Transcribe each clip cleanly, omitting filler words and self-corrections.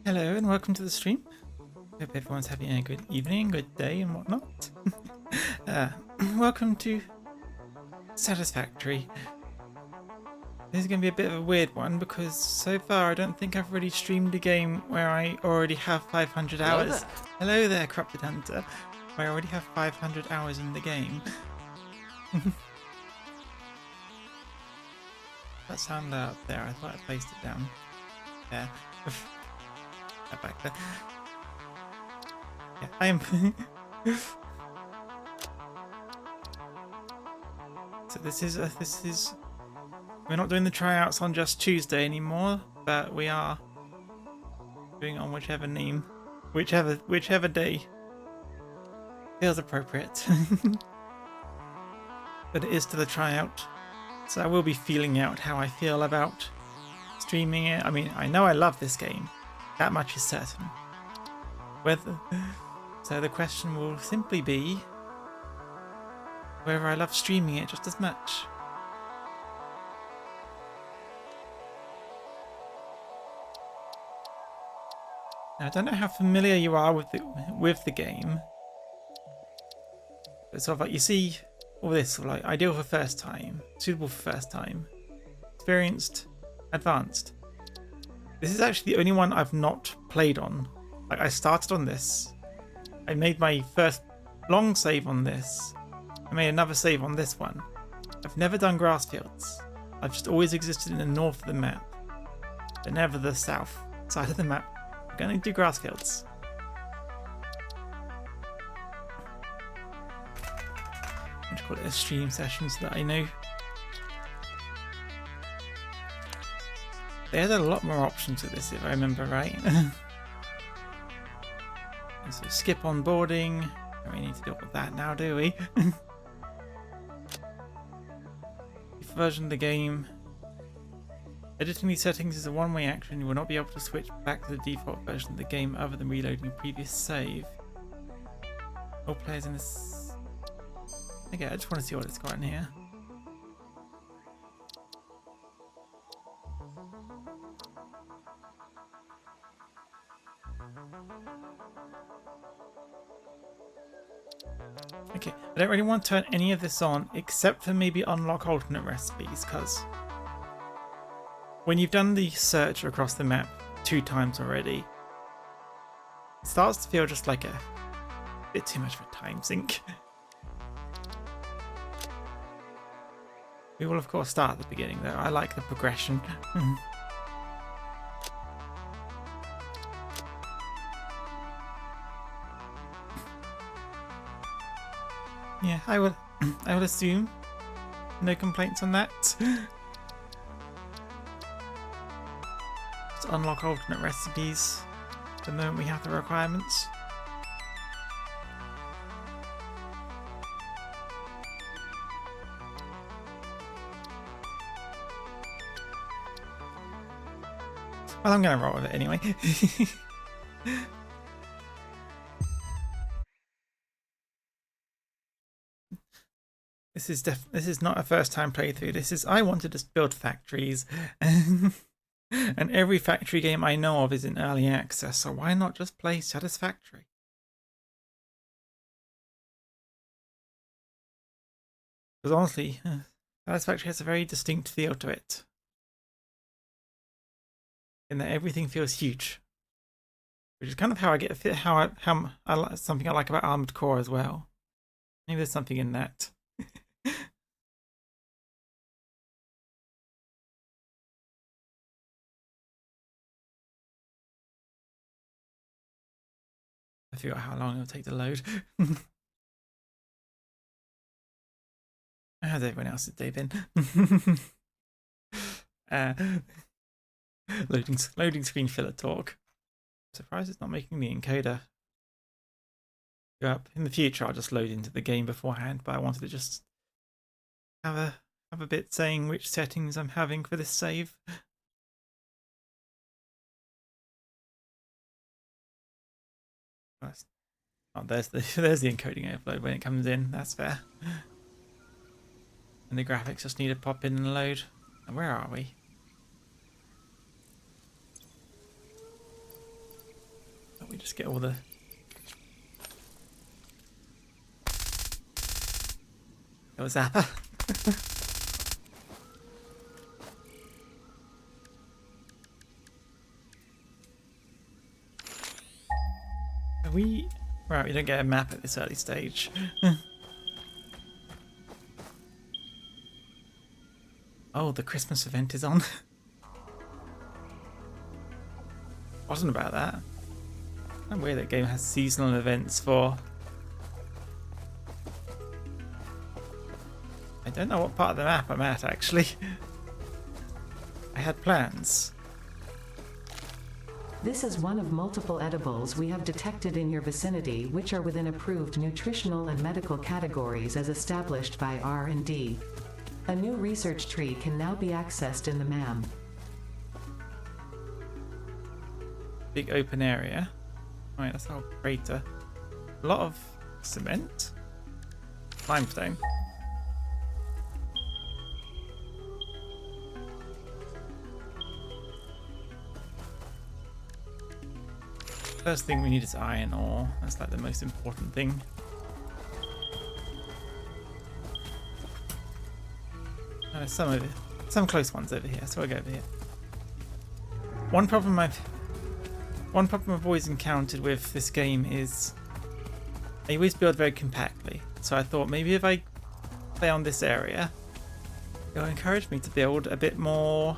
Hello and welcome to the stream. Hope everyone's having a good evening, good day and whatnot. uh, Welcome to Satisfactory. This is going to be a bit of a weird one because so far I don't think I've really streamed a game where I already have 500 hours. Hello there, Corrupted Hunter. Where I already have 500 hours in the game. That sound up there, I thought I placed it down there. Back there. Yeah, I am. So this is. We're not doing the tryouts on just Tuesday anymore, but we are doing it on whichever day feels appropriate. But it is to the tryout, so I will be feeling out how I feel about streaming it. I mean, I know I love this game. That much is certain. So the question will simply be whether I love streaming it just as much. Now, I don't know how familiar you are with the game, but sort of like you see all this sort of like ideal for first time, suitable for first time, experienced, advanced. This is actually the only one I've not played on. Like I started on this, I made my first long save on this, I made another save on this one. I've never done grass fields. I've just always existed in the north of the map, but never the south side of the map. I'm gonna do grass fields. I'm just call it a stream session so that I know. They had a lot more options with this if I remember right. So skip onboarding. Don't really need to deal with that now, do we? Version of the game. Editing these settings is a one-way action. You will not be able to switch back to the default version of the game other than reloading a previous save. All players in this. Okay, I just want to see what it's got in here. Okay, I don't really want to turn any of this on except for maybe unlock alternate recipes, because when you've done the search across the map 2 times already, it starts to feel just like a bit too much of a time sink. We will of course start at the beginning though. I like the progression. Yeah, I would assume no complaints on that. Just unlock alternate recipes the moment we have the requirements. Well, I'm gonna roll with it anyway. This is not a first time playthrough. This is I wanted to build factories. And every factory game I know of is in early access, so why not just play Satisfactory? Because honestly, Satisfactory has a very distinct feel to it. In that everything feels huge. Which is kind of how I get how I like something I like about Armored Core as well. Maybe there's something in that. I forgot how long it'll take to load. How's everyone else's day been? Loading screen filler talk. I'm surprised it's not making the encoder go up. In the future, I'll just load into the game beforehand, but I wanted to just have a bit saying which settings I'm having for this save. Oh, there's the encoding overload when it comes in. That's fair. And the graphics just need to pop in and load. And where are we? just get all the... It was Zapper. Are we... Right, we don't get a map at this early stage. Oh, the Christmas event is on. Wasn't about that. I'm weird that game has seasonal events for... I don't know what part of the map I'm at, actually. I had plans. This is one of multiple edibles we have detected in your vicinity which are within approved nutritional and medical categories as established by R&D. A new research tree can now be accessed in the MAM. Big open area. Alright, that's our crater. A lot of cement. Limestone. First thing we need is iron ore. That's like the most important thing. Oh, there's some close ones over here, so I'll go over here. One problem I've always encountered with this game is I always build very compactly. So I thought maybe if I play on this area, it'll encourage me to build a bit more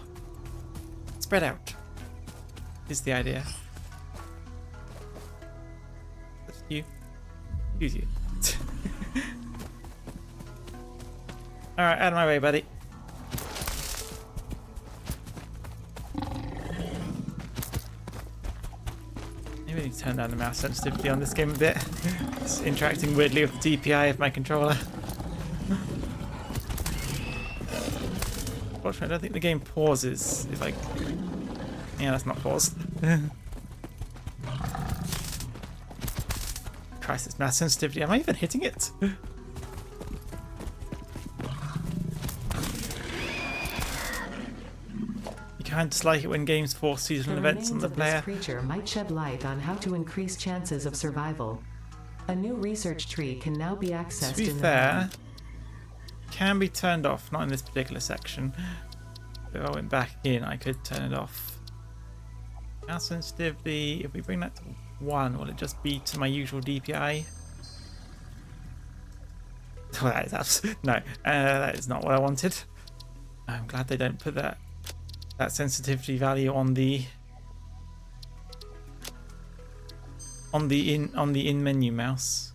spread out. Is the idea. That's you. Use you. Alright, out of my way, buddy. Maybe I need to turn down the mouse sensitivity on this game a bit. It's interacting weirdly with the DPI of my controller. Fortunately, I don't think the game pauses. It's like... Yeah, that's not paused. Christ, it's mouse sensitivity. Am I even hitting it? You kind of dislike it when games force seasonal events on the player. This creature might shed light on how to increase chances of survival. A new research tree can now be accessed. To be fair, can be turned off. Not in this particular section. If I went back in, I could turn it off. Mouse sensitivity. If we bring that to 1, will it just be to my usual DPI? Oh, that is no. That is not what I wanted. I'm glad they don't put that sensitivity value on the in menu mouse.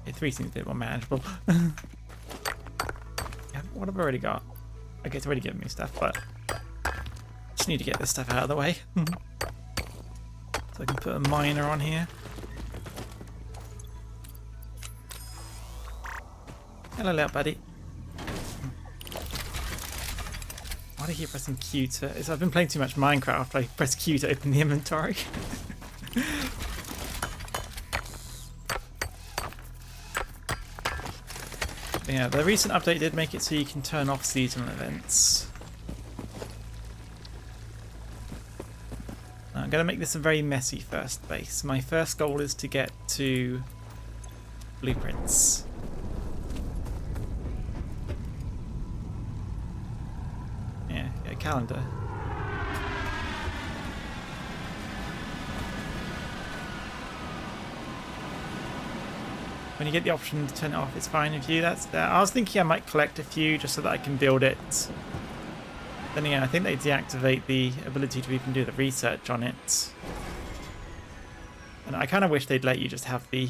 Okay, 3 seems a bit more manageable. Yeah, what have I already got? Okay, it's already given me stuff, but just need to get this stuff out of the way. So I can put a miner on here. Hello, little buddy. Why do I keep pressing Q to... I've been playing too much Minecraft. I press Q to open the inventory. Yeah, the recent update did make it so you can turn off seasonal events. I'm going to make this a very messy first base. My first goal is to get to blueprints. Yeah, calendar. When you get the option to turn it off, it's fine with you. That's that. I was thinking I might collect a few just so that I can build it. Then again, I think they deactivate the ability to even do the research on it. And I kind of wish they'd let you just have the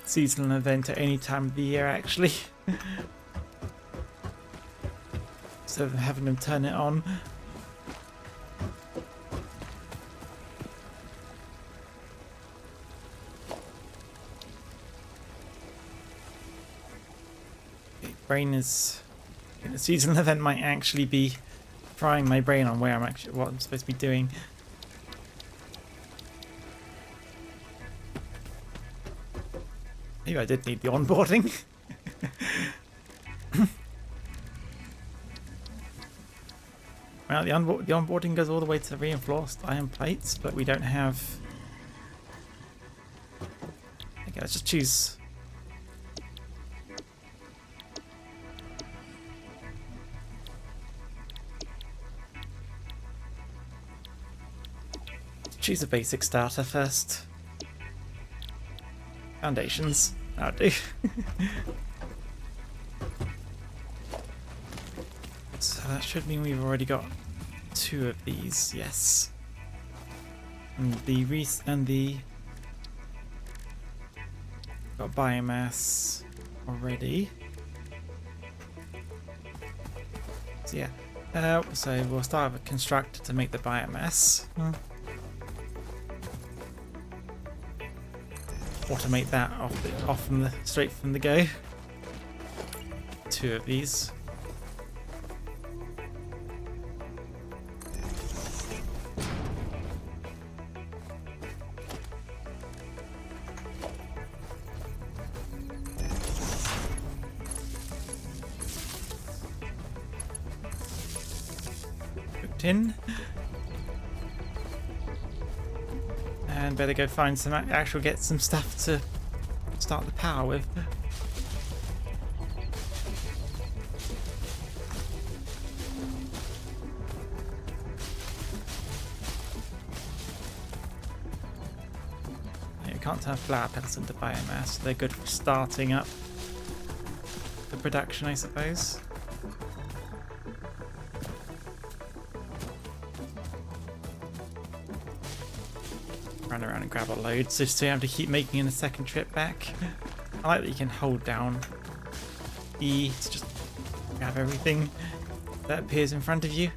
seasonal event at any time of the year, actually. Instead of having them turn it on. Brain is... The seasonal event might actually be frying my brain on what I'm supposed to be doing. Maybe I did need the onboarding. Well, the onboarding goes all the way to reinforced iron plates, but we don't have... Okay, let's just choose... Choose a basic starter first. Foundations. That'll do. So that should mean we've already got 2 of these, yes. And the got biomass already. So yeah. So we'll start with a constructor to make the biomass. Automate that straight from the go. 2 of these. Cooked in. And better go find some get some stuff to start the power with. You can't turn flower petals into biomass. They're good for starting up the production, I suppose. Run around and grab a load, so you have to keep making in a second trip back. I like that you can hold down E to just grab everything that appears in front of you.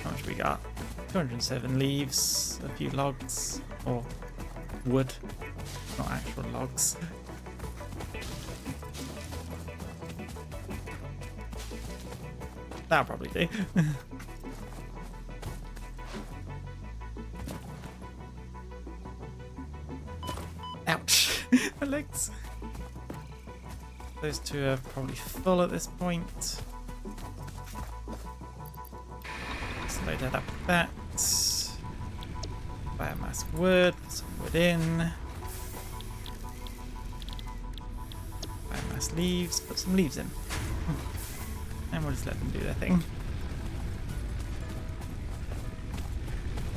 How much we got? 207 leaves, a few logs, or wood, not actual logs. That'll probably do. Ouch! My legs. Those 2 are probably full at this point. Let's load that up with that. Biomass wood, put some wood in. Biomass leaves, put some leaves in. And we'll just let them do their thing.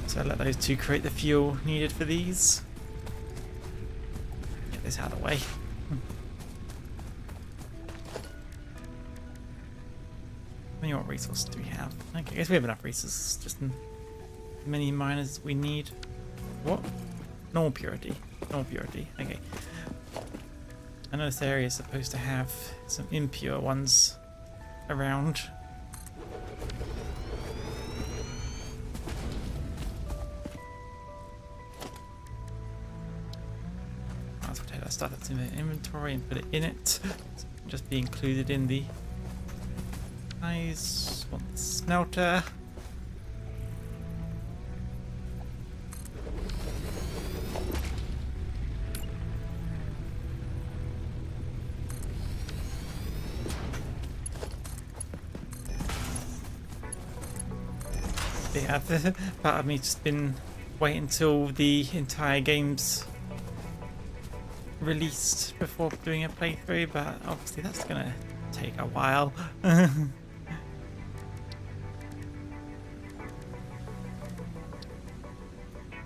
So let those 2 create the fuel needed for these. Get this out of the way. How many more resources do we have? Okay, I guess we have enough resources, just as many miners as we need. What? Normal purity. Normal purity. Okay. I know this area is supposed to have some impure ones around. Let's take that stuff that's in the inventory and put it in it. Just be included in the size. Want the smelter. Yeah, part of me just been waiting until the entire game's released before doing a playthrough, but obviously that's gonna take a while.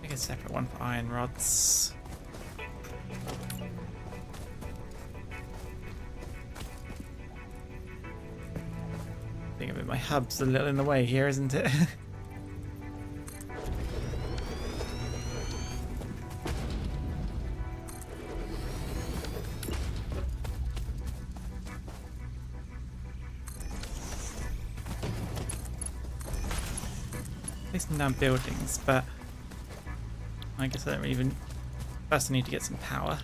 Make a separate one for iron rods. Think of it, my hub's a little in the way here, isn't it? Placing down buildings, but I guess I don't even. First, I need to get some power.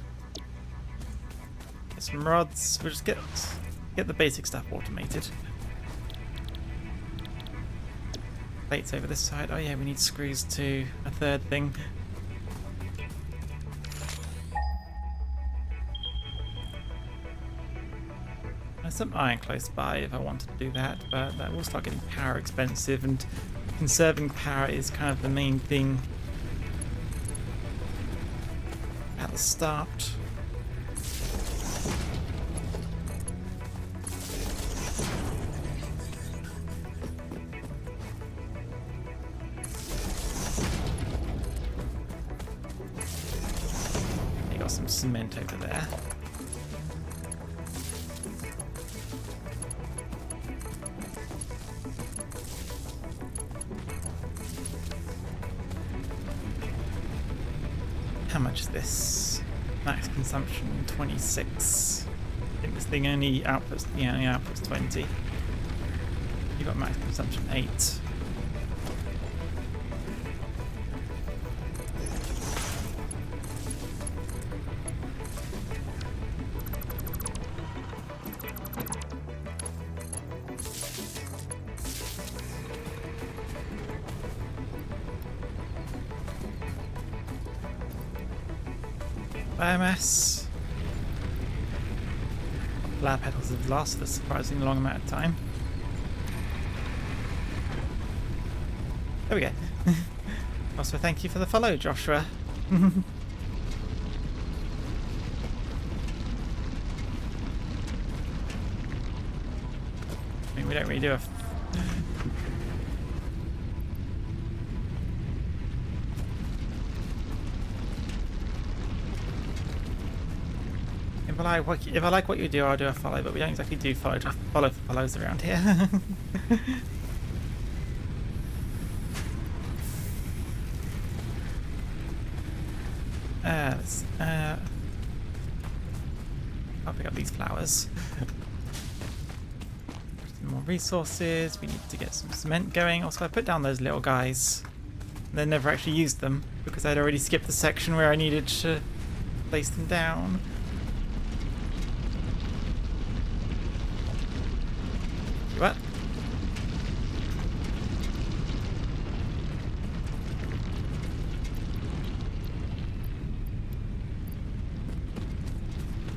Get some rods. We'll just get the basic stuff automated. Plates over this side. Oh yeah, we need screws to a 3rd thing. There's some iron close by if I wanted to do that, but that will start getting power expensive, and conserving power is kind of the main thing at the start. You got some cement over there. How much is this? Max consumption 26. I think this thing only outputs, yeah, only outputs 20. You got max consumption 8. Biomass. Flower petals have lasted a surprisingly long amount of time. There we go. Also, thank you for the follow, Joshua. I mean, we don't really do a... If I like what you do, I'll do a follow, but we don't exactly do follow for follows around here. I'll pick up these flowers. Some more resources. We need to get some cement going. Also, I put down those little guys. And then never actually used them because I'd already skipped the section where I needed to place them down. What?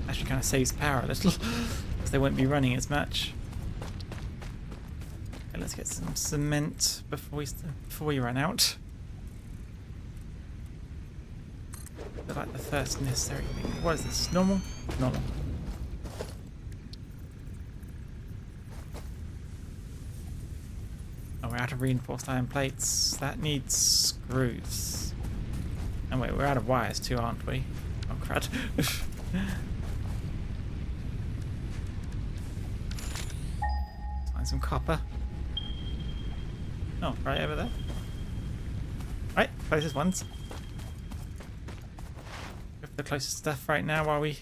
Actually kind of saves power a little because they won't be running as much. Okay, let's get some cement before we run out. They're like the first necessary thing. What is this? Normal? Normal. We're out of reinforced iron plates. That needs screws. And wait, we're out of wires too, aren't we? Oh, crud. Find some copper. Oh, right over there. Right, closest ones. Go for the closest stuff right now while we...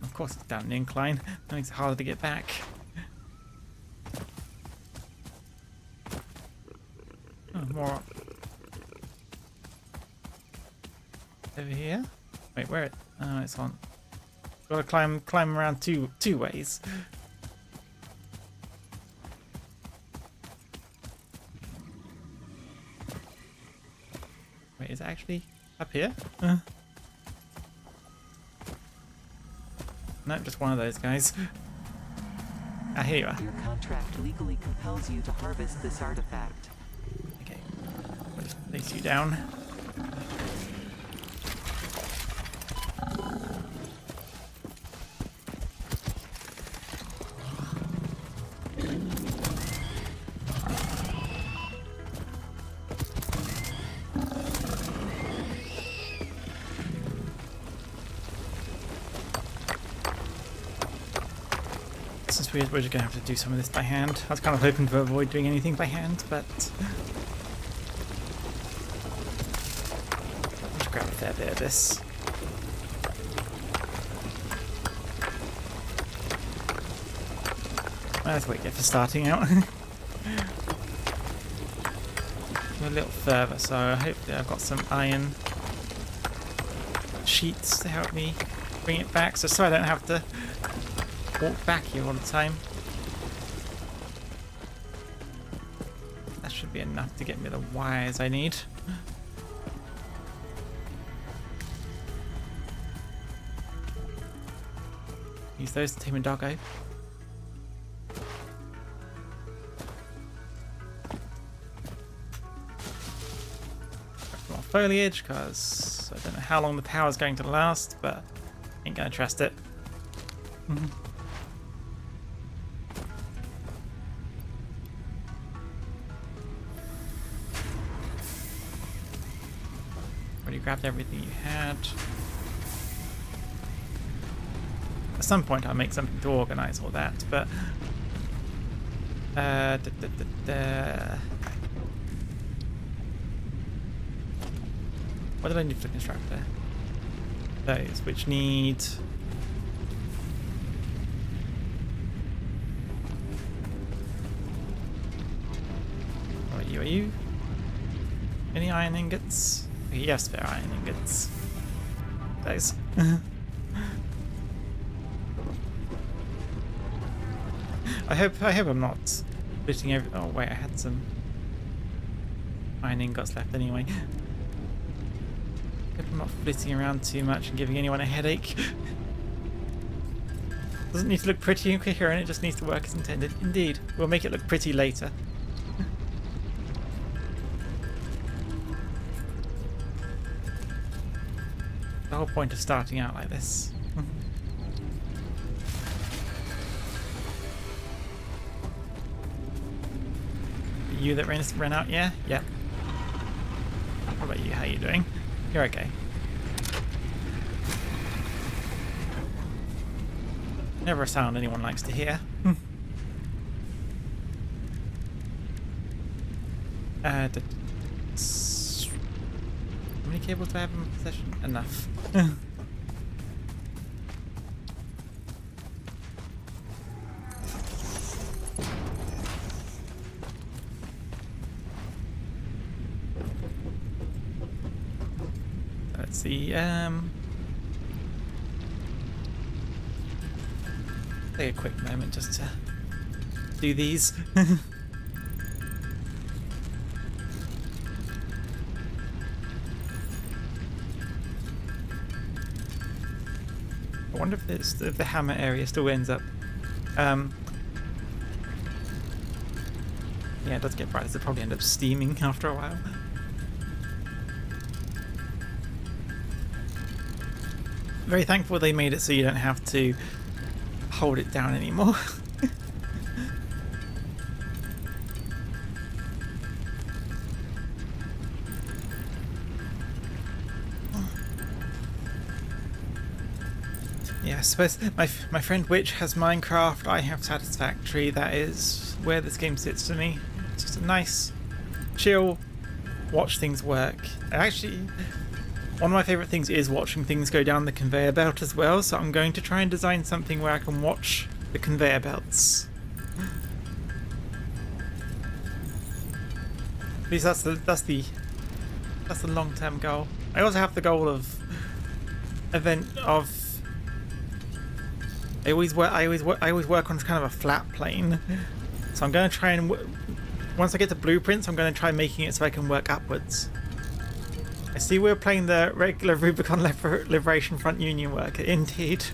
Of course it's down an incline. That makes it harder to get back. More over here. Wait, where? Oh, it's on. Gotta climb around two ways. Wait, is it actually up here? No, just one of those guys. Ah, here you are. Your contract legally compels you to harvest this artifact. Okay, I'll just place you down. Since we're just going to have to do some of this by hand. I was kind of hoping to avoid doing anything by hand, but I'll just grab a fair bit of this. That's what you get for starting out. A little further, so hopefully I've got some iron sheets to help me bring it back, so I don't have to walk back here all the time. That should be enough to get me the wires I need. Use those to tame a doggo. More foliage, because I don't know how long the power is going to last, but ain't gonna trust it. Already grabbed everything you had. At some point I'll make something to organise all that, but what did I need for the constructor? Those which need are you? Any iron ingots? Yes, there are iron ingots. Those. I hope I'm not splitting every. Oh wait, I had some iron ingots left anyway. Hope I'm not flitting around too much and giving anyone a headache. Doesn't need to look pretty and coherent, it just needs to work as intended. Indeed, we'll make it look pretty later. The whole point of starting out like this. You that ran out, yeah? Yep. What about you? How you doing? You're okay. Never a sound anyone likes to hear. How many cables do I have in my possession? Enough. Let's see, take a quick moment just to do these. I wonder if the hammer area still ends up. Yeah, it does get bright. It'll probably end up steaming after a while. Very thankful they made it so you don't have to hold it down anymore. Yeah, I suppose my friend Witch has Minecraft, I have Satisfactory. That is where this game sits for me. It's just a nice, chill, watch things work. Actually, one of my favourite things is watching things go down the conveyor belt as well, so I'm going to try and design something where I can watch the conveyor belts. At least that's the long-term goal. I also have the goal of I always work on kind of a flat plane, so I'm going to try and once I get the blueprints, I'm going to try making it so I can work upwards. I see we're playing the regular Rubicon Liberation Front Union worker, indeed.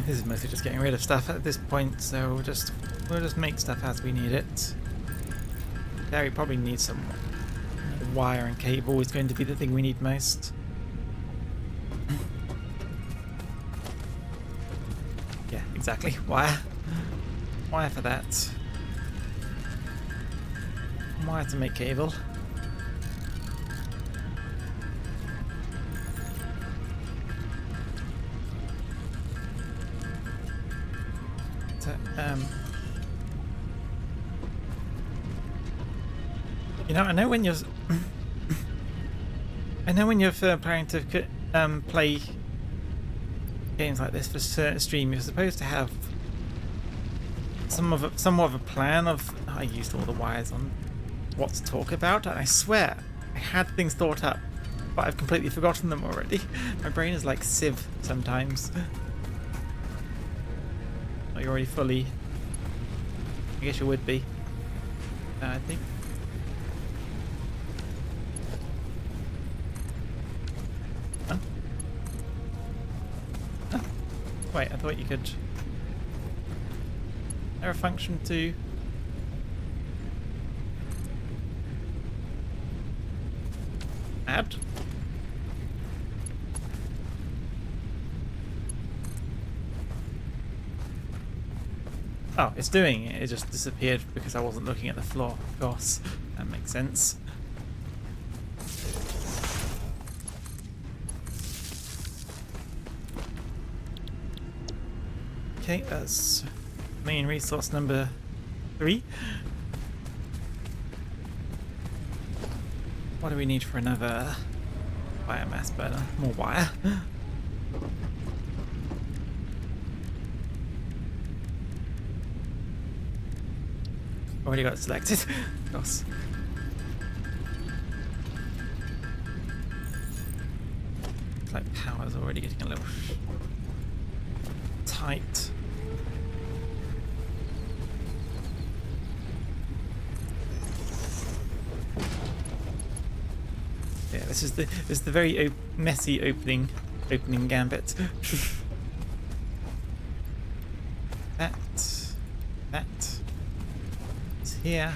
This is mostly just getting rid of stuff at this point, so we'll just make stuff as we need it. There, we probably need some wire and cable is going to be the thing we need most. Yeah, exactly. Wire. Wire for that. Wire to make cable. You know, I know when you're planning to play games like this for certain stream, you're supposed to have somewhat of a plan of. I used all the wires on what to talk about, and I swear I had things thought up, but I've completely forgotten them already. My brain is like Civ sometimes. You're already fully I guess you would be. I think. Huh? Huh? Wait, I thought you could. Is there a function to? Add? Oh, it's doing it. It just disappeared because I wasn't looking at the floor. Of course, that makes sense. Okay, that's main resource number 3. What do we need for another biomass burner? More wire. Already got it selected. Of course. It's like power's already getting a little tight. Yeah, this is the very messy opening gambit. that is here.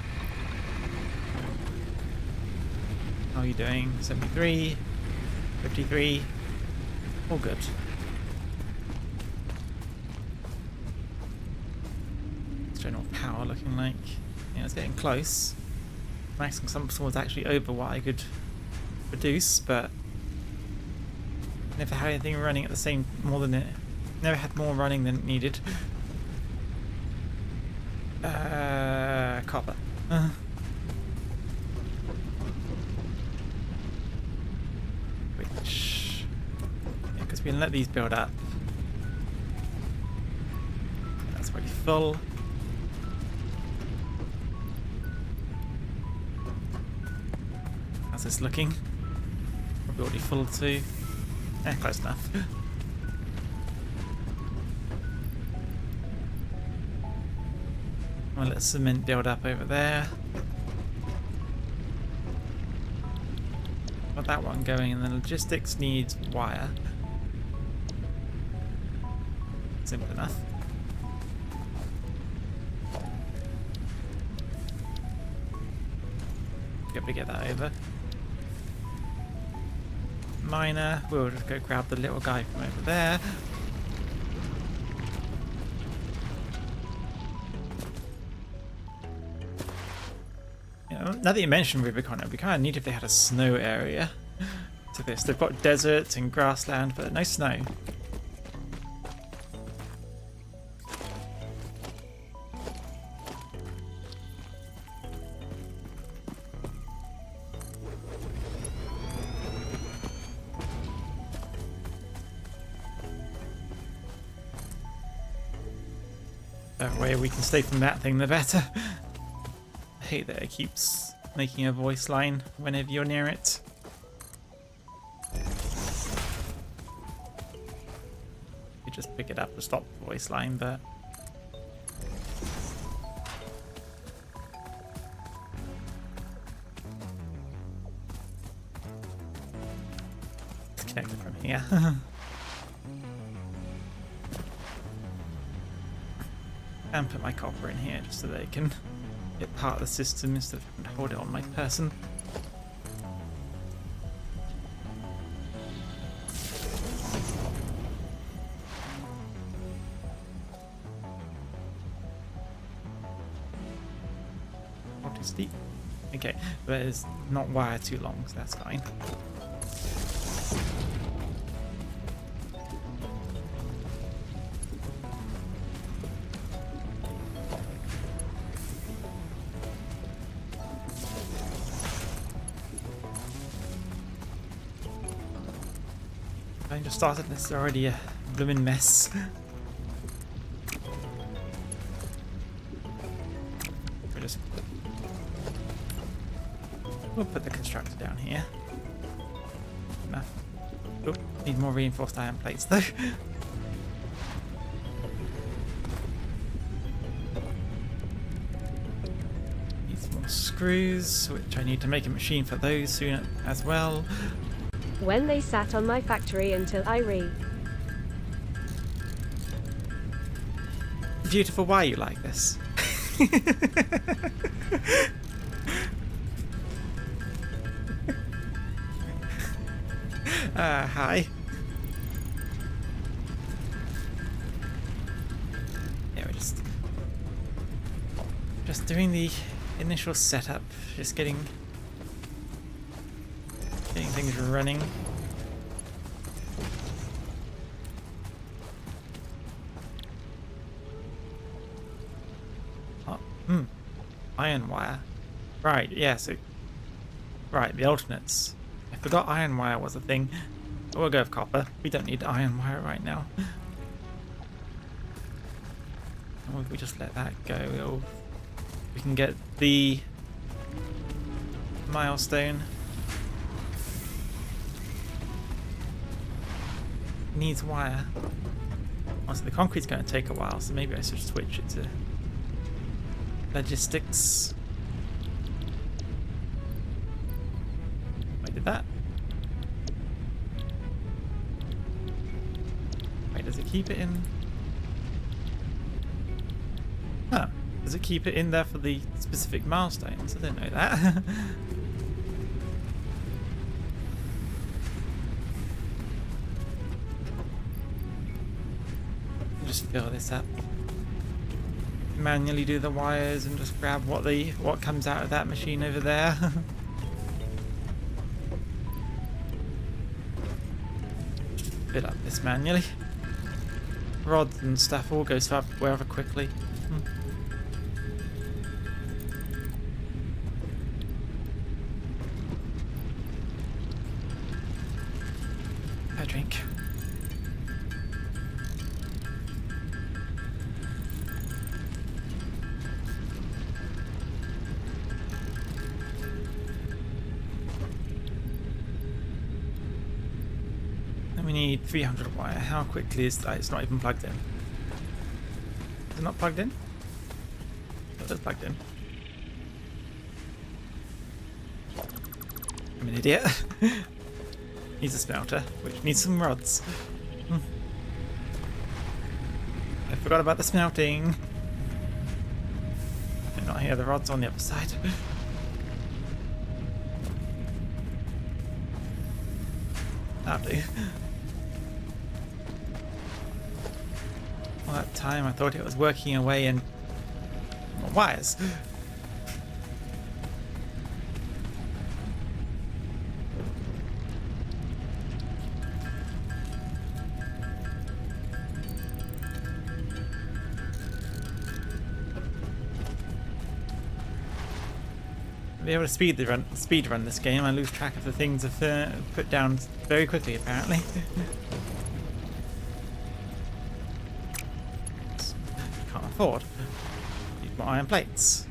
How are you doing? 73, 53, all good. What's general power looking like? Yeah, it's getting close. Max consumption was actually over what I could produce, but never had anything running at the same never had more running than it needed. Copper. Which, yeah, because we can let these build up. That's already full. How's this looking? Probably already full too. Close enough. I'll let cement build up over there. Got that one going, and then logistics needs wire. Simple enough. Be able to get that over. Miner, we'll just go grab the little guy from over there. You know, now that you mentioned Rubicon, it would be kind of neat if they had a snow area to this. They've got desert and grassland, but no snow. The way we can stay from that thing, the better. I hate that it keeps making a voice line whenever you're near it. You just pick it up to stop the voice line, but it's connected from here. And put my copper in here just so they can get part of the system instead of having to hold it on my person. What is deep? Okay, but it's not wire too long, so that's fine. I just started and it's already a blooming mess. We'll put the constructor down here. Enough. Oh, need more reinforced iron plates though. screws, which I need to make a machine for those soon as well. When they sat on my factory until I Beautiful, why are you like this? Hi. Yeah, we're just doing the initial setup, just getting things running. Oh, iron wire. Right, yeah, so right, the alternates. I forgot iron wire was a thing. But we'll go with copper. We don't need iron wire right now. Or if we just let that go, we can get the milestone. Needs wire. Also, the concrete's going to take a while, so maybe I should switch it to logistics. I did that. Wait, does it keep it in? Huh. Does it keep it in there for the specific milestones? I didn't know that. Just fill this up. Manually do the wires and just grab what comes out of that machine over there. Fill up this manually. Rods and stuff all goes up rather quickly. A drink. We need 300 wire. How quickly is that? It's not even plugged in. Is it not plugged in? Oh, it is plugged in. I'm an idiot. Needs a smelter, which needs some rods. I forgot about the smelting. They're not here, the rod's on the other side. That'll do. All that time I thought it was working away in wires. Be able to speed run this game. I lose track of the things I've put down very quickly, apparently. Can't afford. Need more iron plates.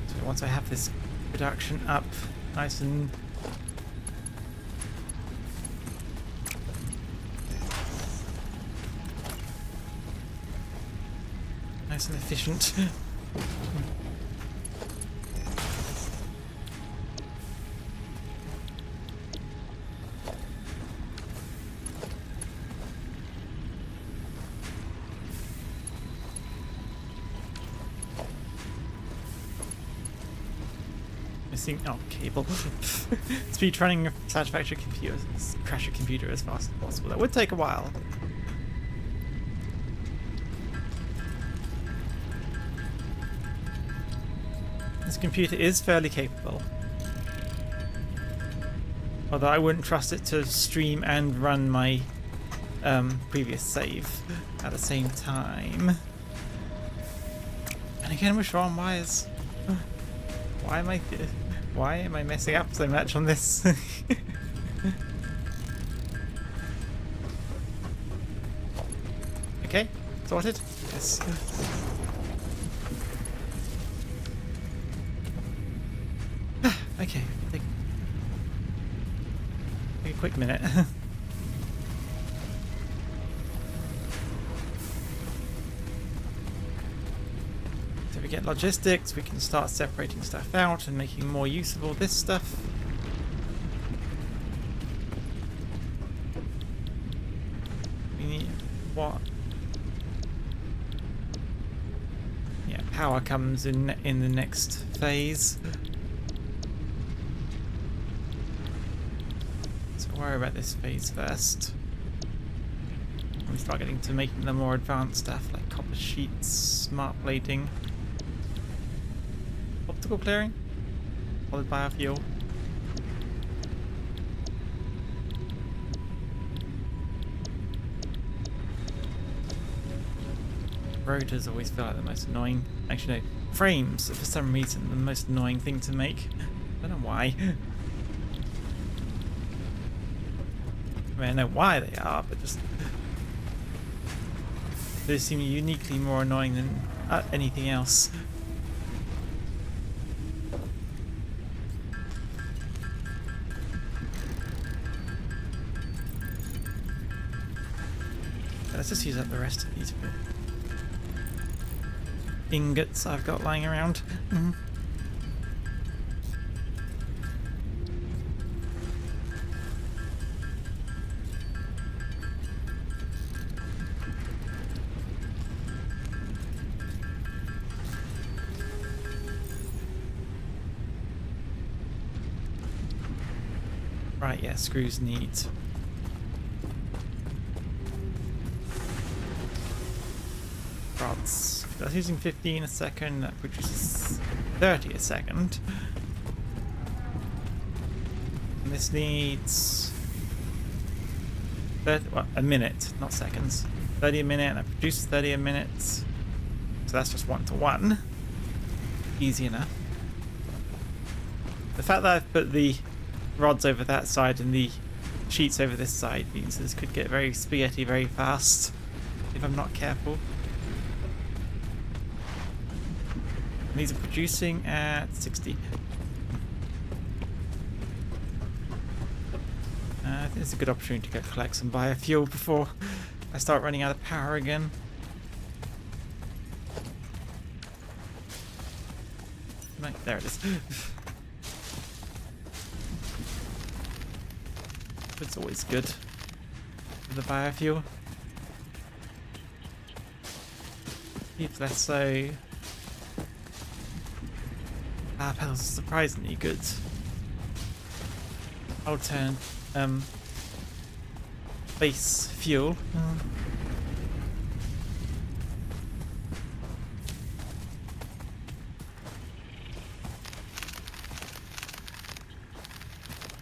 So once I have this production up, nice and nice and efficient. Missing cable. Speed running a Satisfactory computer. Crash your computer as fast as possible. That would take a while. This computer is fairly capable. Although I wouldn't trust it to stream and run my previous save at the same time. And again, we're short on wires. Why am I messing up so much on this? Okay, sorted. Yes. Okay, take a quick minute. logistics, we can start separating stuff out and making more use of all this stuff. We need what? Yeah, power comes in the next phase. So worry about this phase first. We start getting to making the more advanced stuff like copper sheets, smart plating, optical clearing, solid biofuel. Rotors always feel like the most annoying. Actually, no, frames are for some reason the most annoying thing to make. I don't know why. I mean, I know why they are, but just they seem uniquely more annoying than anything else. Let's just use up the rest of these ingots I've got lying around. Right, yeah, screws need. Rods. That's using 15 a second, that produces 30 a second. And this needs 30, well, a minute, not seconds. 30 a minute, and it produces 30 a minute. So that's just 1 to 1. Easy enough. The fact that I've put the rods over that side and the sheets over this side means this could get very spaghetti very fast if I'm not careful. And these are producing at 60. I think it's a good opportunity to go collect some biofuel before I start running out of power again. Right, there it is. It's always good for the biofuel. Keeps less so. Pedals are surprisingly good. I'll turn base fuel.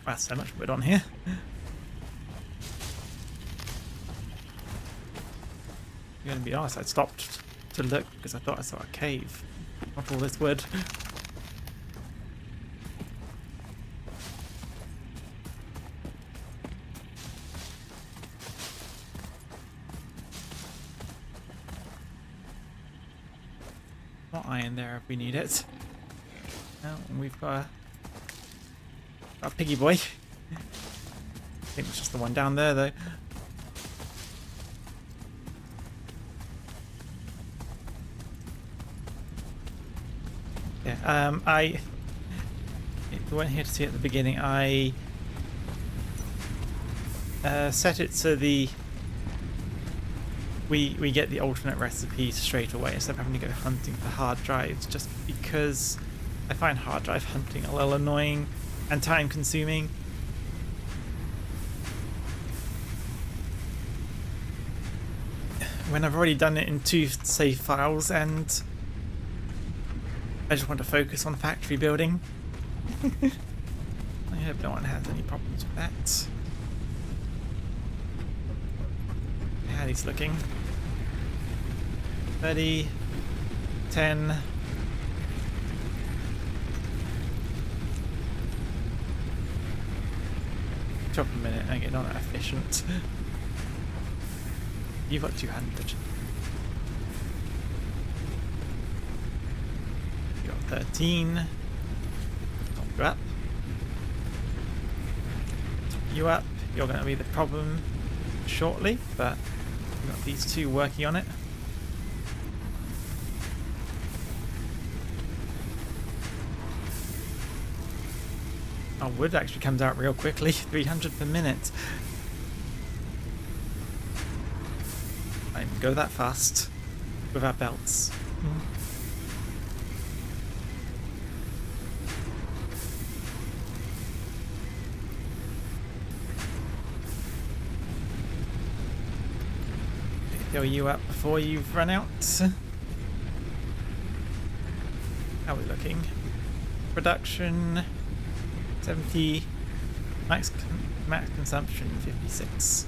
Wow, so much wood on here. I'm gonna be honest, I stopped to look because I thought I saw a cave. Not all this wood. More iron there if we need it. Oh, and we've got a piggy boy. I think it's just the one down there though. Yeah, if you weren't here to see it at the beginning, I set it so we get the alternate recipe straight away instead of having to go hunting for hard drives, just because I find hard drive hunting a little annoying and time consuming. When I've already done it in 2 save files and I just want to focus on factory building. I hope no one has any problems with that. How he's looking. 30, 10. Chop a minute and get not that efficient. You've got 200. You got 13. Top you up. Top you up. You're going to be the problem shortly, but we've got these two working on it. Our wood actually comes out real quickly, 300 per minute. I didn't go that fast with our belts. Fill you up before you've run out. How are we looking? Production 70, max consumption 56.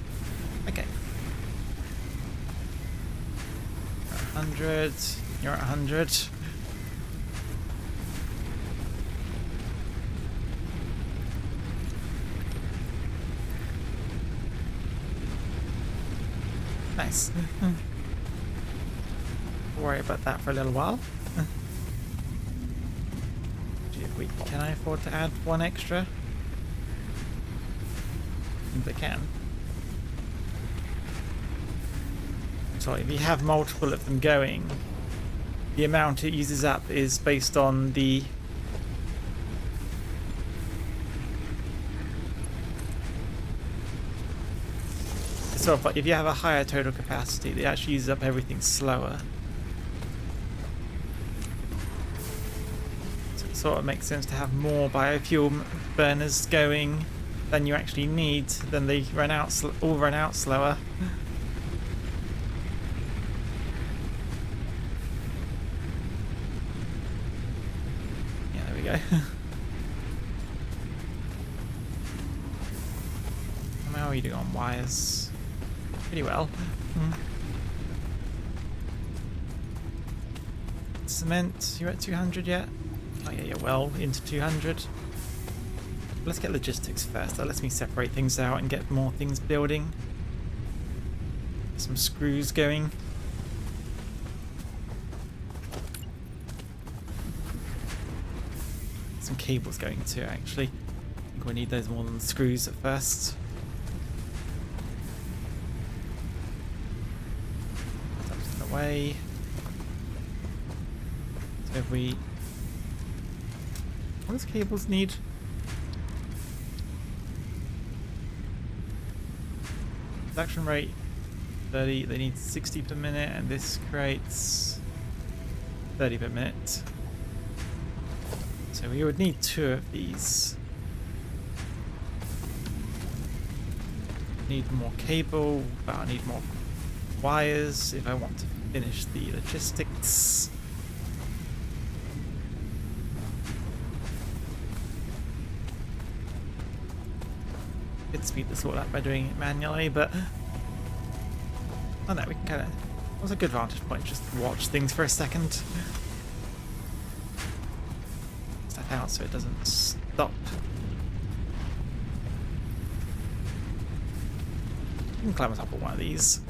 Okay. 100. You're at 100. Nice. Don't worry about that for a little while. Can I afford to add one extra? I think I can. So if you have multiple of them going, the amount it uses up is based on the sort of like if you have a higher total capacity, they actually use up everything slower. So it sort of makes sense to have more biofuel burners going than you actually need. Then they run out, all run out slower. Yeah, there we go. How are you doing on wires? Pretty well. Cement, you're at 200 yet? Oh yeah, you're well into 200. Let's get logistics first. That lets me separate things out and get more things building. Some screws going. Some cables going too, actually. I think we need those more than the screws at first. Way. So if we... What does cables need? Production rate 30, they need 60 per minute, and this creates 30 per minute. So we would need 2 of these. Need more cable, but I need more wires if I want to finish the logistics. Could speed this all up by doing it manually, but oh no, we can kind of. It was a good vantage point just to watch things for a second. Step out so it doesn't stop. You can climb on top of one of these.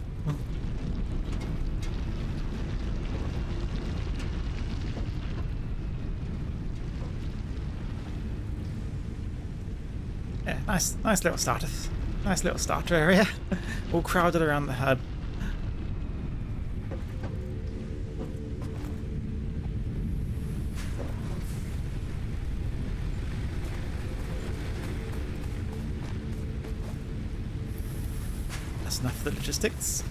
Yeah, nice little starter. Nice little starter area. All crowded around the hub. That's enough for the logistics.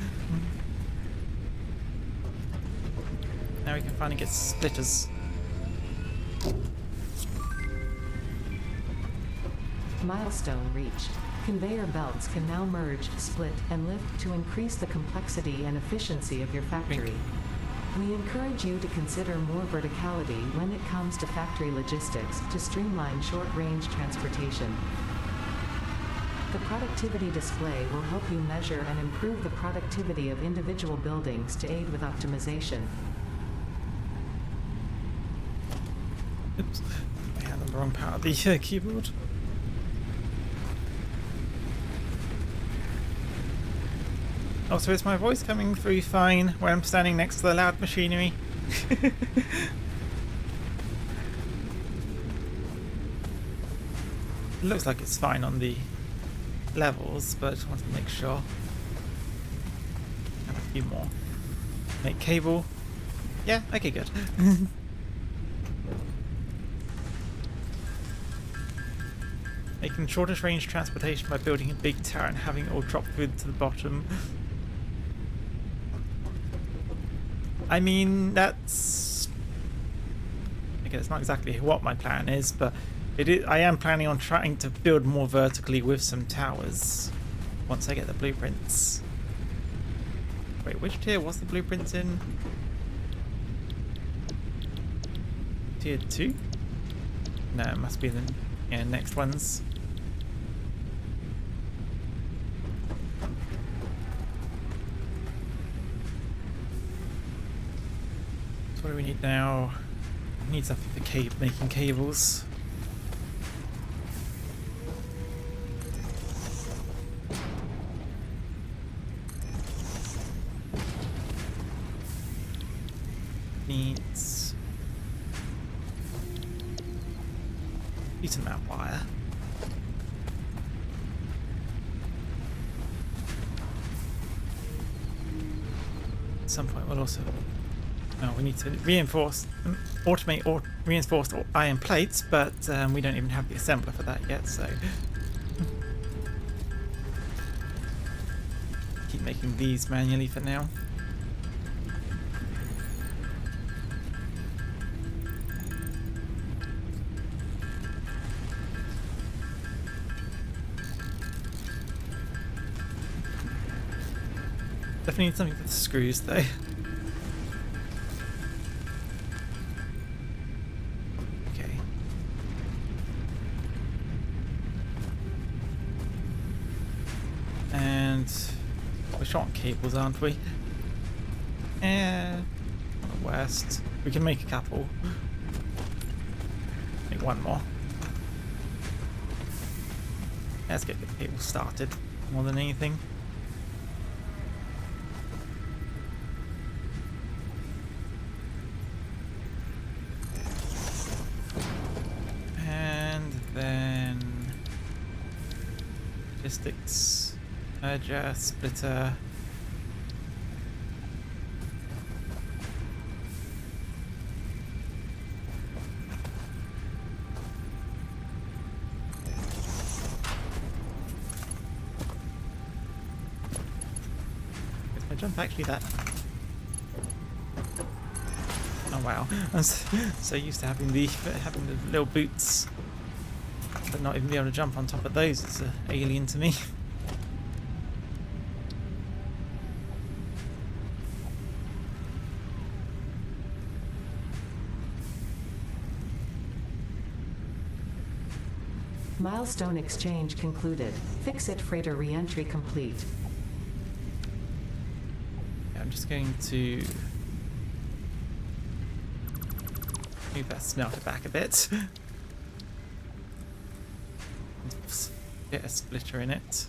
Now we can finally get splitters. Milestone reached. Conveyor belts can now merge, split, and lift to increase the complexity and efficiency of your factory. We encourage you to consider more verticality when it comes to factory logistics to streamline short-range transportation. The productivity display will help you measure and improve the productivity of individual buildings to aid with optimization. Oops, I had on the wrong part of the keyboard. Oh, so is my voice coming through fine when I'm standing next to the loud machinery? It looks like it's fine on the levels, but I want to make sure. Have a few more. Make cable. Yeah, okay, good. Making shortest range transportation by building a big tower and having it all drop through to the bottom. I mean, that's... Okay, it's not exactly what my plan is, but I am planning on trying to build more vertically with some towers once I get the blueprints. Wait, which tier was the blueprints in? Tier 2? No, it must be the next ones. So what do we need now? We need something for making cables. Needs decent amount of wire. At some point we'll also... No, we need to automate or reinforced iron plates, but we don't even have the assembler for that yet, so... Keep making these manually for now. Definitely need something for the screws though. Okay. And we're short on cables, aren't we? On the west. We can make a couple. Make one more. Let's get the cable started more than anything. Logistics, merger, splitter. Is my jump actually that? Oh wow! I'm so used to having the little boots. But not even be able to jump on top of those, it's alien to me. Milestone exchange concluded. Fix-it freighter re-entry complete. Yeah, I'm just going to move that smelter back a bit. Get a splitter in it.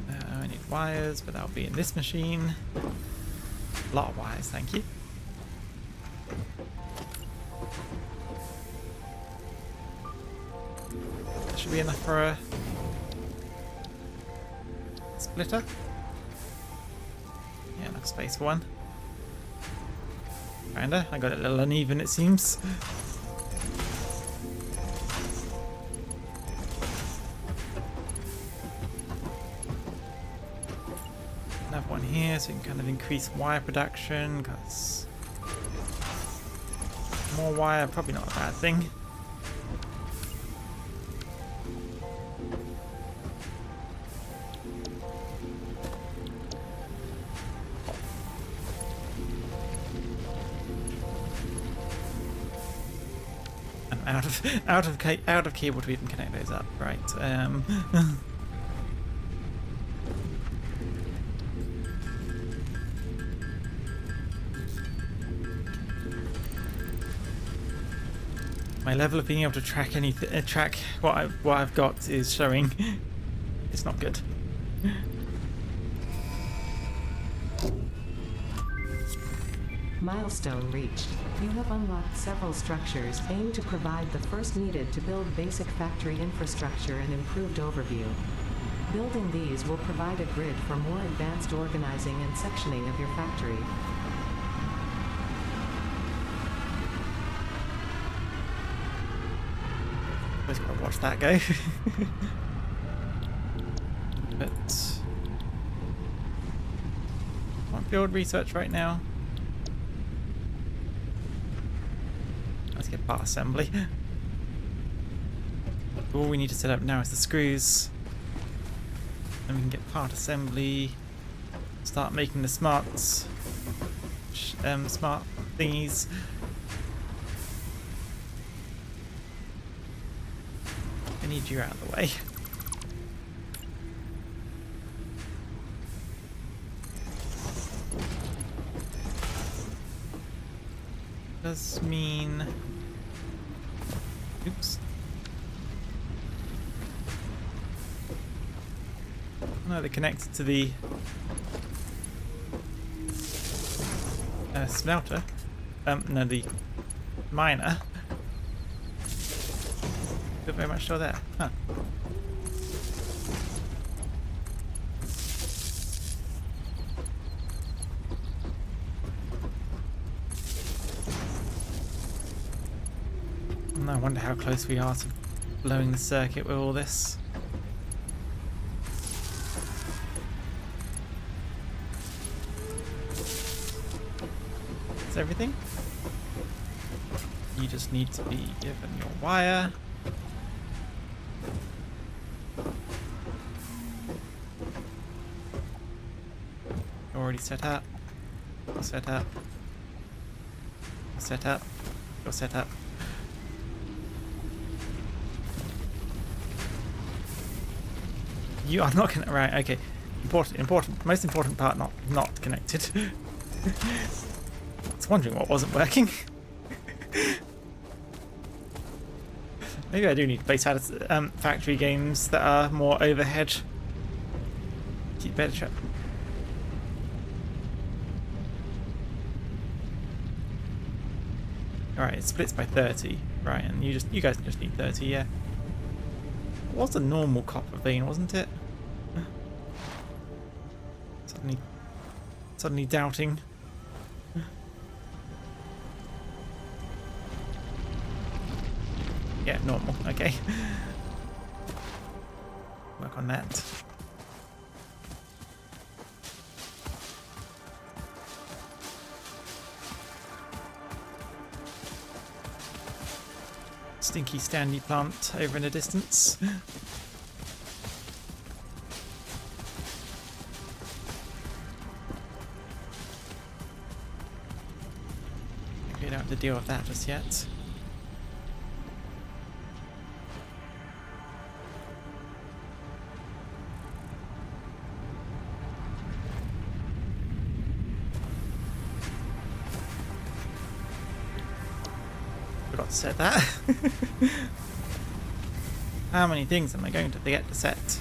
I need wires, but that'll be in this machine. A lot of wires, thank you. That should be enough for a splitter. Yeah, enough space for one. Kinda. I got it a little uneven, it seems. Another one here, so you can kind of increase wire production, because more wire, probably not a bad thing. Out of cable to even connect those up, right? My level of being able to track anything, track what I've got is showing. It's not good. Milestone reached. You have unlocked several structures aimed to provide the first needed to build basic factory infrastructure and improved overview. Building these will provide a grid for more advanced organizing and sectioning of your factory. Always gotta watch that go. But on field research right now. Let's get part assembly. All we need to set up now is the screws. Then we can get part assembly. Start making the smart thingies. I need you out of the way. Does mean... Oops. No, they're connected to the smelter. No, the miner. Not very much still there. Huh. I wonder how close we are to blowing the circuit with all this. That's everything. You just need to be given your wire. Already set up. Set up. Set up. You're set up. You are not connected. Right, okay. Most important part not connected. I was wondering what wasn't working. Maybe I do need to play Satisfactory games that are more overhead. Keep better track. Alright, it splits by 30. Right, and you guys just need 30, yeah. It was a normal copper vein, wasn't it? Suddenly doubting. Yeah, normal, okay. Work on that. Stinky standy plant over in the distance. Okay, don't have to deal with that just yet. Forgot to set that. How many things am I going to forget to set?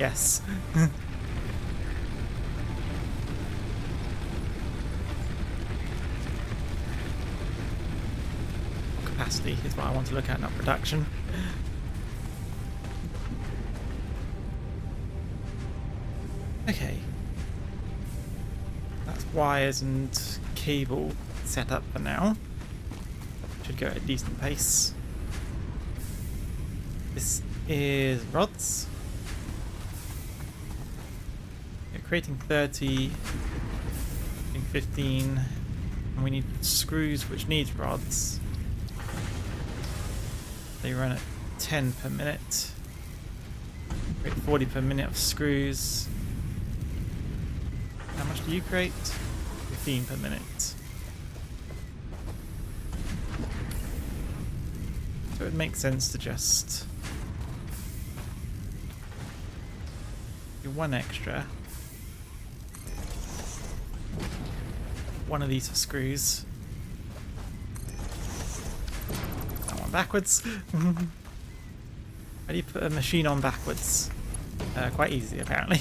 Yes. Capacity is what I want to look at, not production. Okay. That's wires and cable set up for now. Should go at a decent pace. This is rods. We're creating 30, creating 15, and we need screws which need rods. They run at 10 per minute. Create 40 per minute of screws. How much do you create? 15 per minute. So it makes sense to just do one extra. One of these for screws. That one backwards. How do you put a machine on backwards? Quite easy, apparently.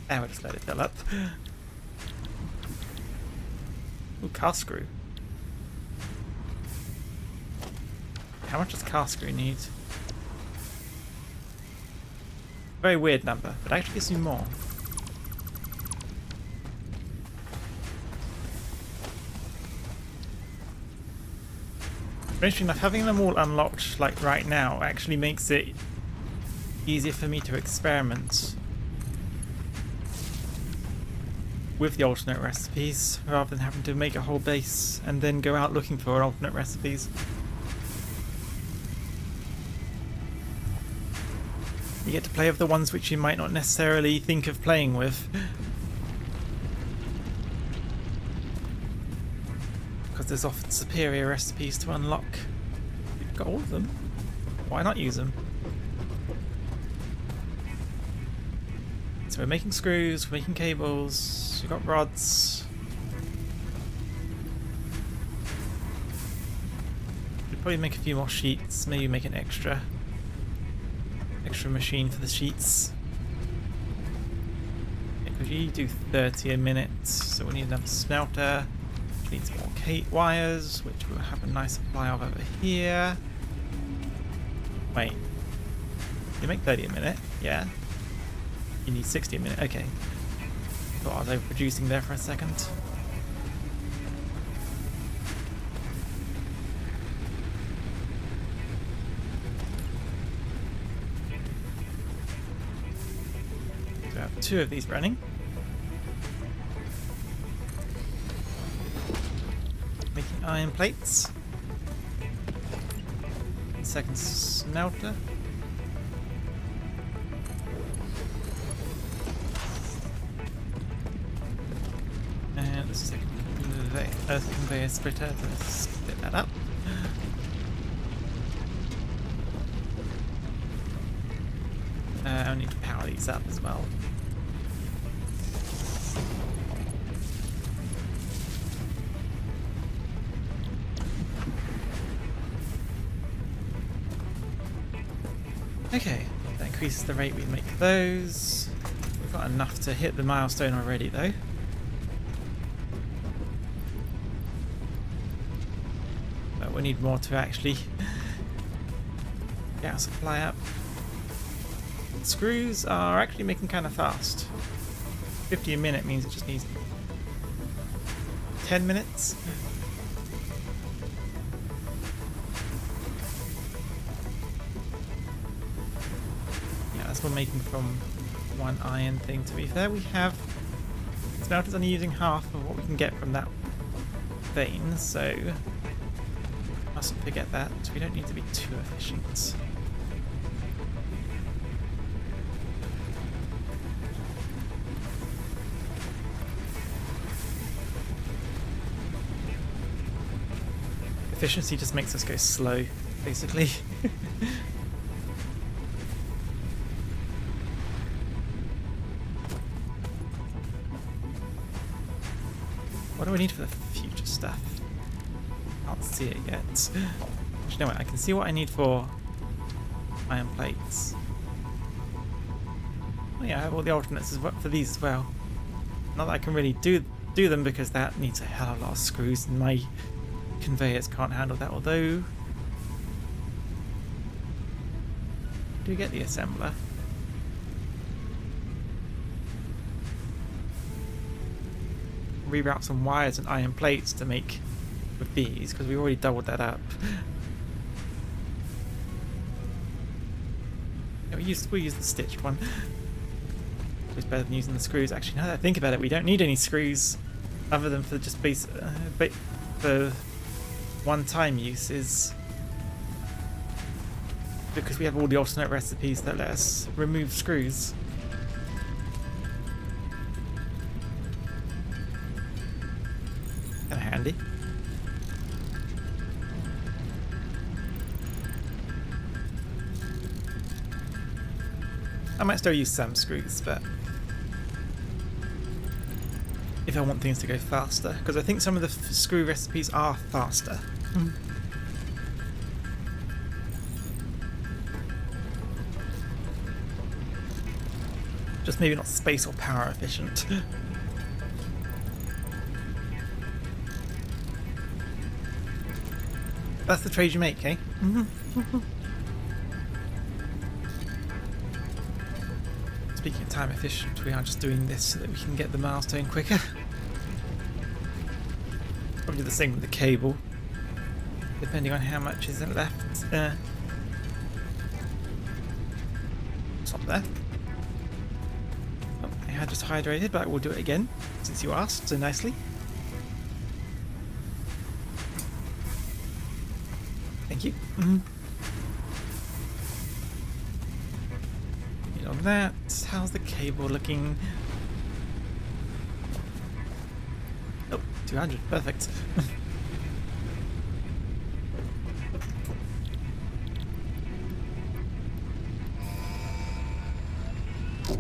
There, we'll just let it fill up. Ooh, car screw. How much does car screw need? Very weird number, but actually gives me more. Interesting enough, having them all unlocked like right now actually makes it easier for me to experiment with the alternate recipes rather than having to make a whole base and then go out looking for alternate recipes. You get to play with the ones which you might not necessarily think of playing with. Because there's often superior recipes to unlock. You've got all of them. Why not use them? So we're making screws, we're making cables, we've got rods. Should probably make a few more sheets, maybe make an extra machine for the sheets. Because you do 30 a minute, so we need another smelter. Needs more wires, which we'll have a nice supply of over here. Wait, you make 30 a minute, yeah? You need 60 a minute, okay. Thought I was overproducing there for a second. So we have 2 of these running. Making iron plates. Second smelter. And the second conveyor splitter to split that up. I need to power these up as well. Okay, that increases the rate we make those. We've got enough to hit the milestone already though. But we need more to actually get our supply up. Screws are actually making kind of fast. 50 a minute means it just needs 10 minutes. We're making from one iron thing. To be fair, we have smelters only using half of what we can get from that vein, so mustn't forget that. We don't need to be too efficient. Efficiency just makes us go slow, basically. What do I need for the future stuff? Can't see it yet. Actually, no, wait, I can see what I need for iron plates. Oh yeah, I have all the alternates for these as well. Not that I can really do them because that needs a hell of a lot of screws and my conveyors can't handle that, although... Do we get the assembler? Reroute some wires and iron plates to make with these because we already doubled that up. Yeah, we'll use the stitched one. It's better than using the screws. Actually, now that I think about it, we don't need any screws other than for just for one-time uses, because we have all the alternate recipes that let us remove screws. Kind of handy. I might still use some screws, but if I want things to go faster, because I think some of the screw recipes are faster. Just maybe not space or power efficient. That's the trade you make, eh? speaking of time efficient, we are just doing this so that we can get the milestone quicker. Probably the same with the cable, depending on how much is left. Stop there. Oh, I had just hydrated, but I will do it again since you asked so nicely. Thank you. On that, how's the cable looking? Oh, 200, perfect. So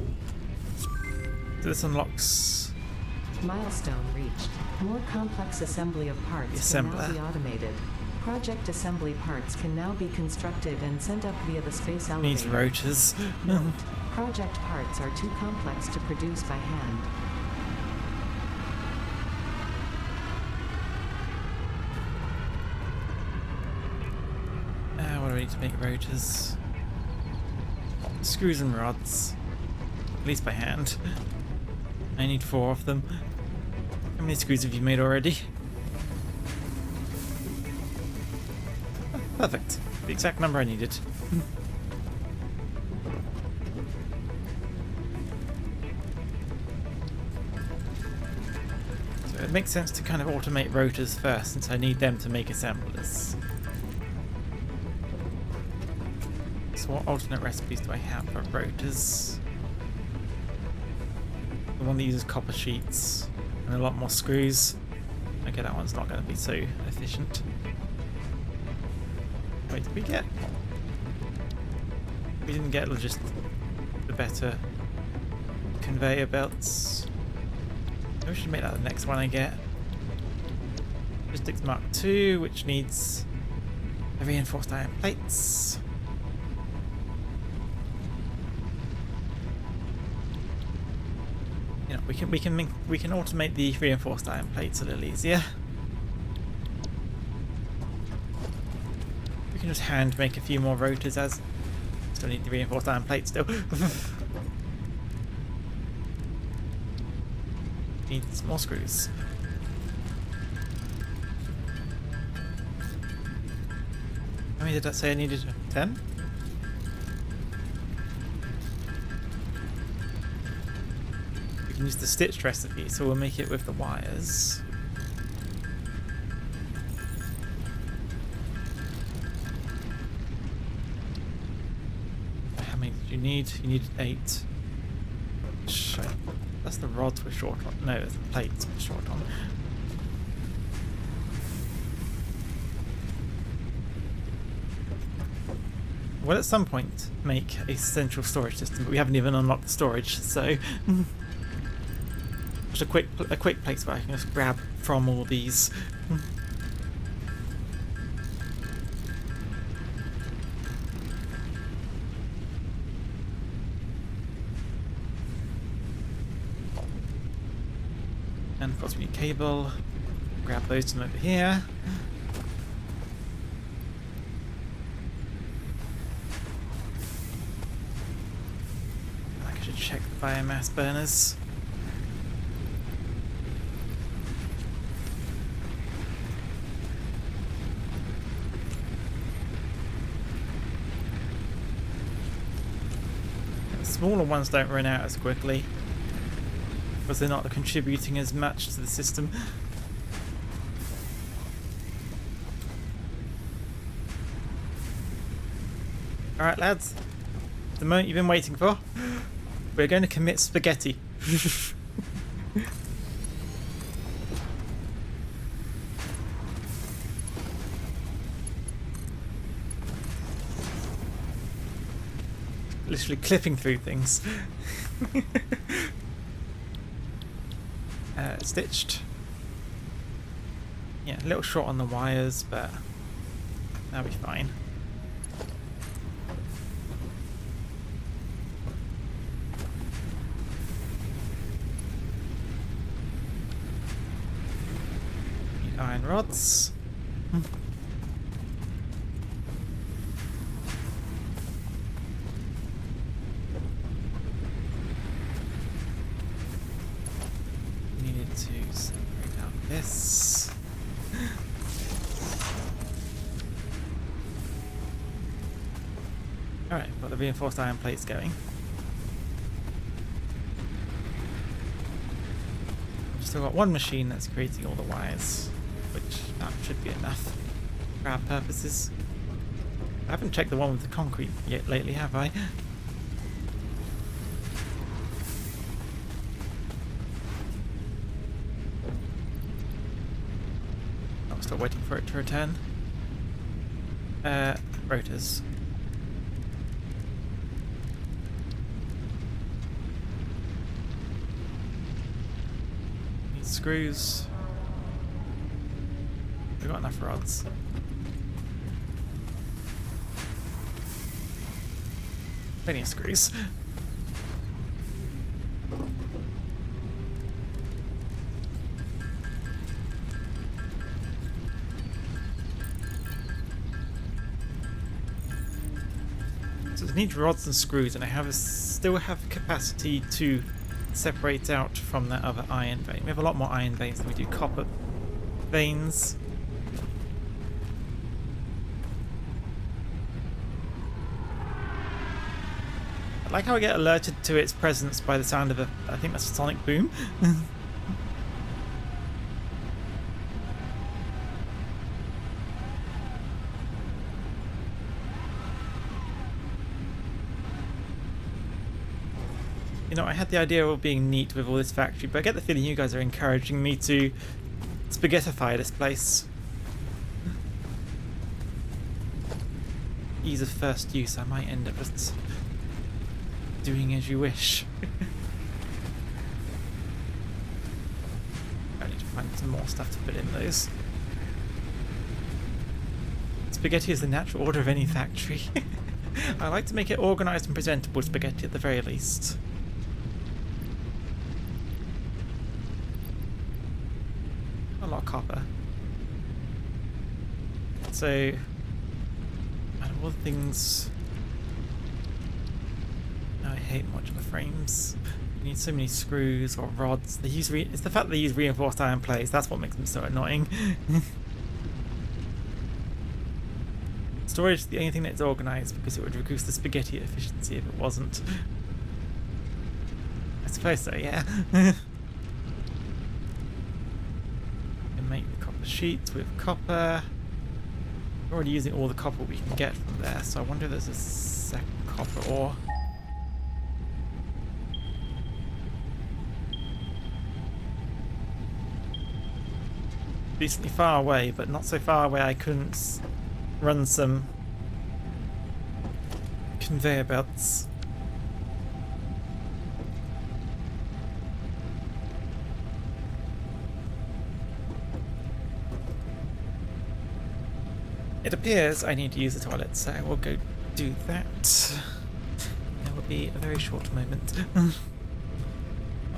this unlocks Milestone reached. More complex assembly of parts can now be automated. Project assembly parts can now be constructed and sent up via the space elevator. Needs rotors. Note, project parts are too complex to produce by hand. What do we need to make rotors? Screws and rods. At least by hand. I need 4 of them. How many screws have you made already? Oh, perfect. The exact number I needed. So it makes sense to kind of automate rotors first, since I need them to make assemblers. So what alternate recipes do I have for rotors? The one that uses copper sheets and a lot more screws. Okay, that one's not going to be so efficient. Wait, did we get? We didn't get just the better conveyor belts. Maybe we should make that the next one I get. Logistics Mark II, which needs reinforced iron plates. You know, we can automate the reinforced iron plates a little easier. We can just hand make a few more rotors as still need the reinforced iron plate still. Need some more screws. How many did I say I needed? 10? We can use the stitched recipe, so we'll make it with the wires. How many did you need? You needed 8. That's the rods we're short on. No, it's the plates we're short on. We'll at some point make a central storage system, but we haven't even unlocked the storage, so just a quick place where I can just grab from all these. And of course we need cable. Grab those from over here. I should check the biomass burners. The smaller ones don't run out as quickly, because they're not contributing as much to the system. Alright lads, the moment you've been waiting for. We're going to commit spaghetti. Literally clipping through things. Stitched. Yeah, a little short on the wires, but that'll be fine. Need iron rods. Alright, got the reinforced iron plates going. I've still got one machine that's creating all the wires, which that should be enough for our purposes. I haven't checked the one with the concrete yet lately, have I? I'm still waiting for it to return. Rotors. Need screws. We've got enough rods. Plenty of screws. So I need rods and screws, and I still have capacity to separate out from that other iron vein. We have a lot more iron veins than we do copper veins. I like how I get alerted to its presence by the sound of I think that's a sonic boom. You know, I had the idea of being neat with all this factory, but I get the feeling you guys are encouraging me to spaghettify this place. Ease of first use, I might end up just doing as you wish. I need to find some more stuff to put in those. Spaghetti is the natural order of any factory. I like to make it organised and presentable spaghetti at the very least. A lot of copper. So, out of all the things, I hate modular frames. You need so many screws or rods. They use it's the fact that they use reinforced iron plates. That's what makes them so annoying. Storage is the only thing that's organised because it would reduce the spaghetti efficiency if it wasn't. I suppose so, yeah. Make the copper sheets with copper. We're already using all the copper we can get from there, so I wonder if there's a second copper ore. Decently far away, but not so far away I couldn't run some conveyor belts. It appears I need to use the toilet, so I will go do that. It will be a very short moment. Might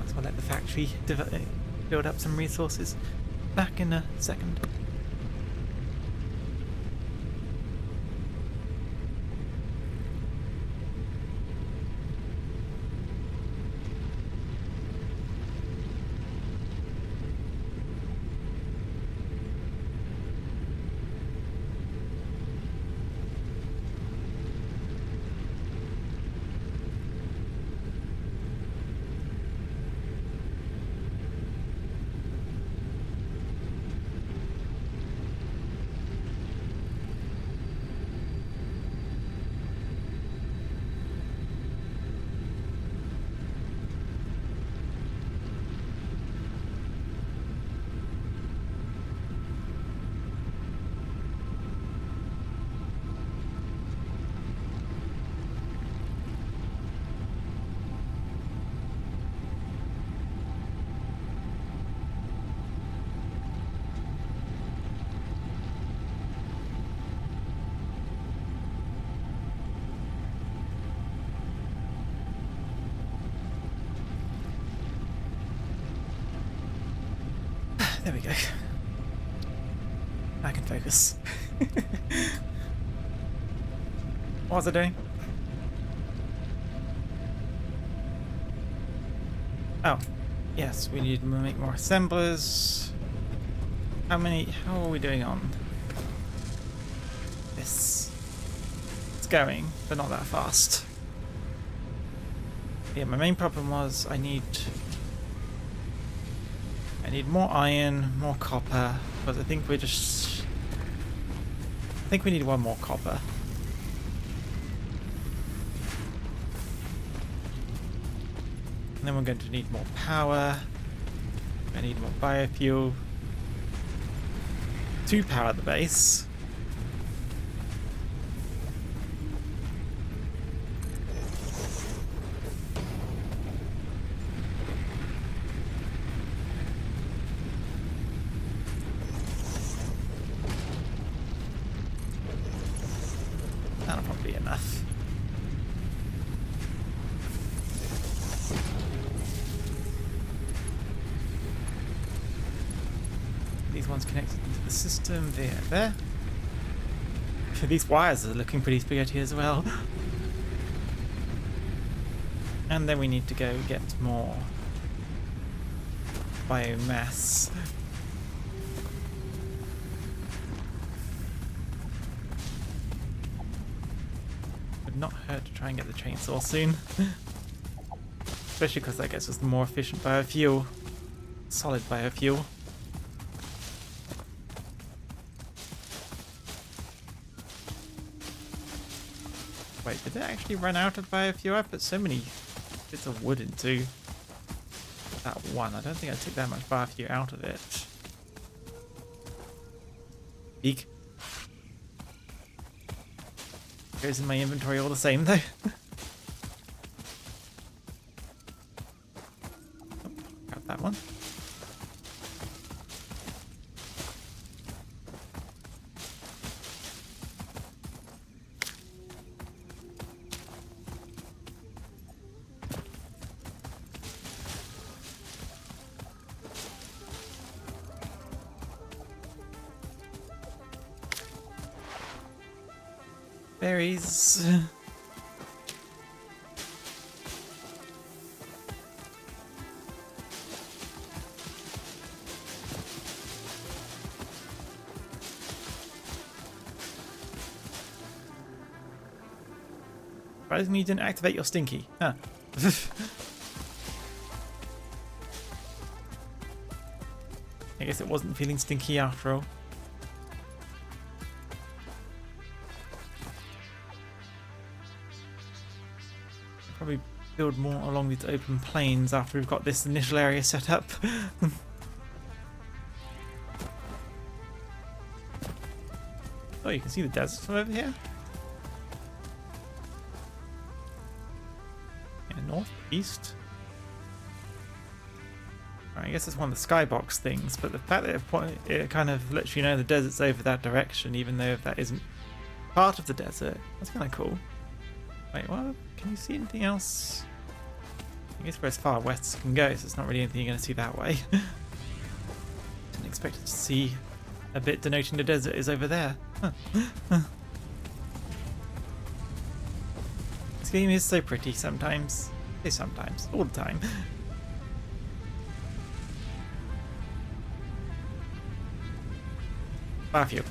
as well let the factory build up some resources. Back in a second. There we go. I can focus. What was I doing? Oh, yes, we need to make more assemblers. How are we doing on this? It's going, but not that fast. Yeah, my main problem was I need more iron, more copper, but I think we need one more copper. And then we're going to need more power. I need more biofuel to power the base. That'll probably be enough. These ones connected into the system. There. These wires are looking pretty spaghetti as well. And then we need to go get more biomass. Would not hurt to try and get the chainsaw soon. Especially because that gets us the more efficient biofuel. Solid biofuel. Wait, did it actually run out of biofuel? I put so many bits of wood into that one. I don't think I took that much biofuel out of it. Eek. Goes in my inventory all the same though. Oh, grab that one. Berries. Surprised me you didn't activate your stinky. Huh. I guess it wasn't feeling stinky after all. Probably build more along these open plains after we've got this initial area set up. Oh, you can see the desert from over here. Yeah, north, east. Right, I guess it's one of the skybox things, but the fact that it kind of lets you know the desert's over that direction, even though that isn't part of the desert, that's kind of cool. Wait, what? Can you see anything else? I guess we're as far west as it can go, so it's not really anything you're going to see that way. Didn't expect to see a bit denoting the desert is over there. Huh. This game is so pretty sometimes. Say sometimes, all the time. Biofuel.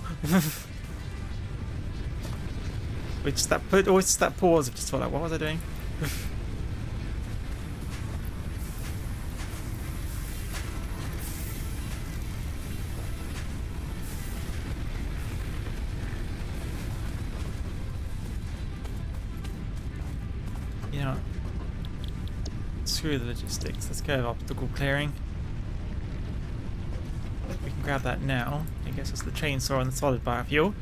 Which that pause of just thought like, what was I doing? You know, screw the logistics. Let's go obstacle clearing. We can grab that now. I guess it's the chainsaw and the solid biofuel.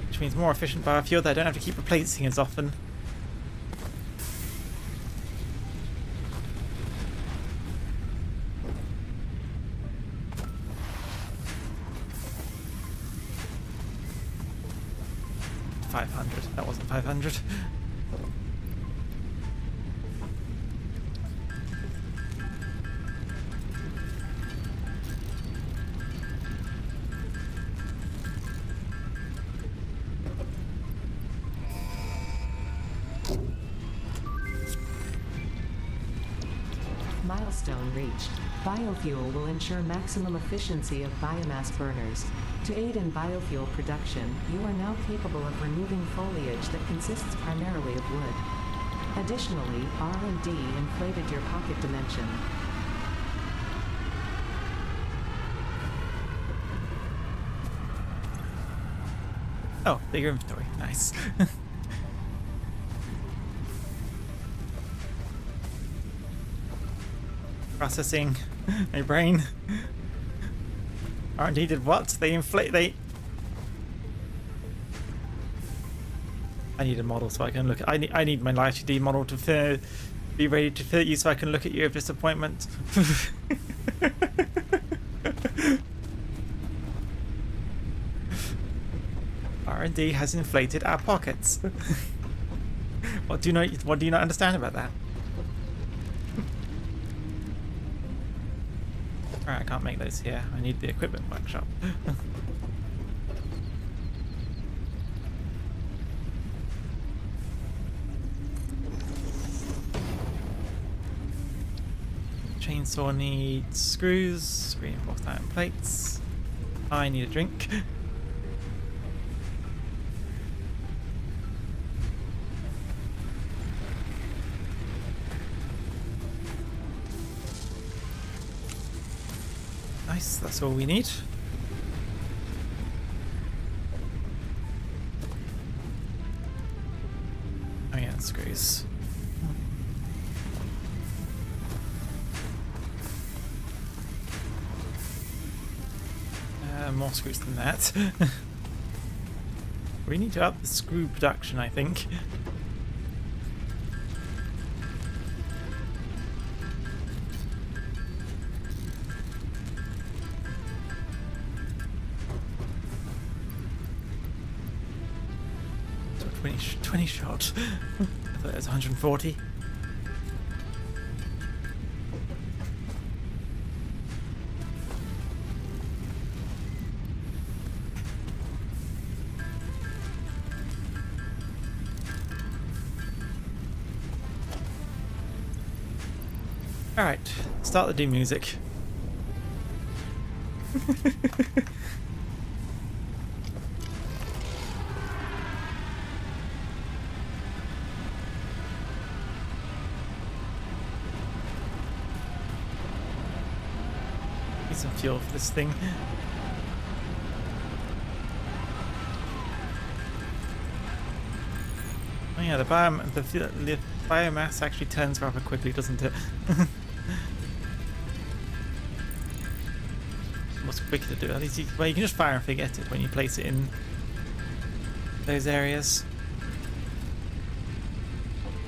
Which means more efficient biofuel that I don't have to keep replacing as often. $500. That wasn't 500. Milestone reached. Biofuel will ensure maximum efficiency of biomass burners. To aid in biofuel production, you are now capable of removing foliage storage that consists primarily of wood. Additionally, R&D inflated your pocket dimension. Oh, bigger inventory. Nice. Processing my brain. R&D did what? They inflate. I need a model so I can look. I need my Light 2D model to be ready to fit you so I can look at you of disappointment. R&D has inflated our pockets. What do you not understand about that? Alright, I can't make those here. I need the equipment workshop. Chainsaw needs screws, reinforced iron plates. I need a drink. Nice, that's all we need. Oh yeah, screws. More screws than that. We need to up the screw production, I think. So 20 shot. I thought it was 140. Alright, start the Doom music. Need some fuel for this thing. Oh yeah, the biomass actually turns rather quickly, doesn't it? What's quicker to do? At least well, you can just fire and forget it when you place it in those areas.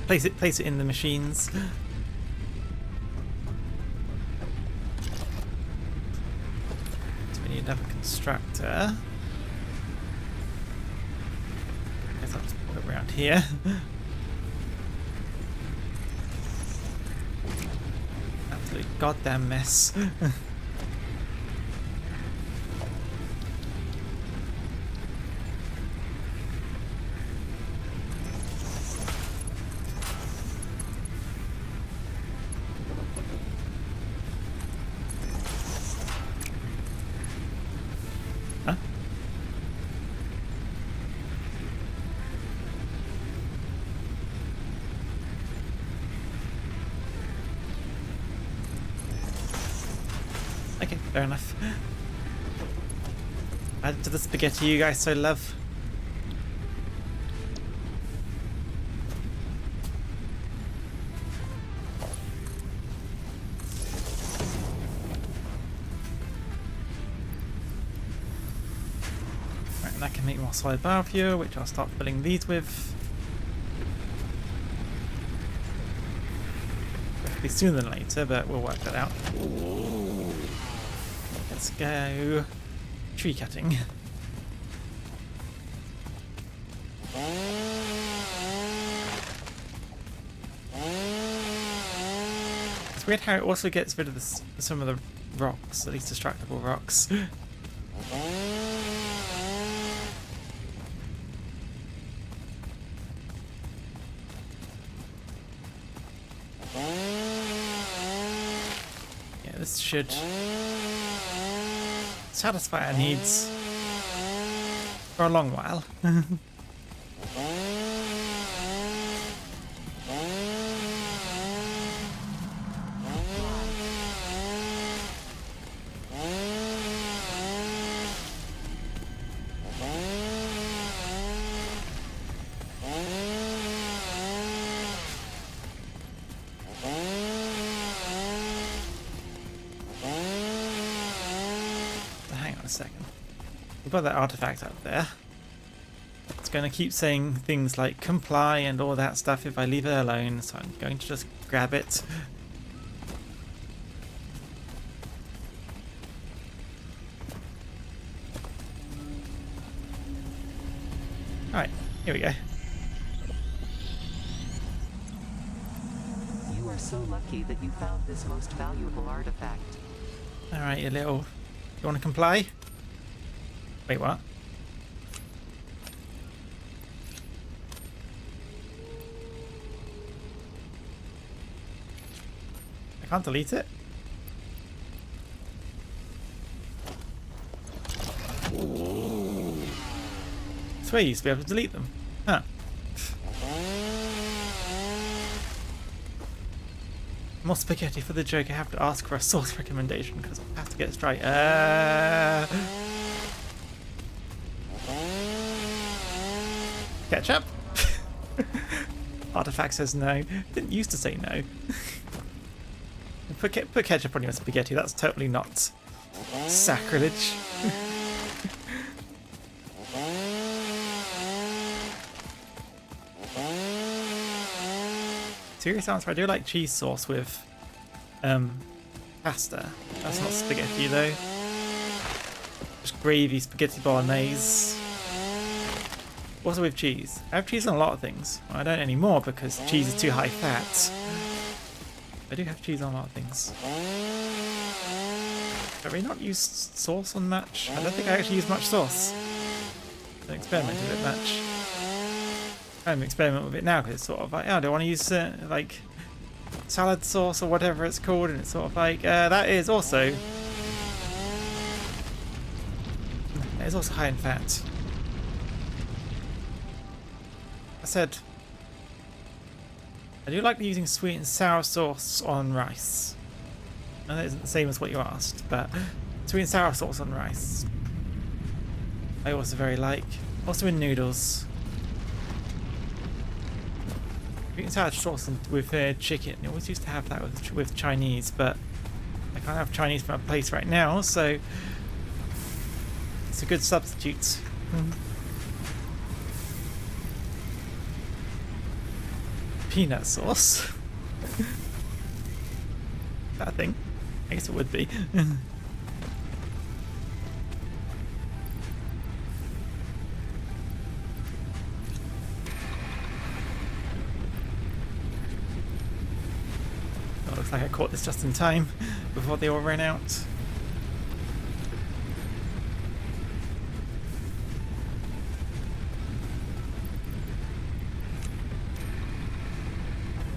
Place it in the machines. So we need another constructor. Guess I'll just put it around here. Absolute goddamn mess. Okay, fair enough. Add to the spaghetti you guys so love. Right, and that can make more solid biofuel, which I'll start filling these with. Be sooner than later, but we'll work that out. Let's go tree cutting. It's weird how it also gets rid of some of the rocks, at least destructible rocks. Yeah, this should satisfy our needs for a long while. second. We've got that artifact up there. It's going to keep saying things like comply and all that stuff if I leave it alone, so I'm going to just grab it. Alright, here we go. You are so lucky that you found this most valuable artifact. Alright, you little... You want to comply? Wait, what? I can't delete it? I swear you used to be able to delete them. Huh. More spaghetti for the joke. I have to ask for a sauce recommendation because I have to get this right. Ketchup? Artifact says no. Didn't used to say no. Put ketchup on your spaghetti. That's totally not sacrilege. Serious answer, I do like cheese sauce with pasta. That's not spaghetti though. Just gravy, spaghetti bolognese. Also with cheese. I have cheese on a lot of things. Well, I don't anymore because cheese is too high fat. I do have cheese on a lot of things. Have we not used sauce on much? I don't think I actually used much sauce. Don't experiment with it much. I'm experiment with it now because it's sort of like, oh, do I want to use like salad sauce or whatever it's called, and it's sort of like that is also high in fat. I said I do like using sweet and sour sauce on rice. I know that isn't the same as what you asked, but sweet and sour sauce on rice I also very like. Also in noodles. Sweet and sour sauce with chicken. I always used to have that with Chinese, but I can't have Chinese from a place right now, so it's a good substitute. Peanut sauce. That a thing? I guess it would be. Oh, looks like I caught this just in time before they all ran out.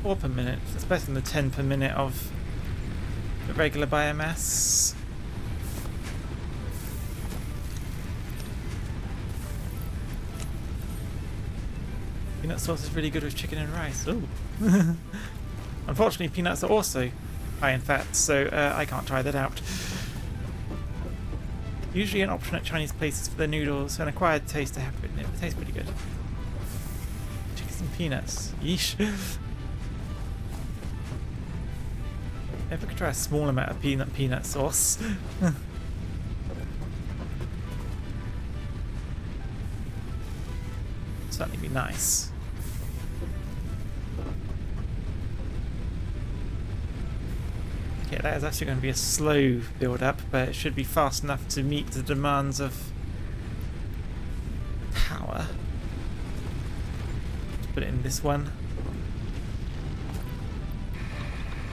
Four per minute. That's better than the 10 per minute of the regular biomass. Peanut sauce is really good with chicken and rice. Ooh. Unfortunately, peanuts are also high in fat, so I can't try that out. Usually an option at Chinese places for their noodles, an acquired taste to have it in it. It tastes pretty good. Chicken and peanuts. Yeesh. If I could try a small amount of peanut sauce. Certainly be nice. Okay, that is actually going to be a slow build up, but it should be fast enough to meet the demands of power. Let's put it in this one.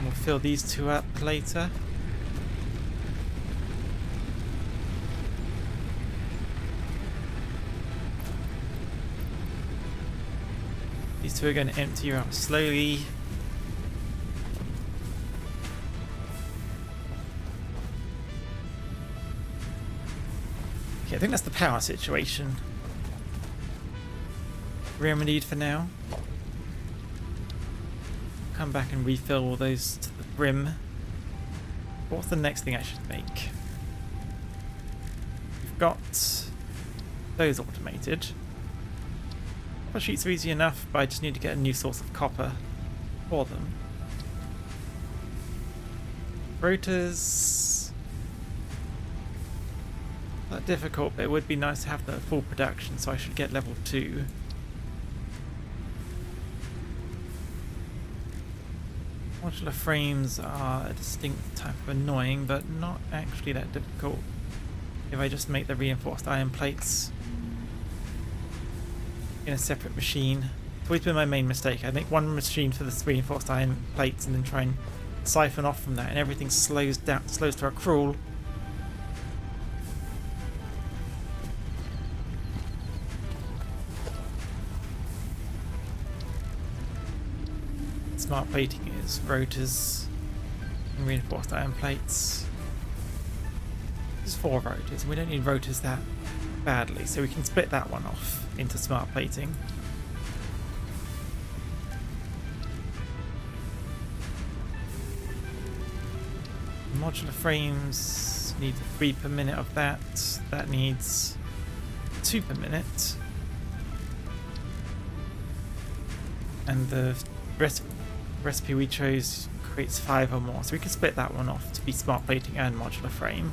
We'll fill these two up later. These two are going to empty out slowly. Okay, I think that's the power situation remedied for now. Come back and refill all those to the brim. What's the next thing I should make? We've got those automated. Copper sheets are easy enough, but I just need to get a new source of copper for them. Rotors. that difficult, but it would be nice to have the full production, so I should get level 2. Modular frames are a distinct type of annoying, but not actually that difficult if I just make the reinforced iron plates in a separate machine. It's always been my main mistake. I make one machine for the reinforced iron plates and then try and siphon off from that, and everything slows to a crawl. Smart plating is rotors and reinforced iron plates. There's 4 rotors, and we don't need rotors that badly, so we can split that one off into smart plating. Modular frames need 3 per minute of that. That needs 2 per minute. And the recipe we chose creates 5 or more, so we can split that one off to be smart plating and modular frame.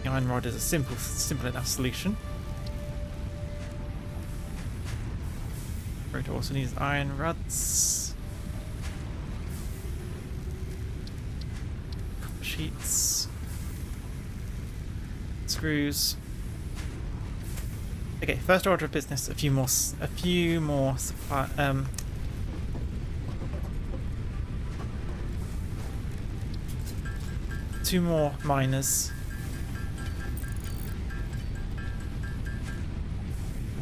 The iron rod is a simple enough solution. Rotor also needs iron rods, copper sheets, screws. Okay, first order of business. A few more supply. 2 more miners.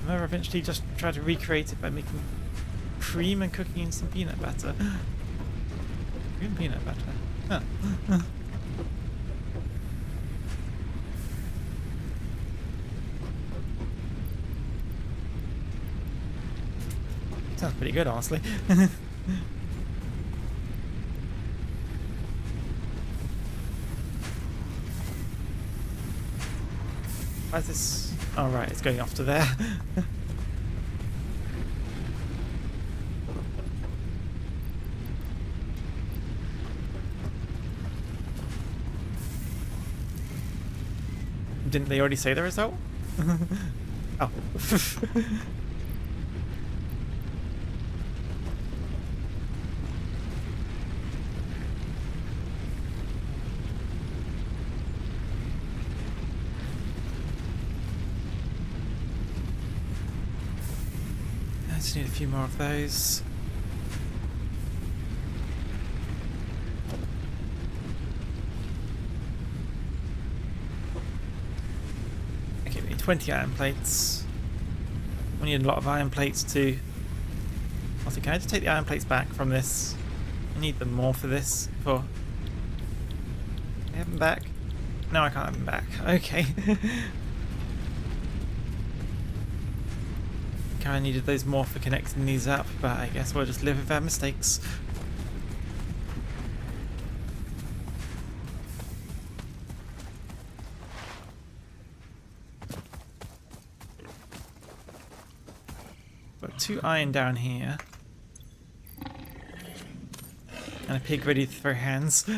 I'll eventually just try to recreate it by making cream and cooking in some peanut butter. Cream and peanut butter. Huh. Sounds pretty good, honestly. Why is this? Oh right, it's going off to there. Didn't they already say the result? Oh. I just need a few more of those. Okay, we need 20 iron plates. We need a lot of iron plates too. Also, can I just take the iron plates back from this? I need them more for this. Can I have them back? No, I can't have them back. Okay. I needed those more for connecting these up, but I guess we'll just live with our mistakes. Got 2 iron down here. And a pig ready to throw hands.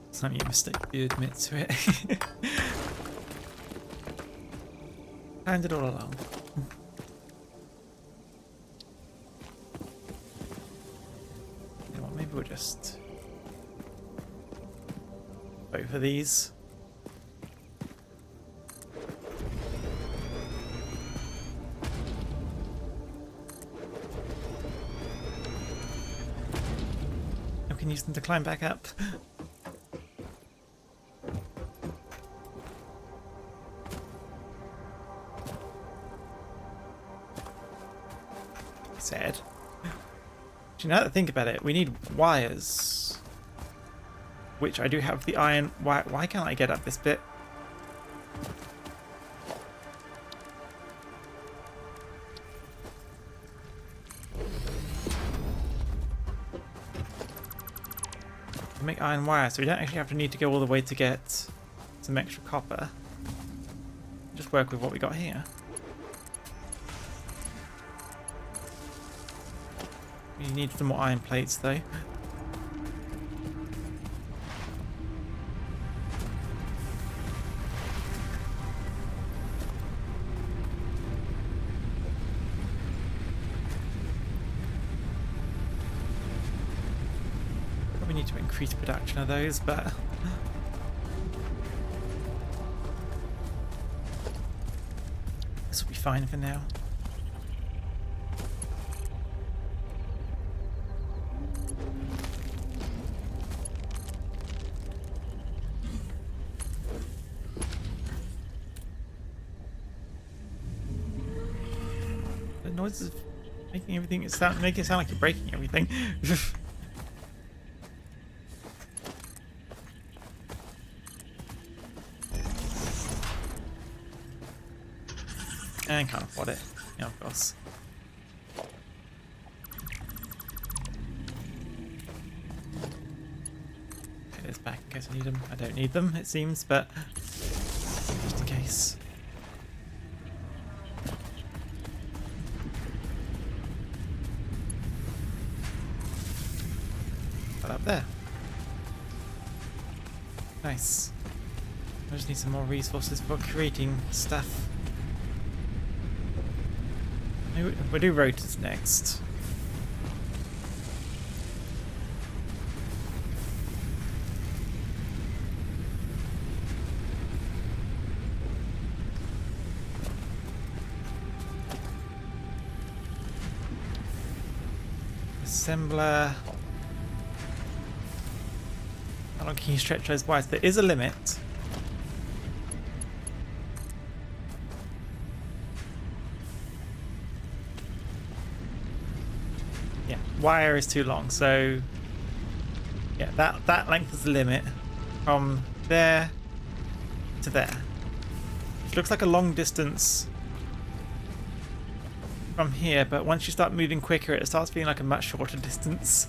It's not your mistake, you admit to it. Planned it all along. You know what, maybe we'll just vote for these. We can use them to climb back up. Sad. Actually, now that I think about it, we need wires. Which I do have the iron. Why can't I get up this bit? like iron wire, so we don't actually have to need to go all the way to get some extra copper. Just work with what we got here. We need some more iron plates though. Probably need to increase production of those, but this will be fine for now. The noises making everything make it sound like you're breaking everything. And can't afford it. Yeah, of course. Okay, there's back in case I need them. I don't need them, it seems, but just in case. Put up there. Nice. I just need some more resources for creating stuff. We'll do rotors next. Assembler. How long can you stretch those wires? There is a limit. Wire is too long, so yeah, that length is the limit from there to there. It looks like a long distance from here, but once you start moving quicker, it starts feeling like a much shorter distance.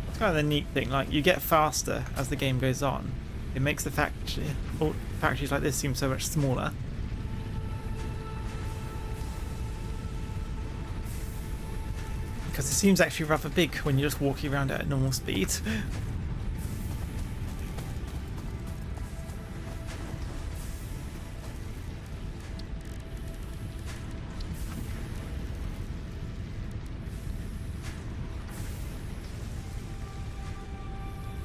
It's kind of the neat thing, like you get faster as the game goes on. It makes the factories like this seem so much smaller. Because it seems actually rather big when you're just walking around at normal speed.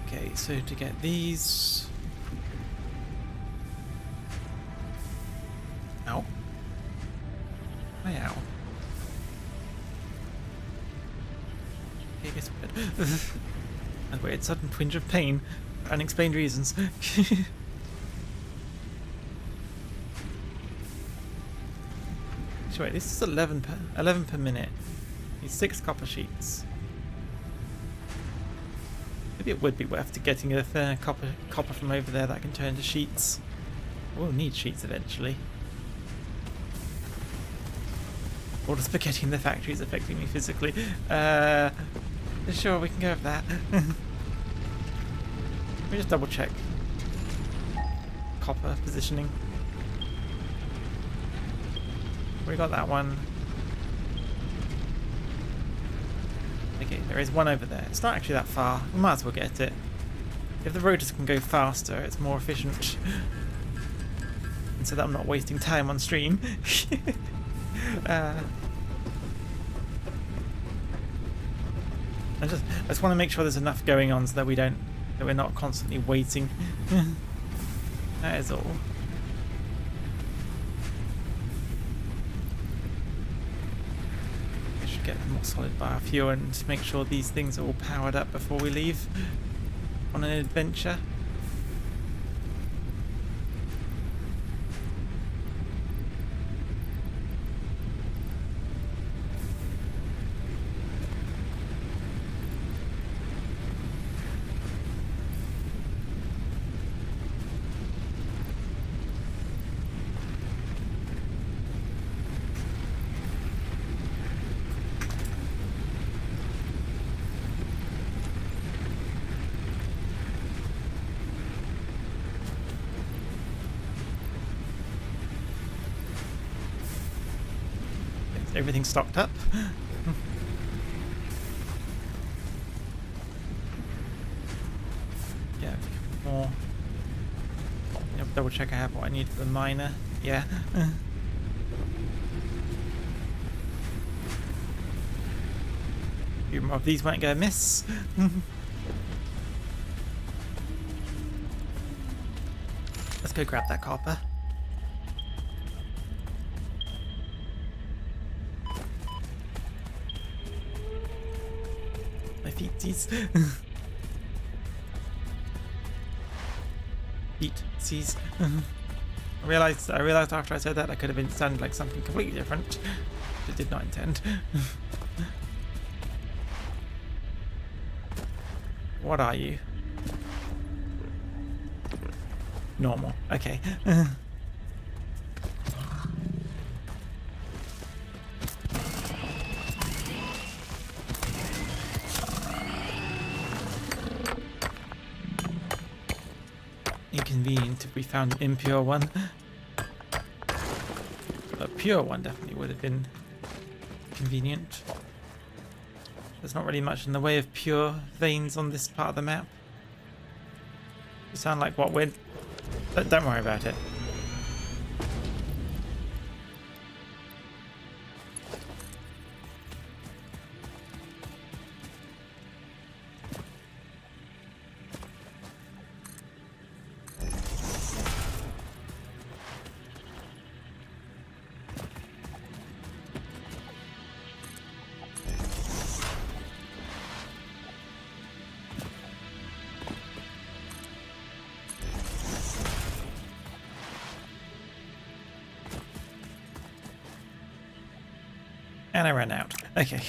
Okay, so to get these... Ow. Ow. A weird sudden twinge of pain for unexplained reasons. So wait, this is 11 per minute. Need 6 copper sheets. Maybe it would be worth to getting a copper from over there that can turn into sheets. We'll need sheets eventually. Or just forgetting the factory is affecting me physically. Sure, we can go with that. Let me just double check. Copper positioning. We got that one. Okay, there is one over there. It's not actually that far. We might as well get it. If the rotors can go faster, it's more efficient. And so that I'm not wasting time on stream. I just want to make sure there's enough going on so that we're not constantly waiting. That is all. I should get more solid biofuel and make sure these things are all powered up before we leave on an adventure. everything's stocked up. Yeah, more. Double check I have what I need for the miner. Yeah. A few more of these won't go amiss. Let's go grab that copper. My feetsies. Feetsies. I realized after I said that I could have been sounded like something completely different, which I did not intend. What are you? Normal. Okay. Inconvenient if we found an impure one. A pure one definitely would have been convenient. There's not really much in the way of pure veins on this part of the map. You sound like what we're... Don't worry about it. And I ran out. Okay.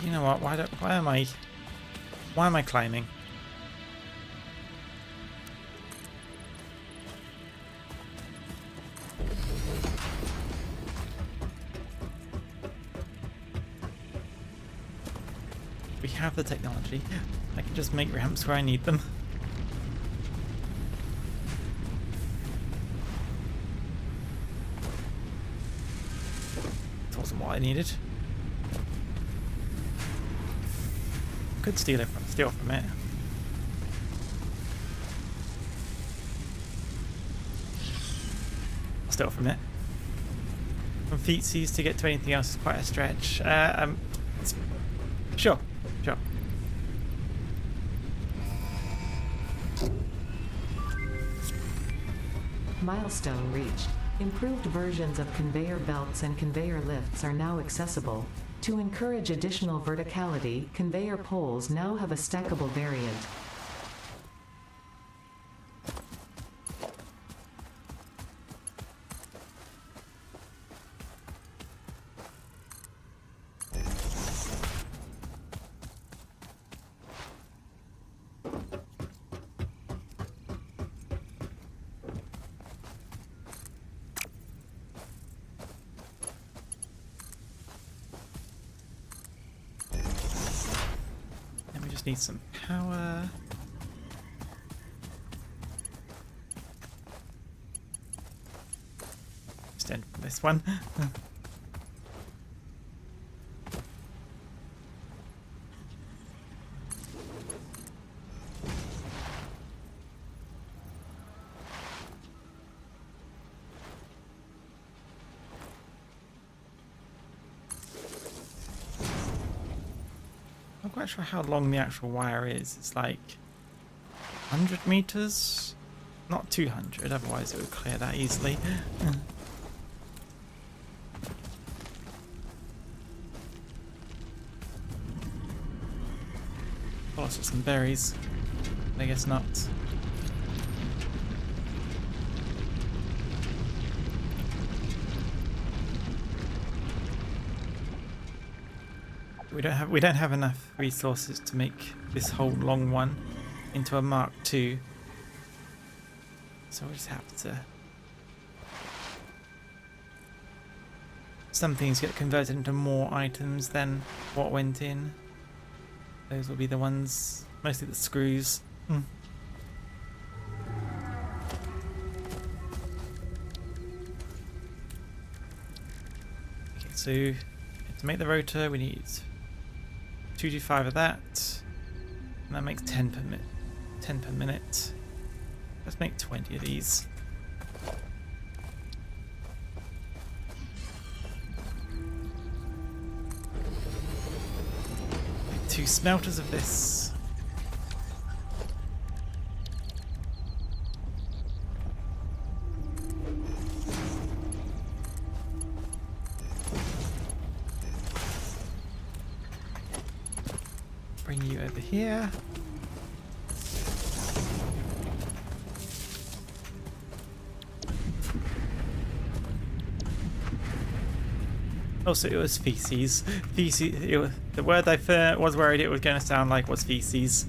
You know what? Why am I climbing? We have the technology. I can just make ramps where I need them. Wasn't what I needed. Could steal from it. I'll steal from it. From feetsies to get to anything else is quite a stretch. Sure. Milestone reached. Improved versions of conveyor belts and conveyor lifts are now accessible. To encourage additional verticality, conveyor poles now have a stackable variant. Need some power. Extend from this one. I'm not quite sure how long the actual wire is. It's like 100 meters? Not 200, otherwise it would clear that easily. Lost some berries. I guess not. We don't have enough resources to make this whole long one into a Mark II. So we'll just have to... Some things get converted into more items than what went in. Those will be the ones, mostly the screws. So to make the rotor, we need 225 of that, and that makes 10 per minute. 10 per minute. Let's make 20 of these. Make 2 smelters of this. Bring you over here. Also, it was feces. Feces. The word I was worried it was going to sound like was feces.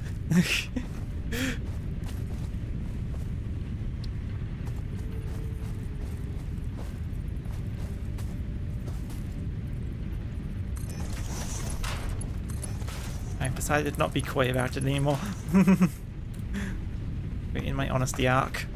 I've decided not to be coy about it anymore. In my honesty arc.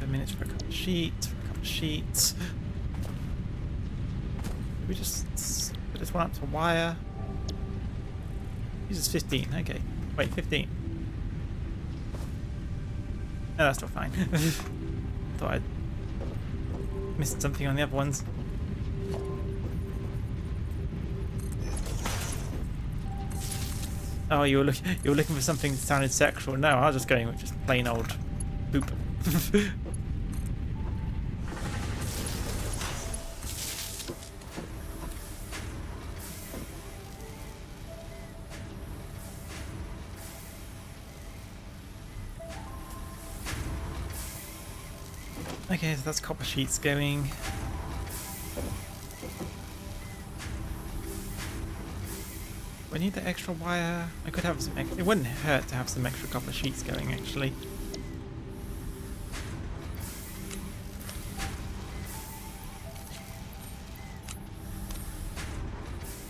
Minutes for a couple of sheets. We just put this one up to wire. Uses 15. Okay. Wait, 15. No, that's not fine. Thought I'd missed something on the other ones. Oh, you were looking for something that sounded sexual. No, I was just going with just plain old poop. Okay, so that's copper sheets going. We need the extra wire. I could have some extra. It wouldn't hurt to have some extra copper sheets going, actually.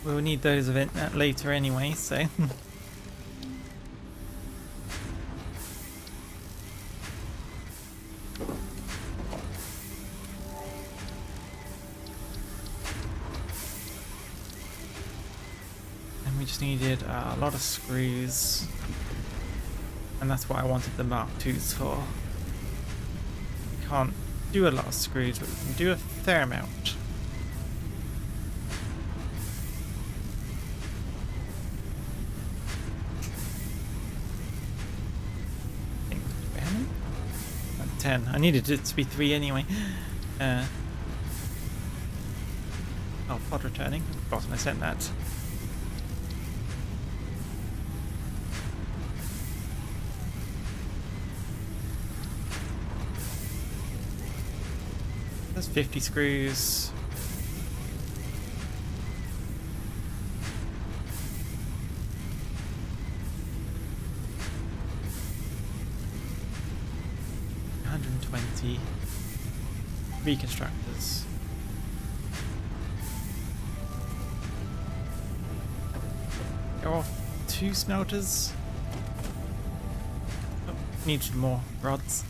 We'll need those later anyway, so. We just needed a lot of screws, and that's what I wanted the Mark IIs for. We can't do a lot of screws, but we can do a fair amount. I think how many? 10. I needed it to be 3 anyway. Oh, pod returning. I've forgotten I sent that. There's 50 screws. Reconstructors. Go off 2 smelters. Oh, need some more rods.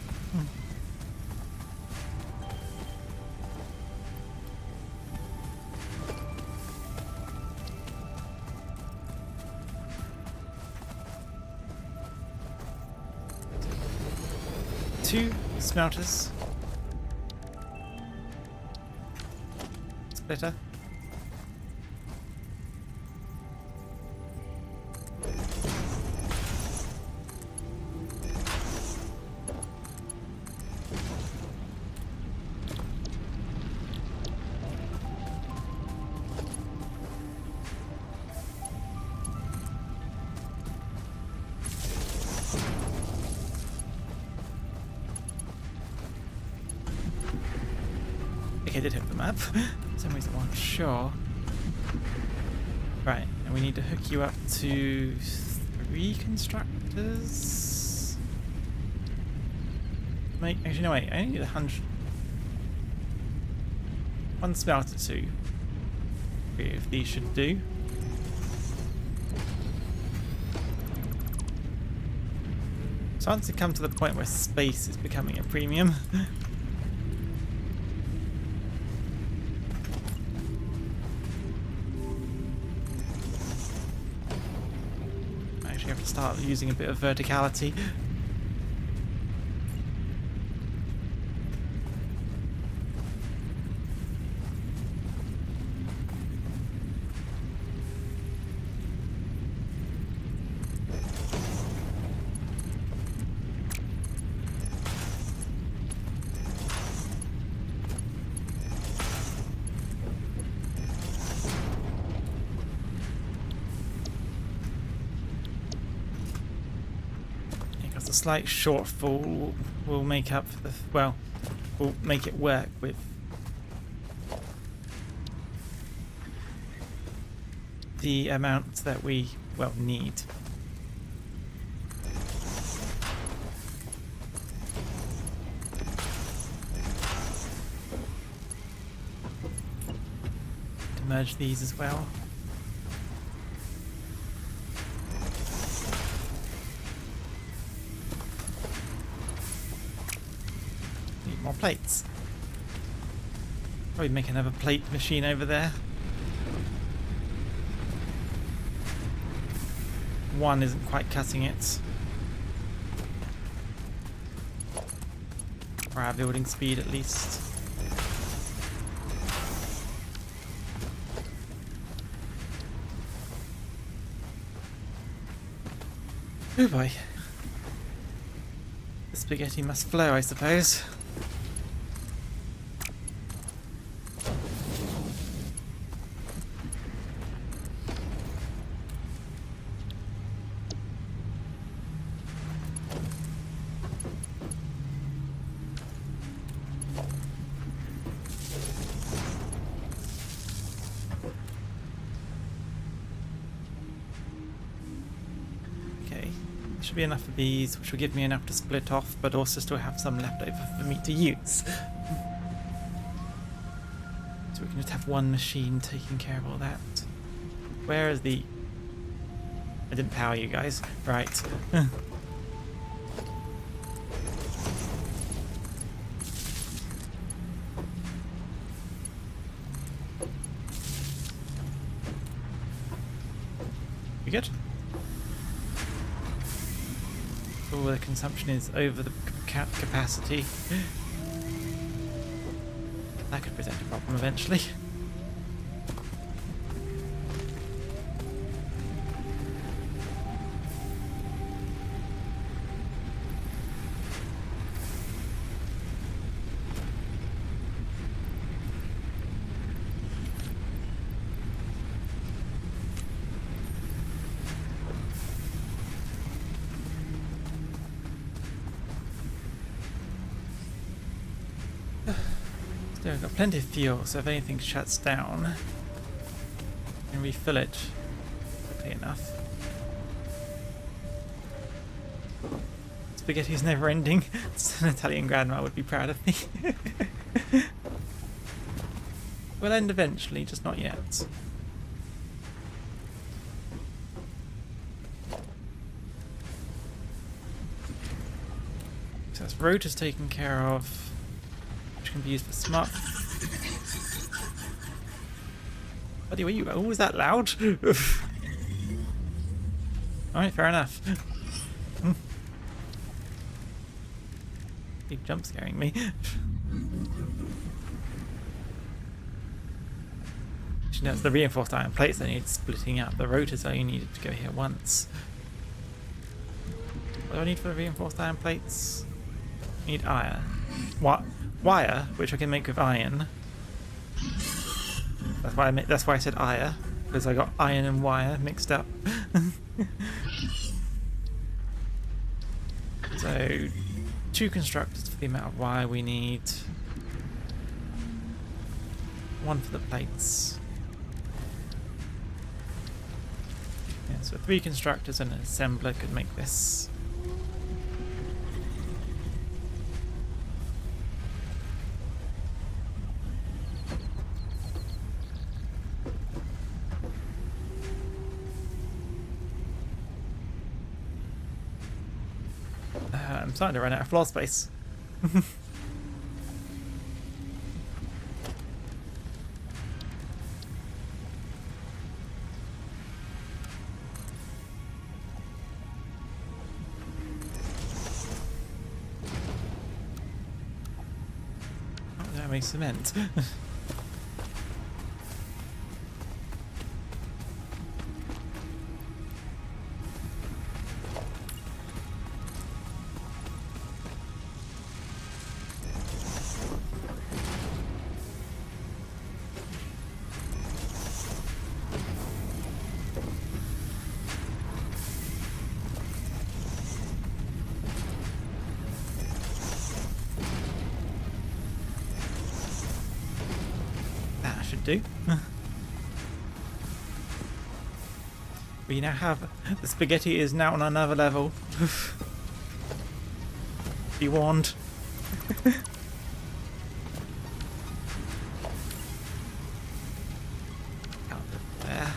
Two smelters. Splitter. I did hit the map. For some reason I wasn't sure. Right, and we need to hook you up to 3 constructors. Actually, no, wait, I only need 100. 1 smelter, 2. 3 of these should do. Starting to come to the point where space is becoming a premium. I actually have to start using a bit of verticality. A slight shortfall will make up for the, well, will make it work with the amount that we, well, need. To merge these as well. More plates. Probably make another plate machine over there. 1 isn't quite cutting it. For our building speed at least. Oh boy. The spaghetti must flow, I suppose. Should be enough of these, which will give me enough to split off, but also still have some left over for me to use. So we can just have 1 machine taking care of all that. Where is the... I didn't power you guys. Right. You good? Oh, the consumption is over the capacity. That could present a problem eventually. Still got plenty of fuel, so if anything shuts down, I can refill it quickly enough. Spaghetti's never ending. An Italian grandma would be proud of me. We'll end eventually, just not yet. So that's rotors taken care of. Can be used for smart. Buddy, were you? Oh, was that loud? Alright, fair enough. Keep jump scaring me. You know, it's the reinforced iron plates that need splitting up. The rotors only needed to go here once. What do I need for the reinforced iron plates? I need iron. What? Wire, which I can make with iron. That's why I said ire, because I got iron and wire mixed up. So 2 constructors for the amount of wire we need. one for the plates. Yeah, so 3 constructors and an assembler could make this. I'm starting to run out of floor space. Cement. Do. We now have the spaghetti is now on another level. Be warned. Out there.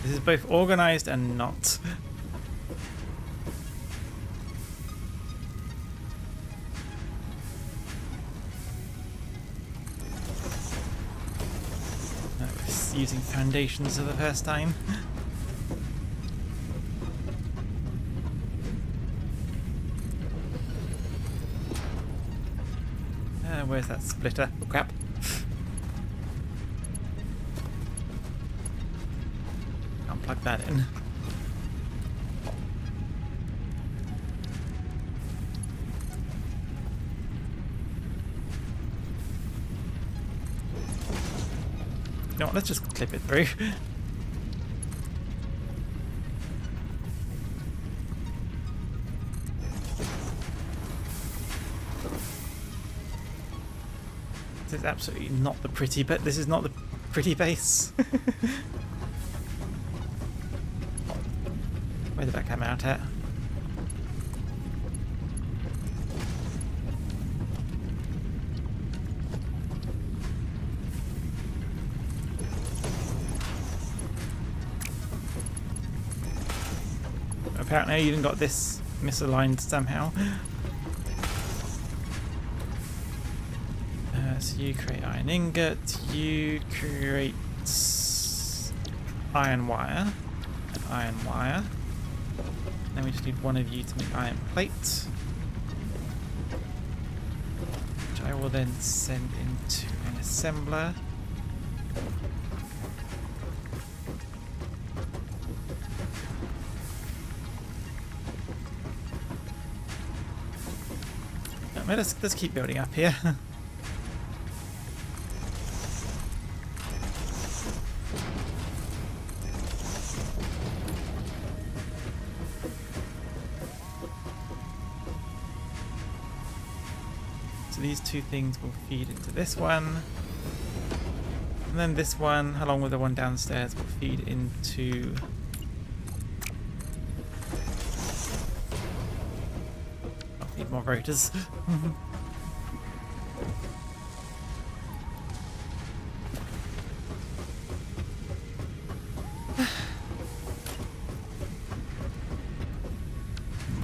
This is both organized and not. Using foundations for the first time. Where's that splitter? Oh, crap. Can't plug that in. You know what, let's just clip it through. This is absolutely not the pretty bit. This is not the pretty base. Where did that come out at? Apparently I even got this misaligned somehow. So you create iron ingot, you create iron wire, and iron wire. Then we just need one of you to make iron plate, which I will then send into an assembler. Let's keep building up here. So these two things will feed into this one, and then this one, along with the one downstairs, will feed into need more rotors.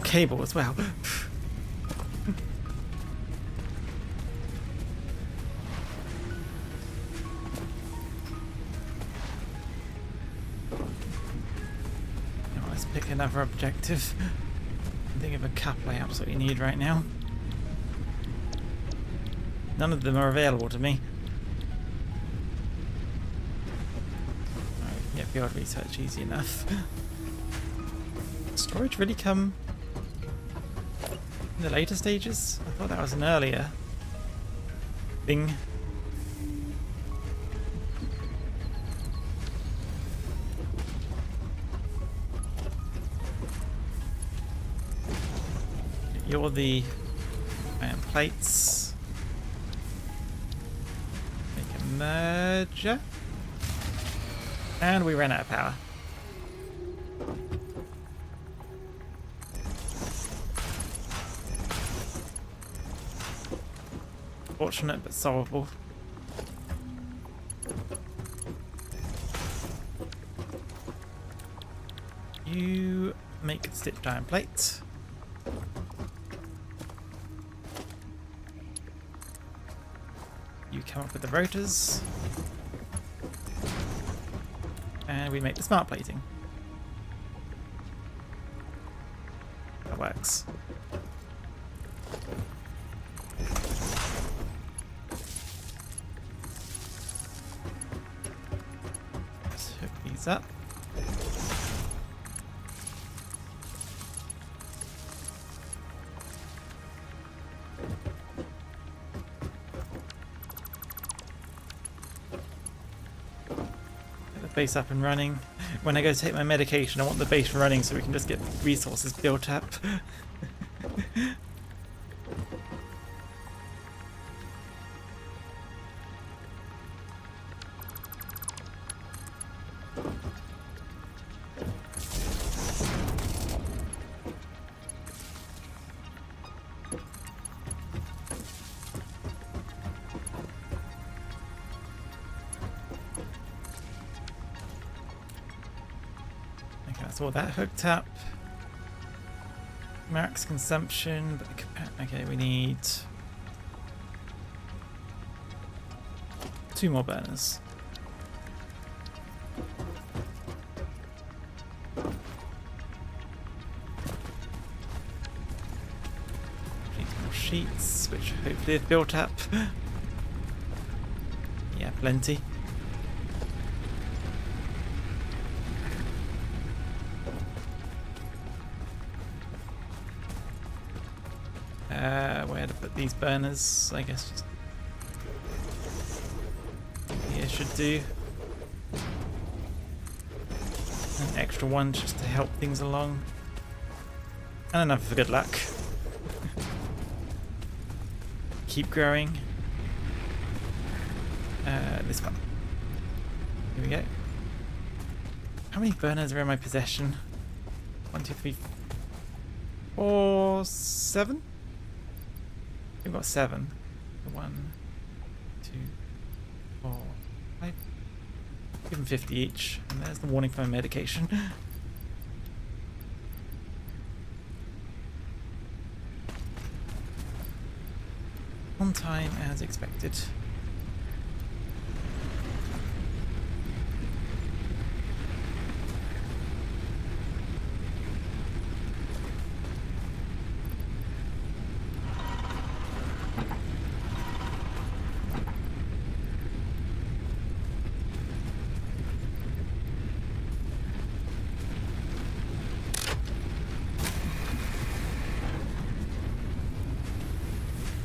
Cable as well. Now let's pick another objective. Think of a couple I absolutely need right now. None of them are available to me. Alright, yeah, field research easy enough. storage really come in the later stages? I thought that was an earlier thing. You're the iron plates. Make a merger. And we ran out of power. Fortunate but solvable. You make the stitched iron plate. You come up with the rotors. And we make the smart plating. That works. Let's hook these up. Base up and running. When I go to take my medication, I want the base running so we can just get resources built up. All that hooked up. Max consumption, but okay, we need 2 more burners. Need more sheets, which hopefully have built up. Yeah, plenty. Where to put these burners? I guess just here should do. An extra one just to help things along. And enough for good luck. Keep growing. This one. Here we go. How many burners are in my possession? 1, 2, 3, 4, 7? We've got 7. 1, 2, 4, 5. Give them 50 each. And there's the warning for my medication. On time as expected.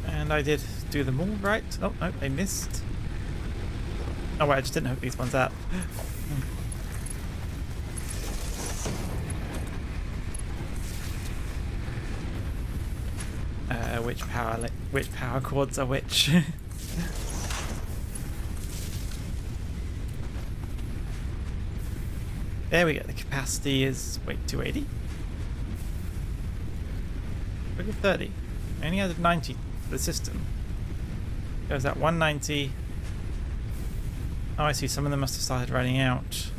And I did do them all right. Oh, no, I missed. Oh, wait, I just didn't hook these ones up. Which power cords are which? There we go. The capacity is 280. Look at 30. I only added 90 to the system. Goes at 190. Oh, I see. Some of them must have started running out.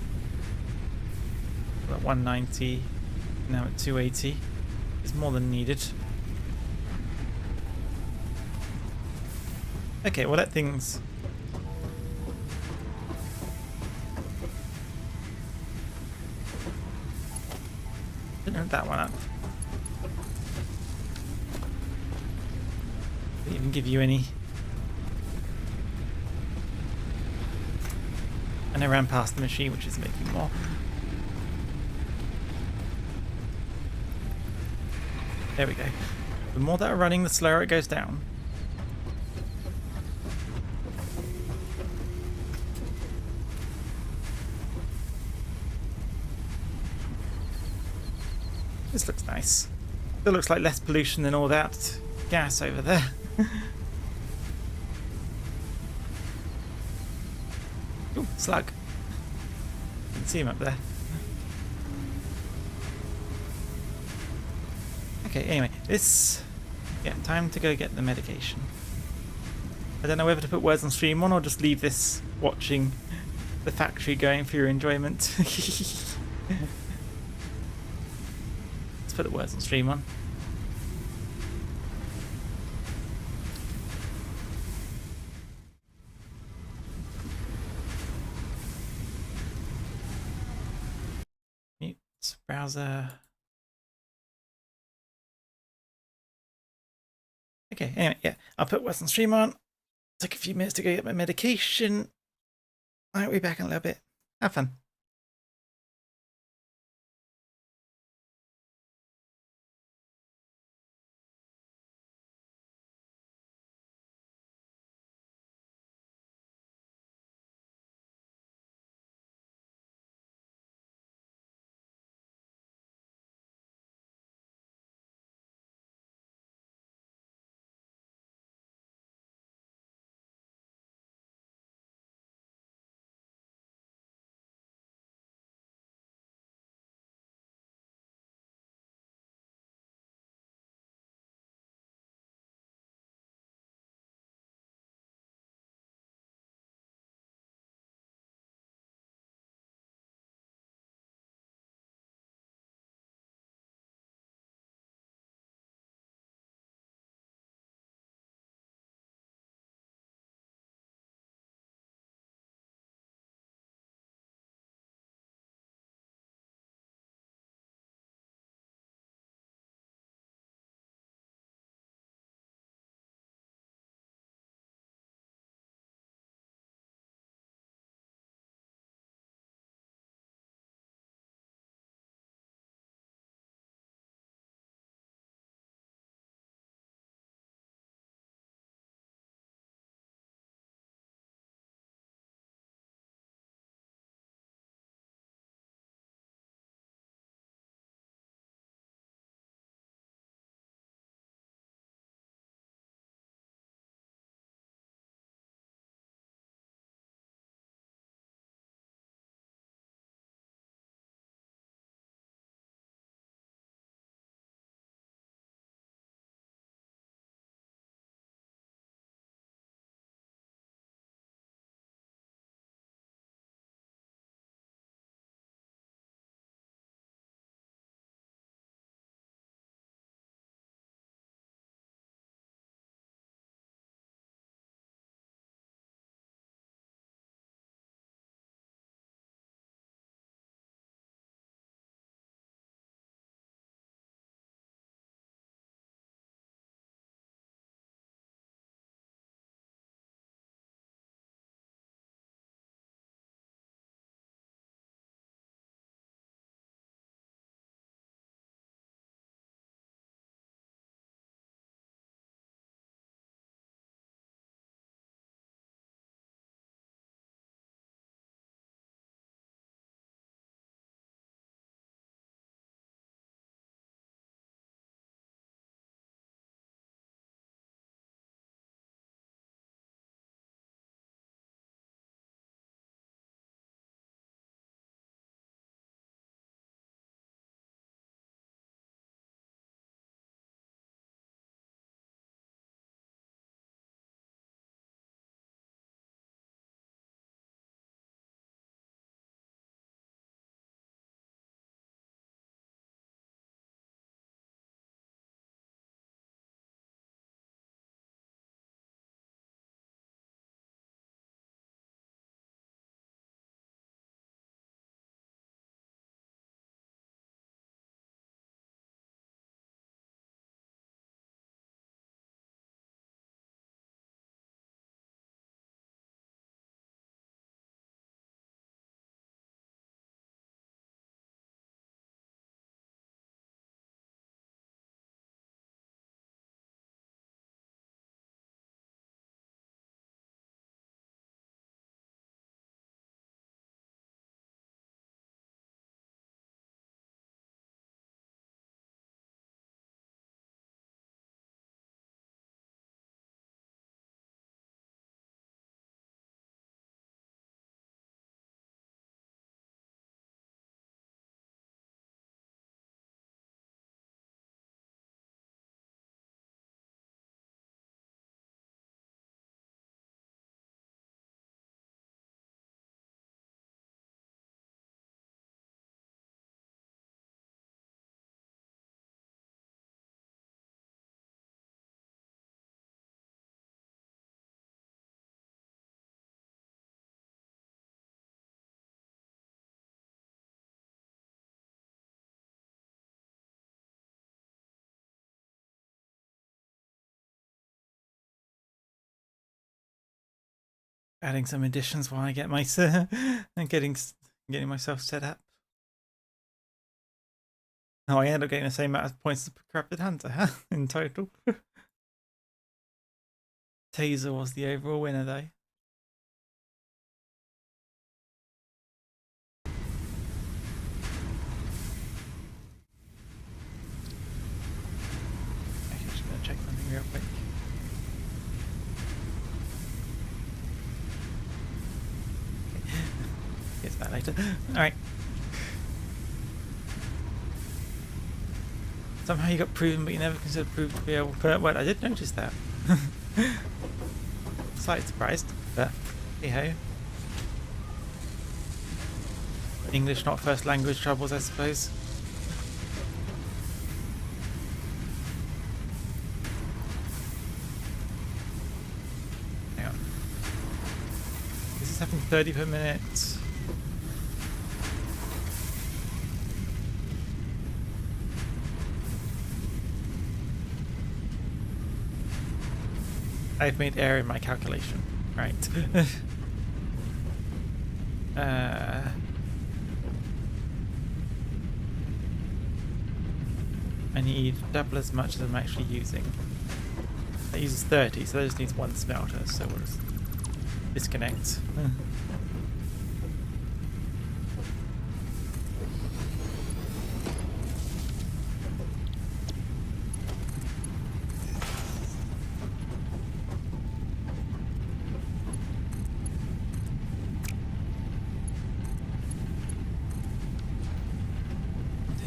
At 190. Now at 280. It's more than needed. Okay, well let things... Didn't hook that one up. Didn't even give you any. And I ran past the machine, which is making more. There we go. The more that are running, the slower it goes down. This looks nice. Still looks like less pollution than all that gas over there. Ooh, slug. Can see him up there. Okay, anyway, this... Yeah, time to go get the medication. I don't know whether to put words on stream on or just leave this watching the factory going for your enjoyment. Let's put the words on stream on. Mute browser. Okay, anyway, yeah, I'll put words on stream on. Took a few minutes to go get my medication. I'll be back in a little bit. Have fun. Adding some additions while I get my and getting myself set up. Oh, I end up getting the same amount of points as Corrupted Hunter, huh? In total. Taser was the overall winner, though. I'm just going to check something real quick. Get to that later. Alright. Somehow you got proven, but you never considered proved to be able to... Well, I did notice that. Slightly surprised, but hey-ho. English not first language troubles, I suppose. Hang on. This is happening 30 per minute. I've made error in my calculation. Right. I need double as much as I'm actually using. That uses 30, so that just needs one smelter, so we'll just disconnect.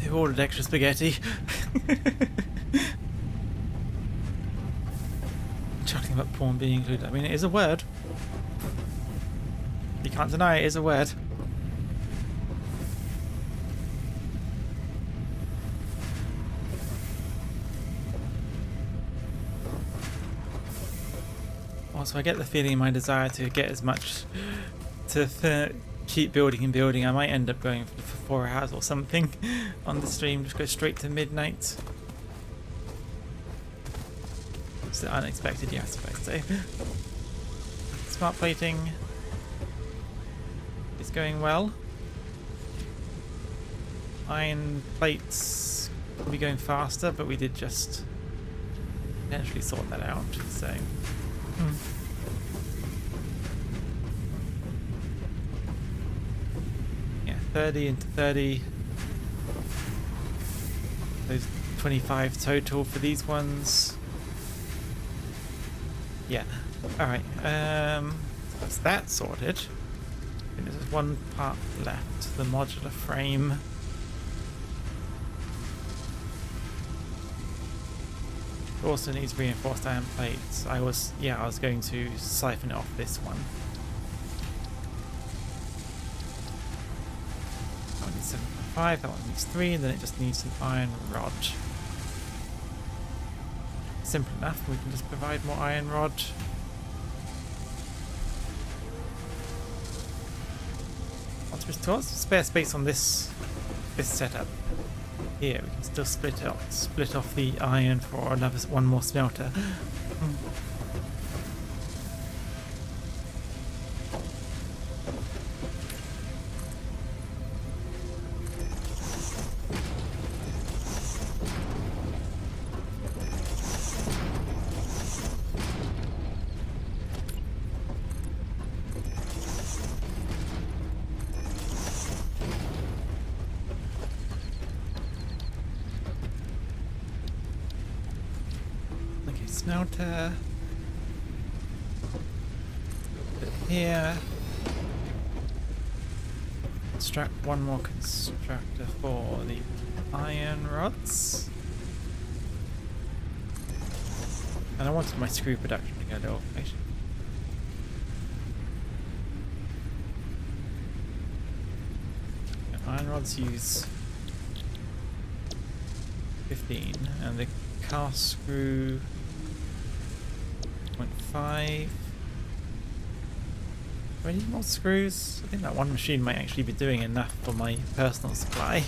Who ordered extra spaghetti? Talking about porn being included. I mean, it is a word. You can't deny it is a word. Also, I get the feeling my desire to get as much to keep building and building. I might end up going for 4 hours or something on the stream. Just go straight to midnight. It's unexpected, yeah, I suppose so. Smart plating is going well. Iron plates will be going faster, but we did just potentially sort that out, so. Yeah, 30 into 30. Those 25 total for these ones. Yeah. Alright, that's that sorted. I think there's one part left, the modular frame. It also needs reinforced iron plates. I was going to siphon it off this one. That one needs 7.5, that one needs 3, and then it just needs an iron rod. Simple enough, we can just provide more iron rod. What's spare space on this setup? Here we can still split off the iron for one more smelter. Smelter. Put it here. Construct one more constructor for the iron rods. And I wanted my screw production to go a little faster. Iron rods use 15, and the cast screw 0.5. Do I need more screws? I think that one machine might actually be doing enough for my personal supply.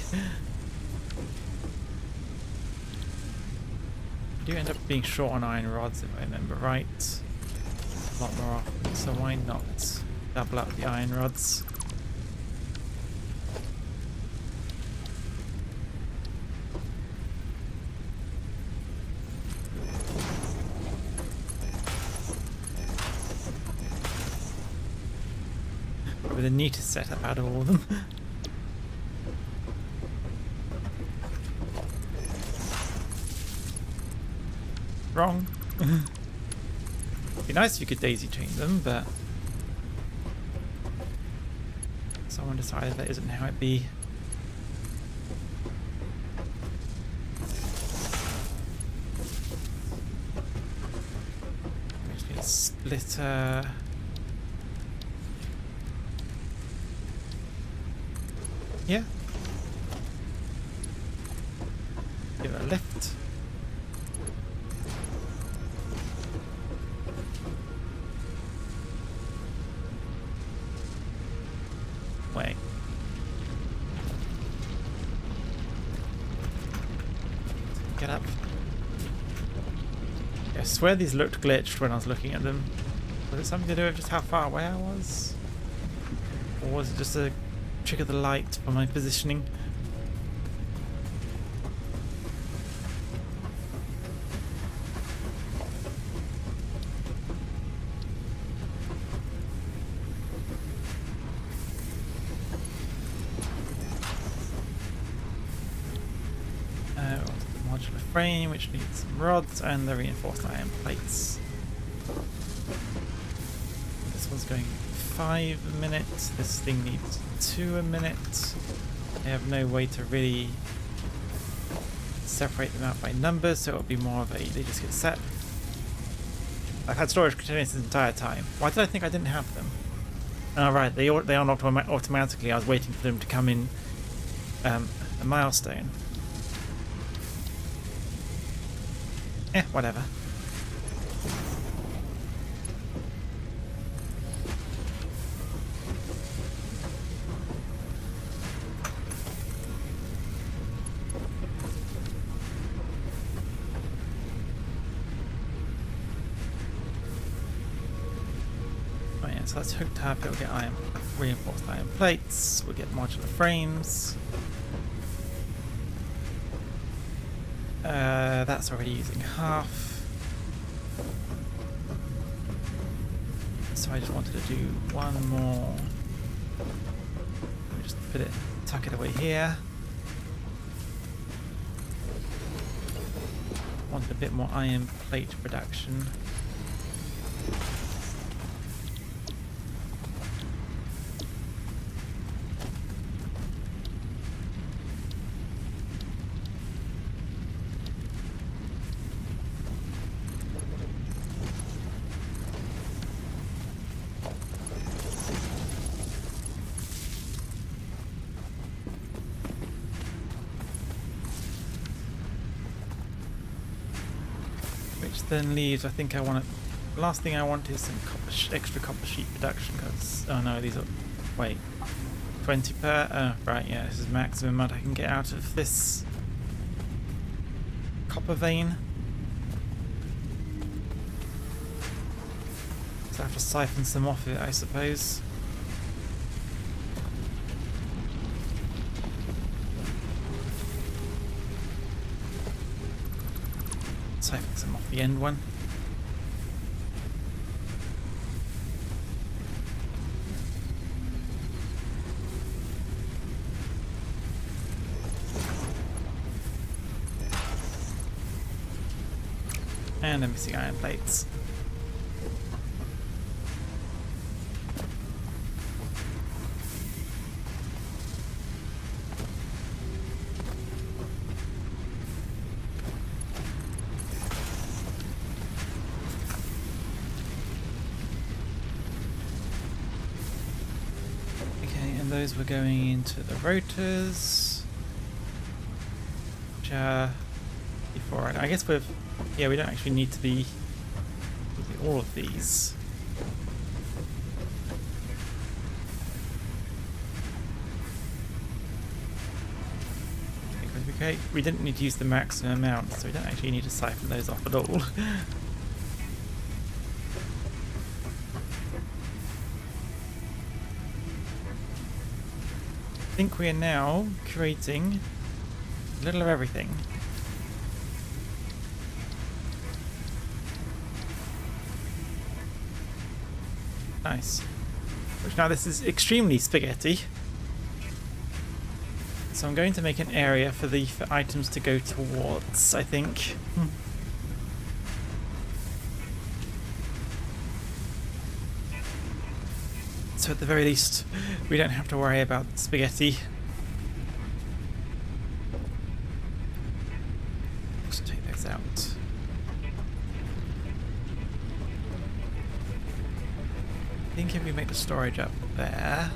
I do end up being short on iron rods if I remember right. a lot more often, so why not double up the iron rods? Probably the neatest setup out of all of them. Wrong. Be nice if you could daisy chain them, but someone decided that isn't how it be. We just need a splitter. Yeah. Give it a lift. Wait. Get up. Yeah, I swear these looked glitched when I was looking at them. Was it something to do with just how far away I was? Or was it just a trick of the light for my positioning? Modular frame, which needs some rods and the reinforced iron plates. This one's going 5 minutes. This thing needs 2 a minute. I have no way to really separate them out by numbers, so it'll be more of a they just get set. I've had storage containers this entire time. Why did I think I didn't have them? Oh right, they unlocked automatically. I was waiting for them to come in a milestone. Whatever. Oh yeah, so that's hooked up. It'll get reinforced iron plates. We'll get modular frames. That's already using half. So I just wanted to do one more. Let me just tuck it away here. Wanted a bit more iron plate production. Then leaves, I think I want to, last thing I want is some extra copper sheet production because, oh no, these are, wait, 20 per, right, yeah, this is maximum amount I can get out of this copper vein. So I have to siphon some off it, I suppose. Siphon some off the end one. And I'm missing iron plates. Those were going into the rotors, which before I guess we don't actually need to be using all of these. Because we didn't need to use the maximum amount, so we don't actually need to siphon those off at all. I think we are now creating a little of everything. Nice. Which now this is extremely spaghetti. So I'm going to make an area for the items to go towards, I think. So at the very least, we don't have to worry about spaghetti. Let's take those out. I think if we make the storage up there.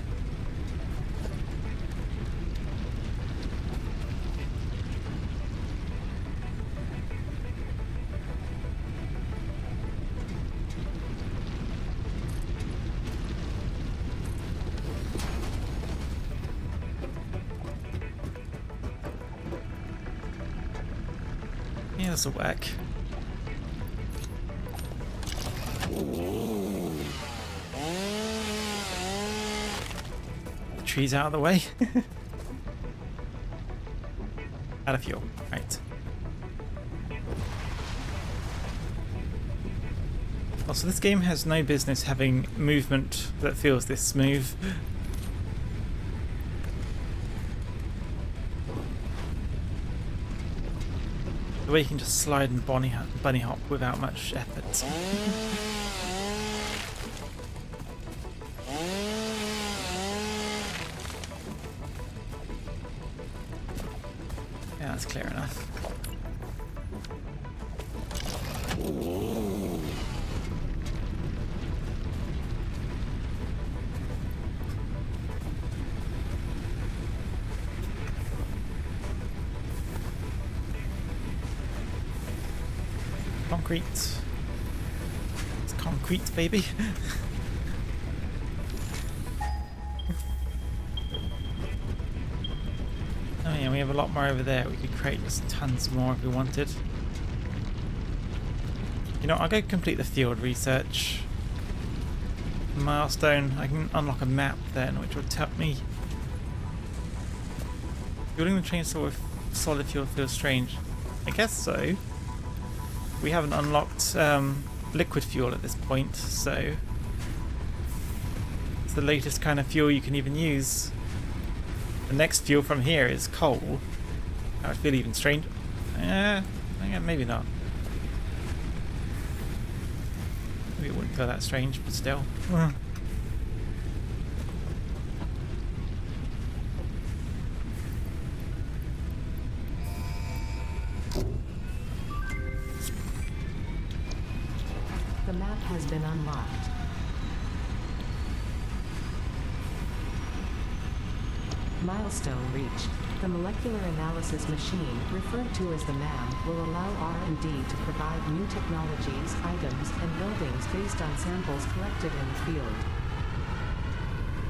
Yeah, this'll work. Trees out of the way. Out of fuel. Right. Also, this game has no business having movement that feels this smooth. The way you can just slide and bunny hop without much effort. Yeah, that's clear enough. Concrete. It's concrete, baby. Oh yeah, we have a lot more over there. We could create just tons more if we wanted. You know, I'll go complete the field research. Milestone. I can unlock a map then, which will tell me. Building the chainsaw with solid fuel feels strange. I guess so. We haven't unlocked liquid fuel at this point, so it's the latest kind of fuel you can even use. The next fuel from here is coal. That would feel even strange. Yeah, maybe not. Maybe it wouldn't feel that strange, but still. The map has been unlocked. Milestone reached. The molecular analysis machine, referred to as the MAM, will allow R&D to provide new technologies, items, and buildings based on samples collected in the field.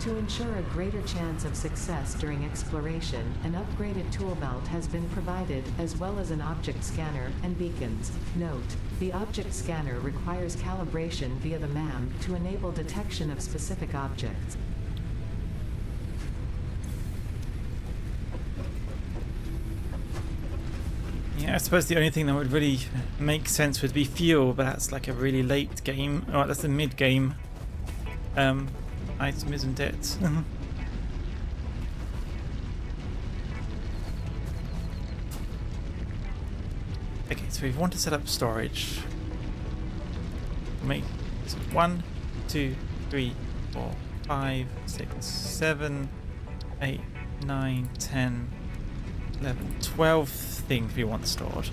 To ensure a greater chance of success during exploration, an upgraded tool belt has been provided, as well as an object scanner and beacons. Note: the object scanner requires calibration via the MAM to enable detection of specific objects. Yeah, I suppose the only thing that would really make sense would be fuel, but that's like a really late game. Oh, that's a mid-game item, isn't it? Okay, so we want to set up storage. Make 1, 2, 3, 4, 5, 6, 7, 8, 9, 10, 11, 12 things we want stored.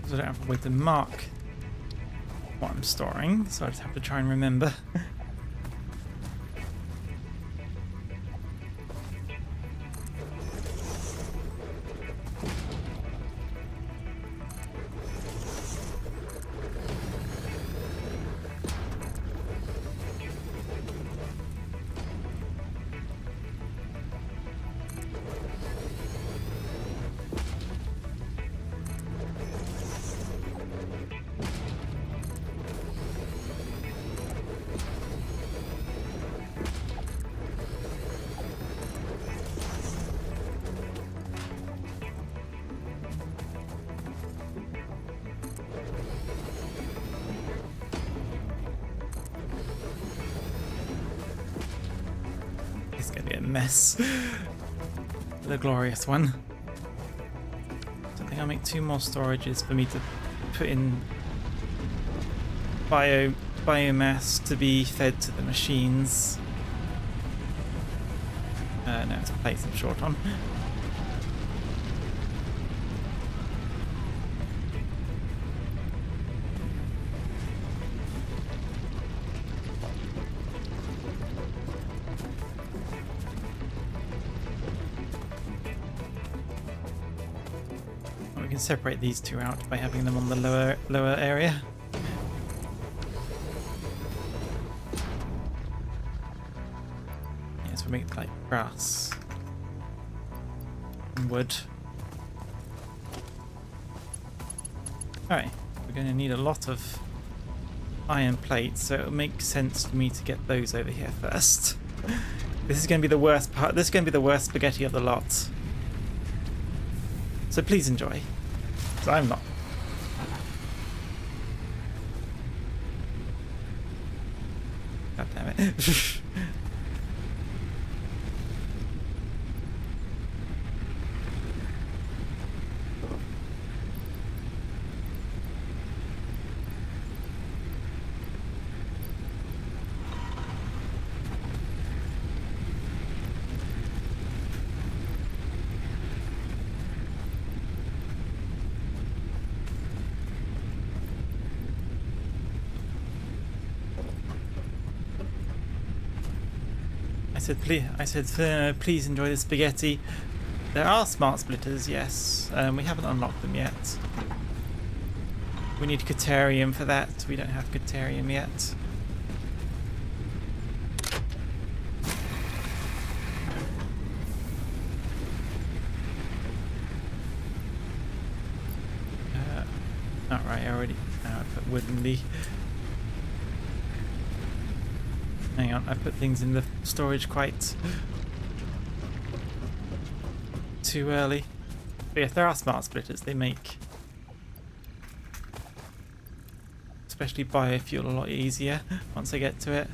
I don't have a way to mark what I'm storing, so I just have to try and remember. mess. The glorious one. So I think I'll make 2 more storages for me to put in biomass to be fed to the machines. No, it's plates I'm short on. We can separate these 2 out by having them on the lower area. Yes, we make it like grass and wood. Alright, we're going to need a lot of iron plates, so it makes sense for me to get those over here first. This is going to be the worst part. This is going to be the worst spaghetti of the lot. So please enjoy. Because I'm not. God damn it. I said, please enjoy the spaghetti. There are smart splitters, yes. We haven't unlocked them yet. We need Caterium for that. We don't have Caterium yet. Alright, I put wood in the... Hang on, I put things in the storage quite too early. But yeah, if there are smart splitters, they make especially biofuel a lot easier once I get to it.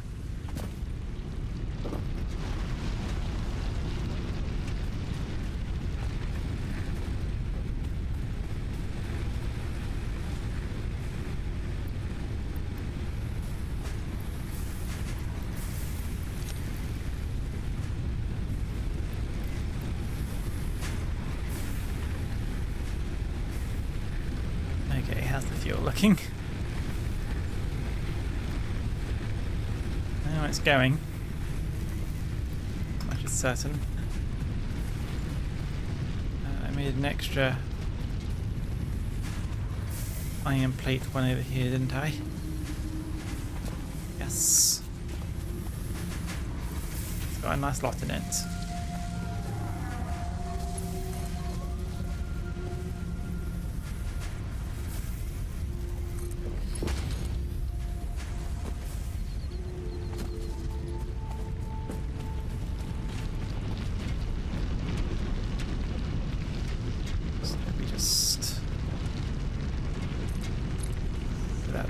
Okay, how's the fuel looking? Oh, it's going. Much is certain. I made an extra iron plate one over here, didn't I? Yes. It's got a nice lot in it.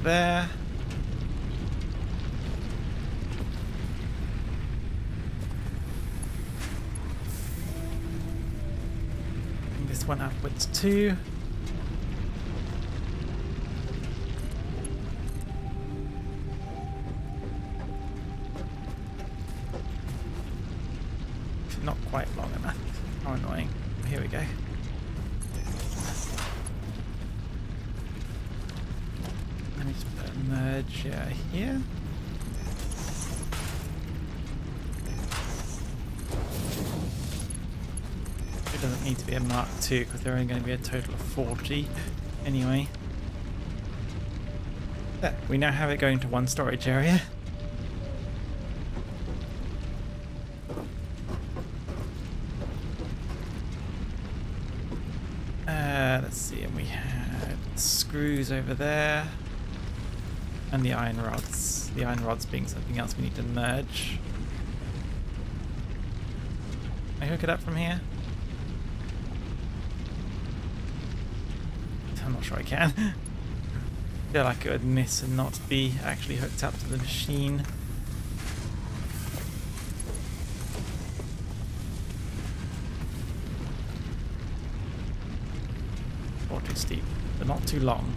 There. Bring this one upwards too. Not quite long enough. How annoying. Here we go. Merge here. It doesn't need to be a Mark II because they're only going to be a total of 40 anyway. There, we now have it going to one storage area. Let's see, and we had screws over there. And the iron rods. The iron rods being something else we need to merge. Can I hook it up from here? I'm not sure I can. I feel like it would miss and not be actually hooked up to the machine. Or too steep, but not too long.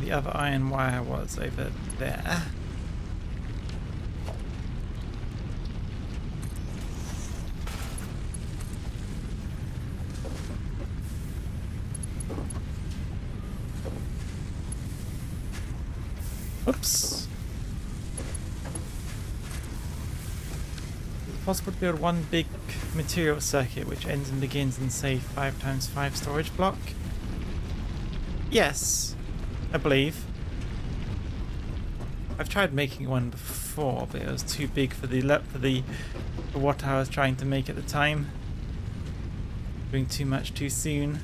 The other iron wire was over there. Oops. Is it possible to build one big material circuit which ends and begins in, say, 5x5 storage block? Yes, I believe. I've tried making one before, but it was too big for for what I was trying to make at the time. Doing too much too soon.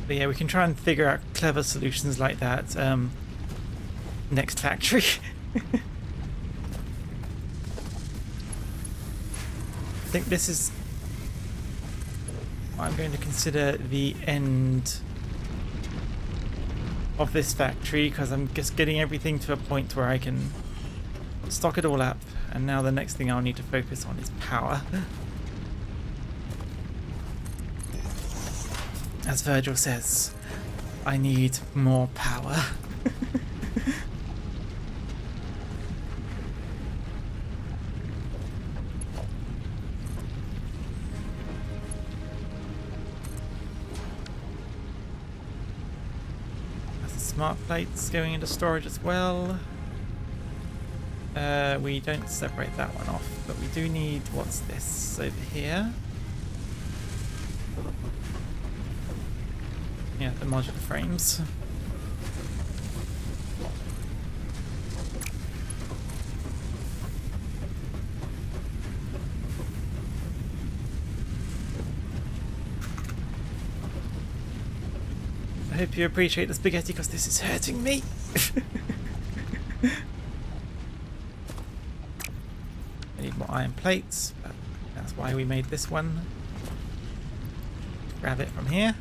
But yeah, we can try and figure out clever solutions like that next factory. I think this is what I'm going to consider the end of this factory, because I'm just getting everything to a point where I can stock it all up, and now the next thing I'll need to focus on is power. As Virgil says, I need more power. That's the smart plates going into storage as well. We don't separate that one off, but we do need, what's this over here? Yeah, the modular frames. I hope you appreciate the spaghetti, because this is hurting me. I need more iron plates, but that's why we made this one. Grab it from here.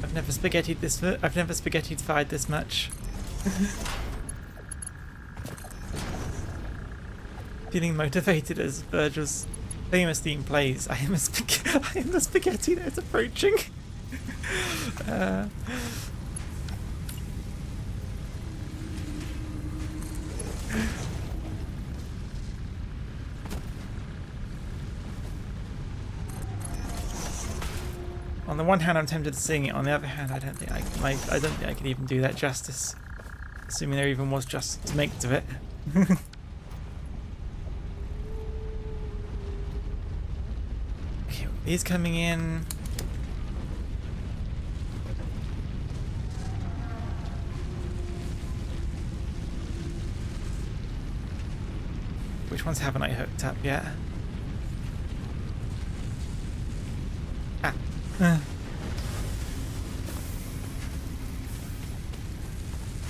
I've never spaghettied fried this much. Feeling motivated as Virgil's famous theme plays. I am the spaghetti that is approaching. On the one hand, I'm tempted to sing it. On the other hand, I don't think I could even do that justice. Assuming there even was justice to make to it. Okay, these coming in. Which ones haven't I hooked up yet?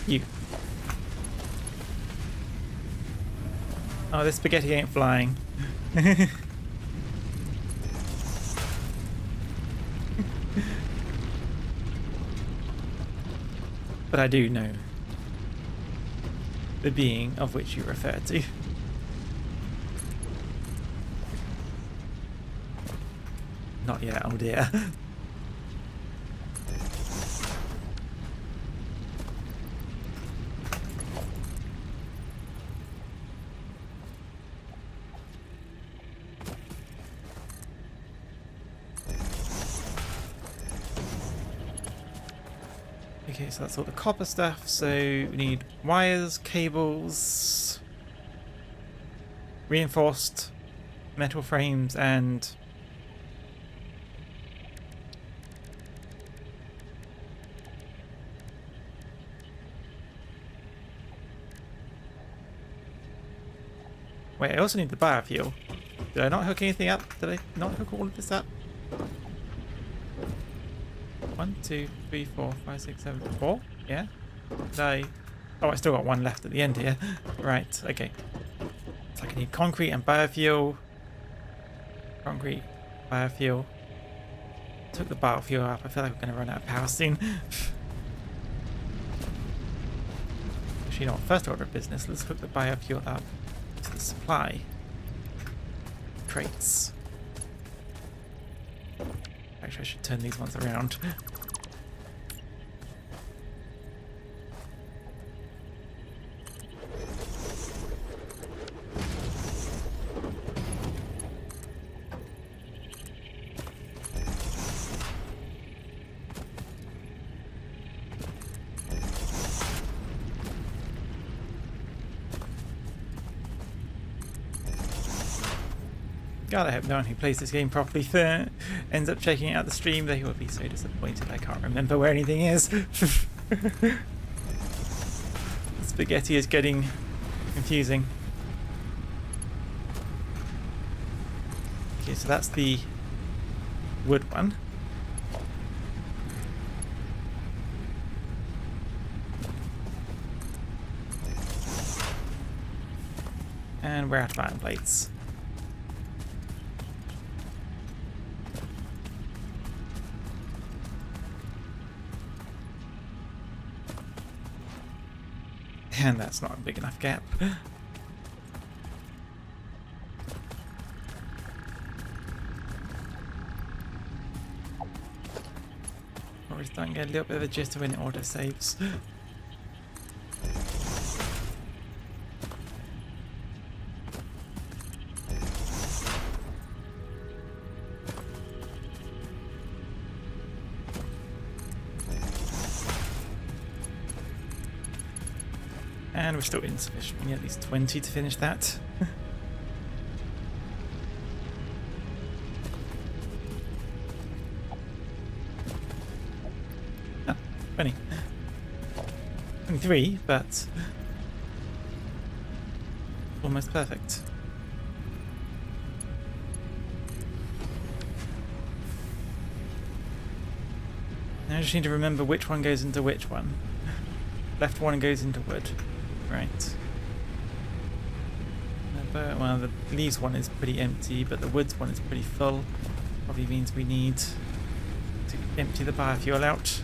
You. Oh, this spaghetti ain't flying. But I do know the being of which you refer to. Not yet, oh dear. Okay, so that's all the copper stuff. So we need wires, cables, reinforced metal frames, and wait, I also need the biofuel. Did I not hook anything up? Did I not hook all of this up? 1, 2, 3, 4, 5, 6, 7, 4? Yeah? Did I... Oh, I still got one left at the end here. Right, okay. So I can need concrete and biofuel. Concrete, biofuel. Took the biofuel up. I feel like we're going to run out of power soon. Actually, you know what? First order of business. Let's hook the biofuel up to the supply crates. Actually, I should turn these ones around. God, I hope no one who plays this game properly ends up checking out the stream. They will be so disappointed. I can't remember where anything is. The spaghetti is getting confusing. Okay, so that's the wood one. And we're out of iron plates. And that's not a big enough gap. We're starting to get a little bit of a gist of when it auto saves. And we're still insufficient. We need at least 20 to finish that. Ah, 20. 23, but almost perfect. Now I just need to remember which one goes into which one. Left one goes into wood. Right. But, well, the leaves one is pretty empty, but the woods one is pretty full. Probably means we need to empty the biofuel out.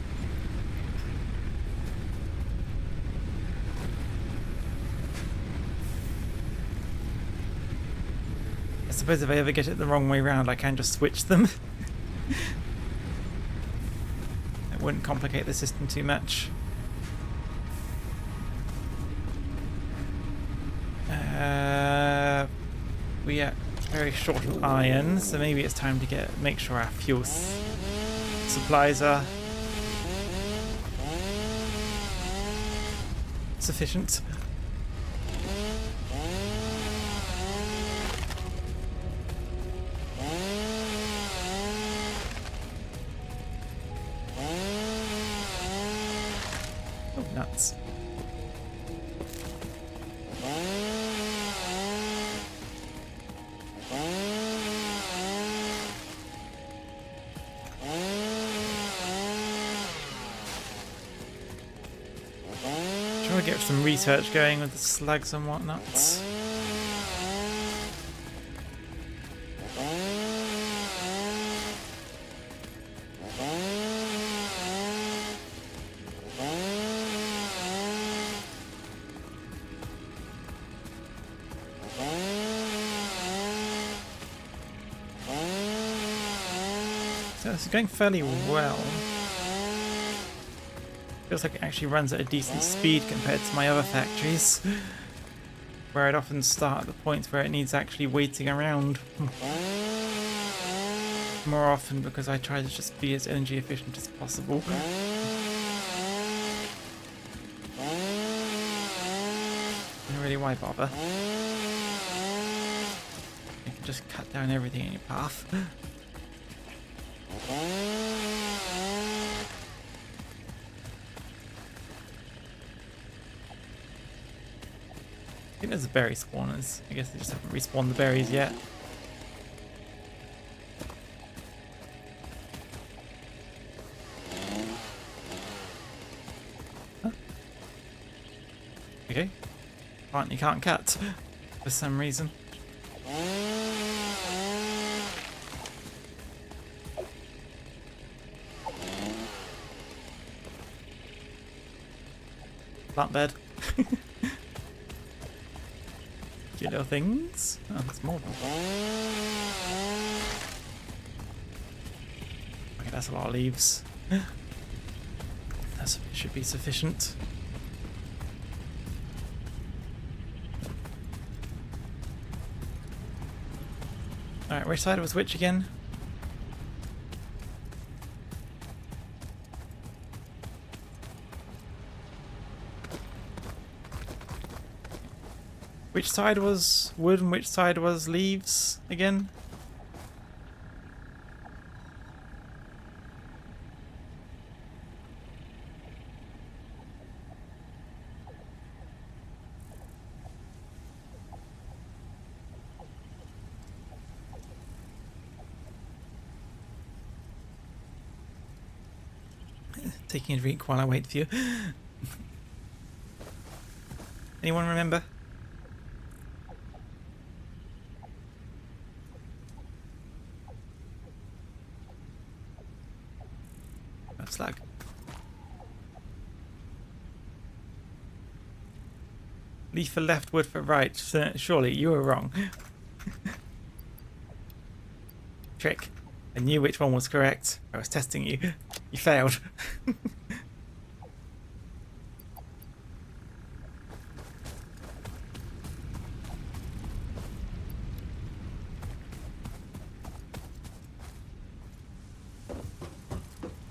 I suppose if I ever get it the wrong way round, I can just switch them. It wouldn't complicate the system too much. We are very short of iron, so maybe it's time to make sure our fuel supplies are sufficient. Oh, nuts. Trying to get some research going with the slugs and whatnot. So this is going fairly well. Feels like it actually runs at a decent speed compared to my other factories, where I'd often start at the point where it needs actually waiting around more often because I try to just be as energy efficient as possible. And really, why bother? You can just cut down everything in your path. I think there's the berry spawners. I guess they just haven't respawned the berries yet. Huh? Okay. You can't cut for some reason. plant bed. Cute little things. Oh, there's more. Okay, that's a lot of leaves. That should be sufficient. Alright, which side was which again? Which side was wood and which side was leaves again? Taking a drink while I wait for you. Anyone remember? Slag. Leaf for left, wood for right. Surely you were wrong. Trick. I knew which one was correct. I was testing you. You failed.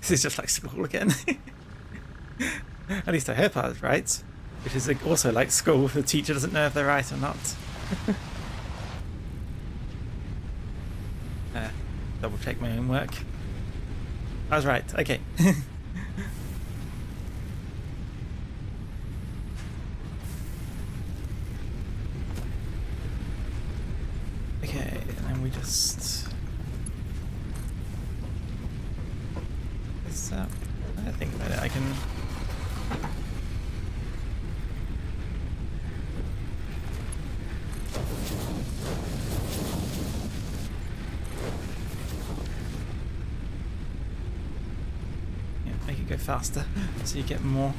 This is just like school again. At least I hope I was right. Which is also like school. The teacher doesn't know if they're right or not. Double check my own work. I was right. Okay. Okay, and then we just... I think about it. I can... Yeah, make it go faster so you get more.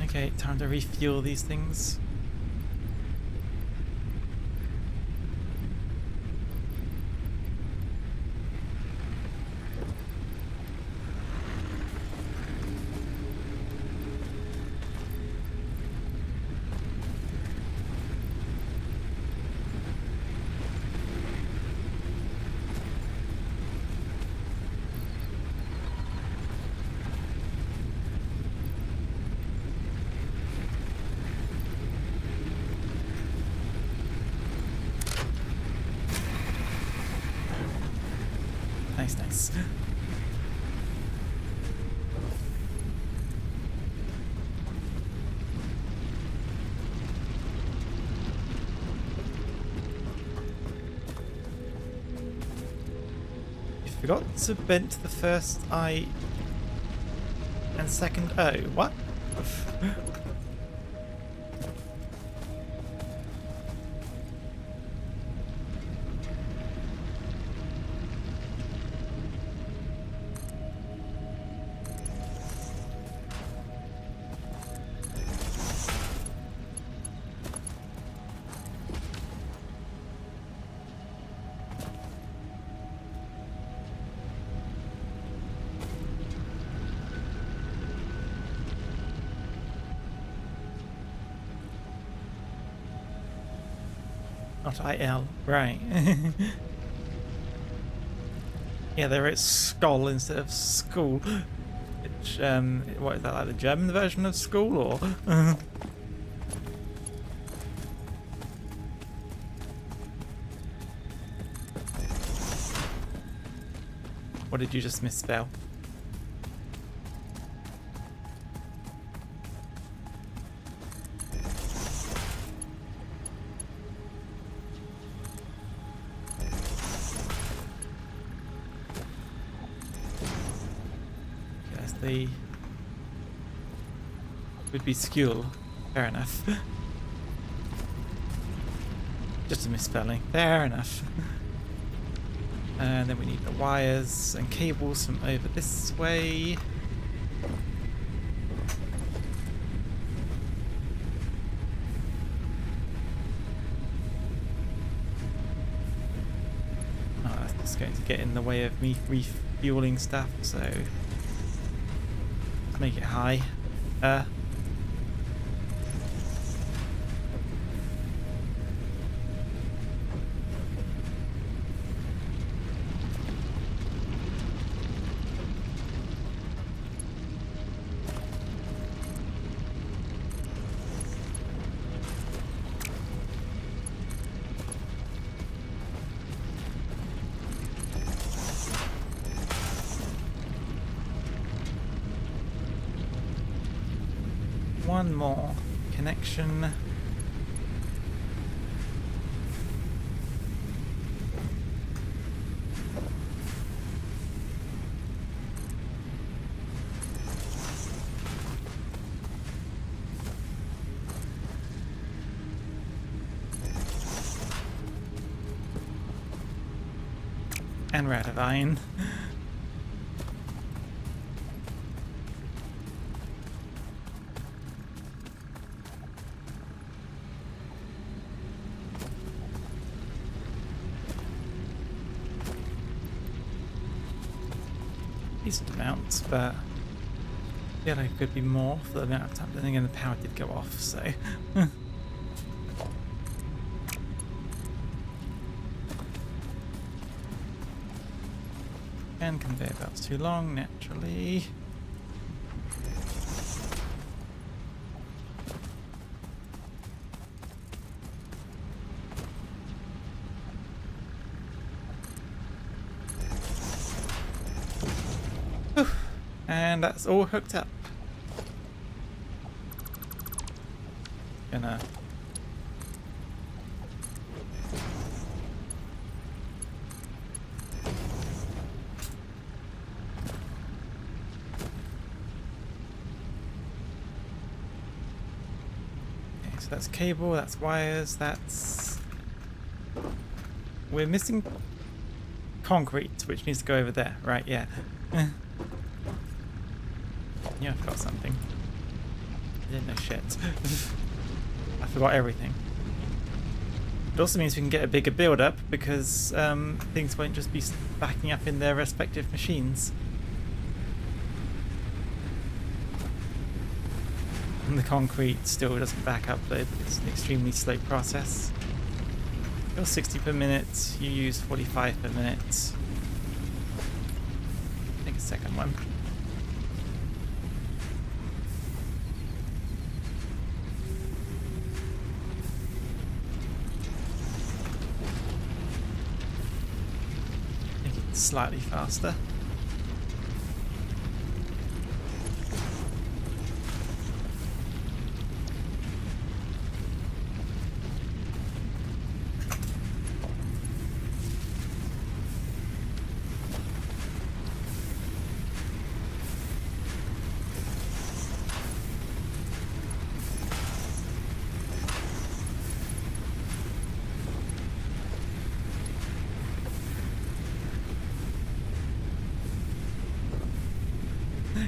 Okay, time to refuel these things. Nice, nice. You forgot to bend the first I and second O. What? Not IL, right. Yeah, they wrote skull instead of school. Which, what is that, like the German version of school, or? What did you just misspell? The would be school. Fair enough. Just a misspelling. Fair enough. And then we need the wires and cables from over this way. Oh, that's just going to get in the way of me refueling stuff, so let's make it high. One more connection. And we're out of iron. Decent amounts, but yeah, there could be more for the amount of time. Then again, the power did go off, so. And conveyor belt's too long, naturally. And that's all hooked up. Gonna okay, so that's cable, that's wires, that's we're missing concrete, which needs to go over there, right? Yeah. Yeah, I forgot something. I didn't know shit. I forgot everything. It also means we can get a bigger build-up because things won't just be backing up in their respective machines. And the concrete still doesn't back up, though. It's an extremely slow process. You're 60 per minute, you use 45 per minute. Take a second one. Slightly faster.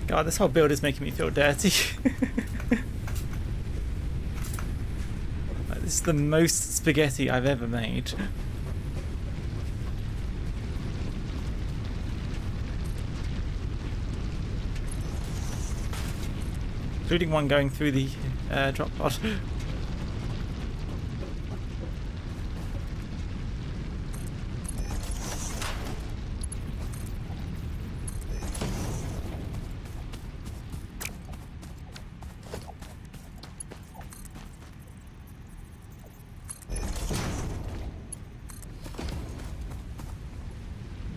God, this whole build is making me feel dirty. Like, this is the most spaghetti I've ever made. Including one going through the drop pod.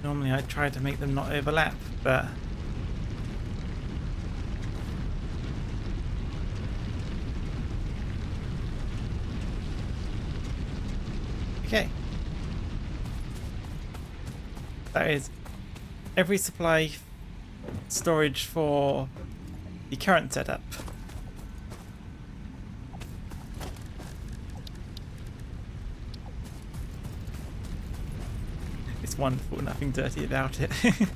Normally I try to make them not overlap, but okay. That is every supply storage for the current setup. It's It's wonderful, nothing dirty about it. You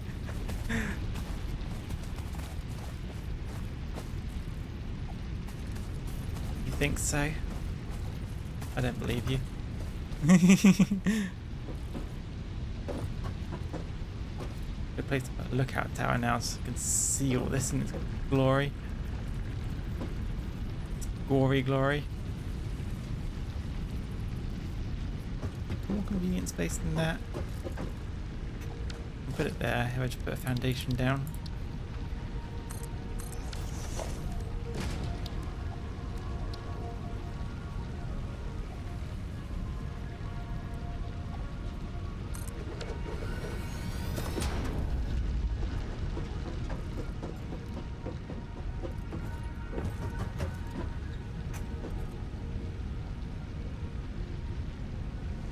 think so? I don't believe you. Good place to put a lookout tower now so you can see all this in its glory. Gory glory. More convenient space than that. Put it there. How would you put a foundation down?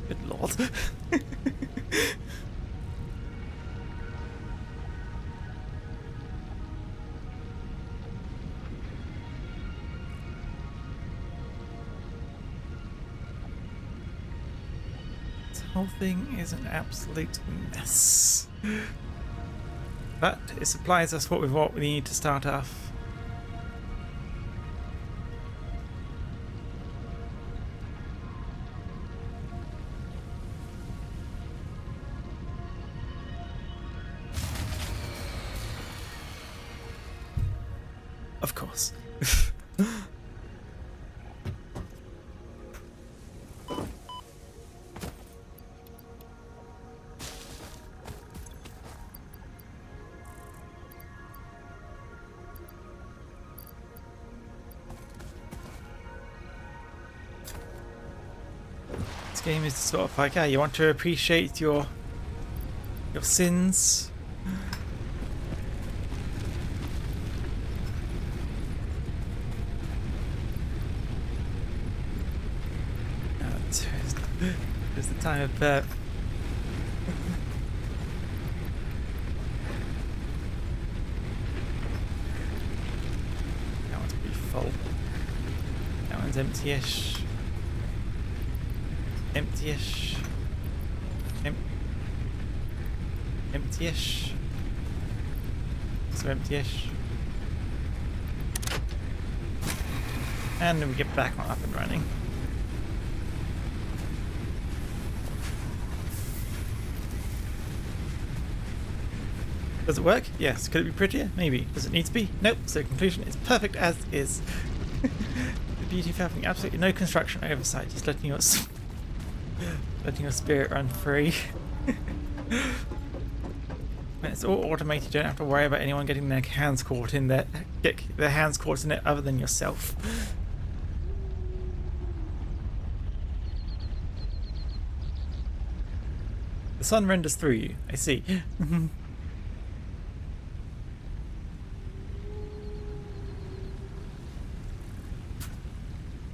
Good lord. This whole thing is an absolute mess. But it supplies us what we need to start off. Of course. This game is sort of like, you want to appreciate your sins. It's the time of birth. That one's pretty full. That one's empty-ish. Empty-ish. Empty-ish. So empty-ish. And then we get back on up and running. Does it work? Yes. Could it be prettier? Maybe. Does it need to be? Nope. So conclusion is perfect as is. The beauty of having absolutely no construction oversight, just letting your spirit run free. When it's all automated, you don't have to worry about anyone getting their hands caught in it other than yourself. The sun renders through you. I see.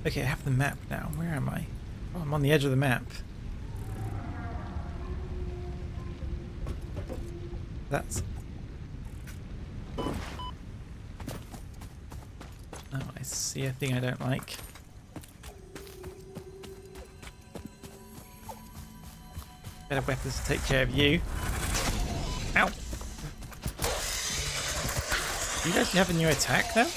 Okay, I have the map now. Where am I? Oh, I'm on the edge of the map. That's... Oh, I see a thing I don't like. Better weapons to take care of you. Ow! Do you guys have a new attack now?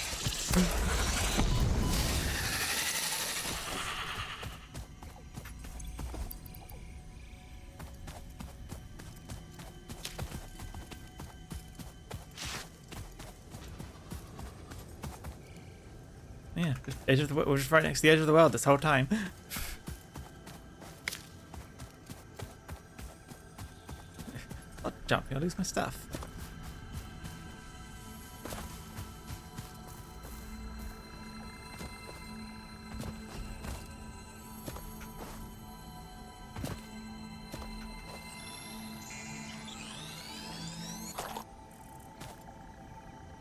Yeah, edge of the we're just right next to the edge of the world this whole time. I'll jump, I'll lose my stuff.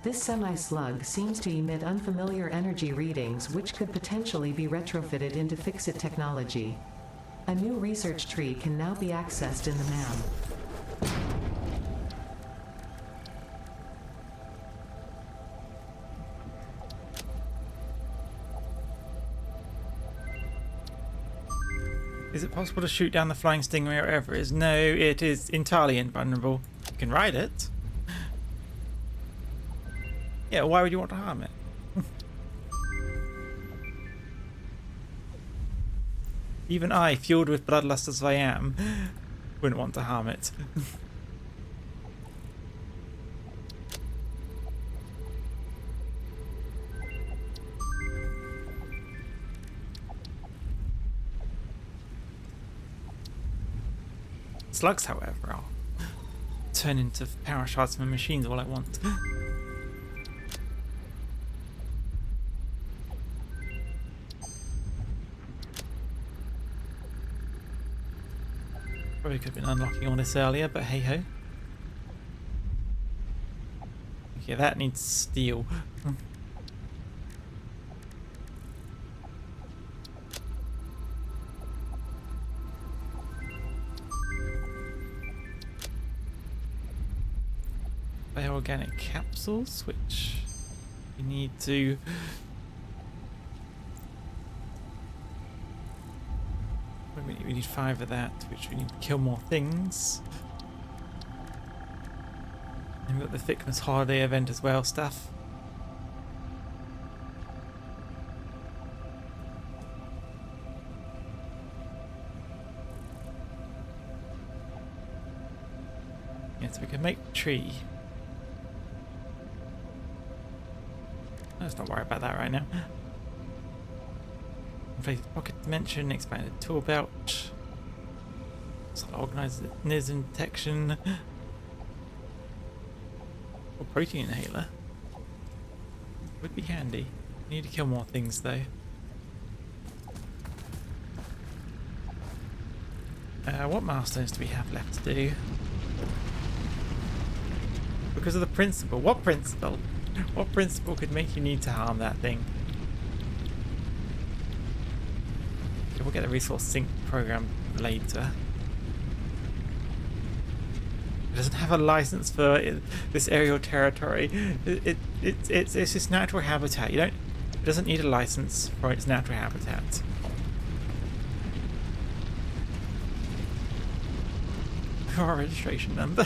This semi-slug seems to emit unfamiliar energy readings which could potentially be retrofitted into Fix-It technology. A new research tree can now be accessed in the MAM. Is it possible to shoot down the flying stingray or whatever it is? No, it is entirely invulnerable. You can ride it. Yeah, why would you want to harm it? Even I, fueled with bloodlust as I am, wouldn't want to harm it. Slugs, however, I'll turn into power shards from machines all I want. Probably could have been unlocking all this earlier, but hey ho. Okay, that needs steel. Organic capsules, which you need to we need 5 of that, which we need to kill more things. And we've got the thickness holiday event as well stuff. Yeah, so we can make tree. Let's not worry about that right now. Inflated pocket dimension, expanded tool belt, organism detection, or protein inhaler. Would be handy. Need to kill more things though. What milestones do we have left to do? Because of the principle. What principle? What principle could make you need to harm that thing? Okay, we'll get the resource sync program later. It doesn't have a license for this aerial territory. It's its natural habitat. It doesn't need a license for its natural habitat. Our registration number.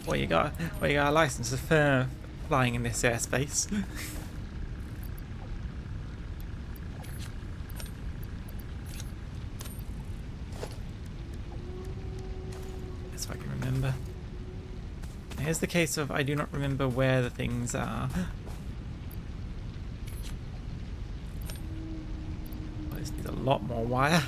Well, you got a license for flying in this airspace. That's what I can remember. Here's the case of I do not remember where the things are. Well, this needs a lot more wire.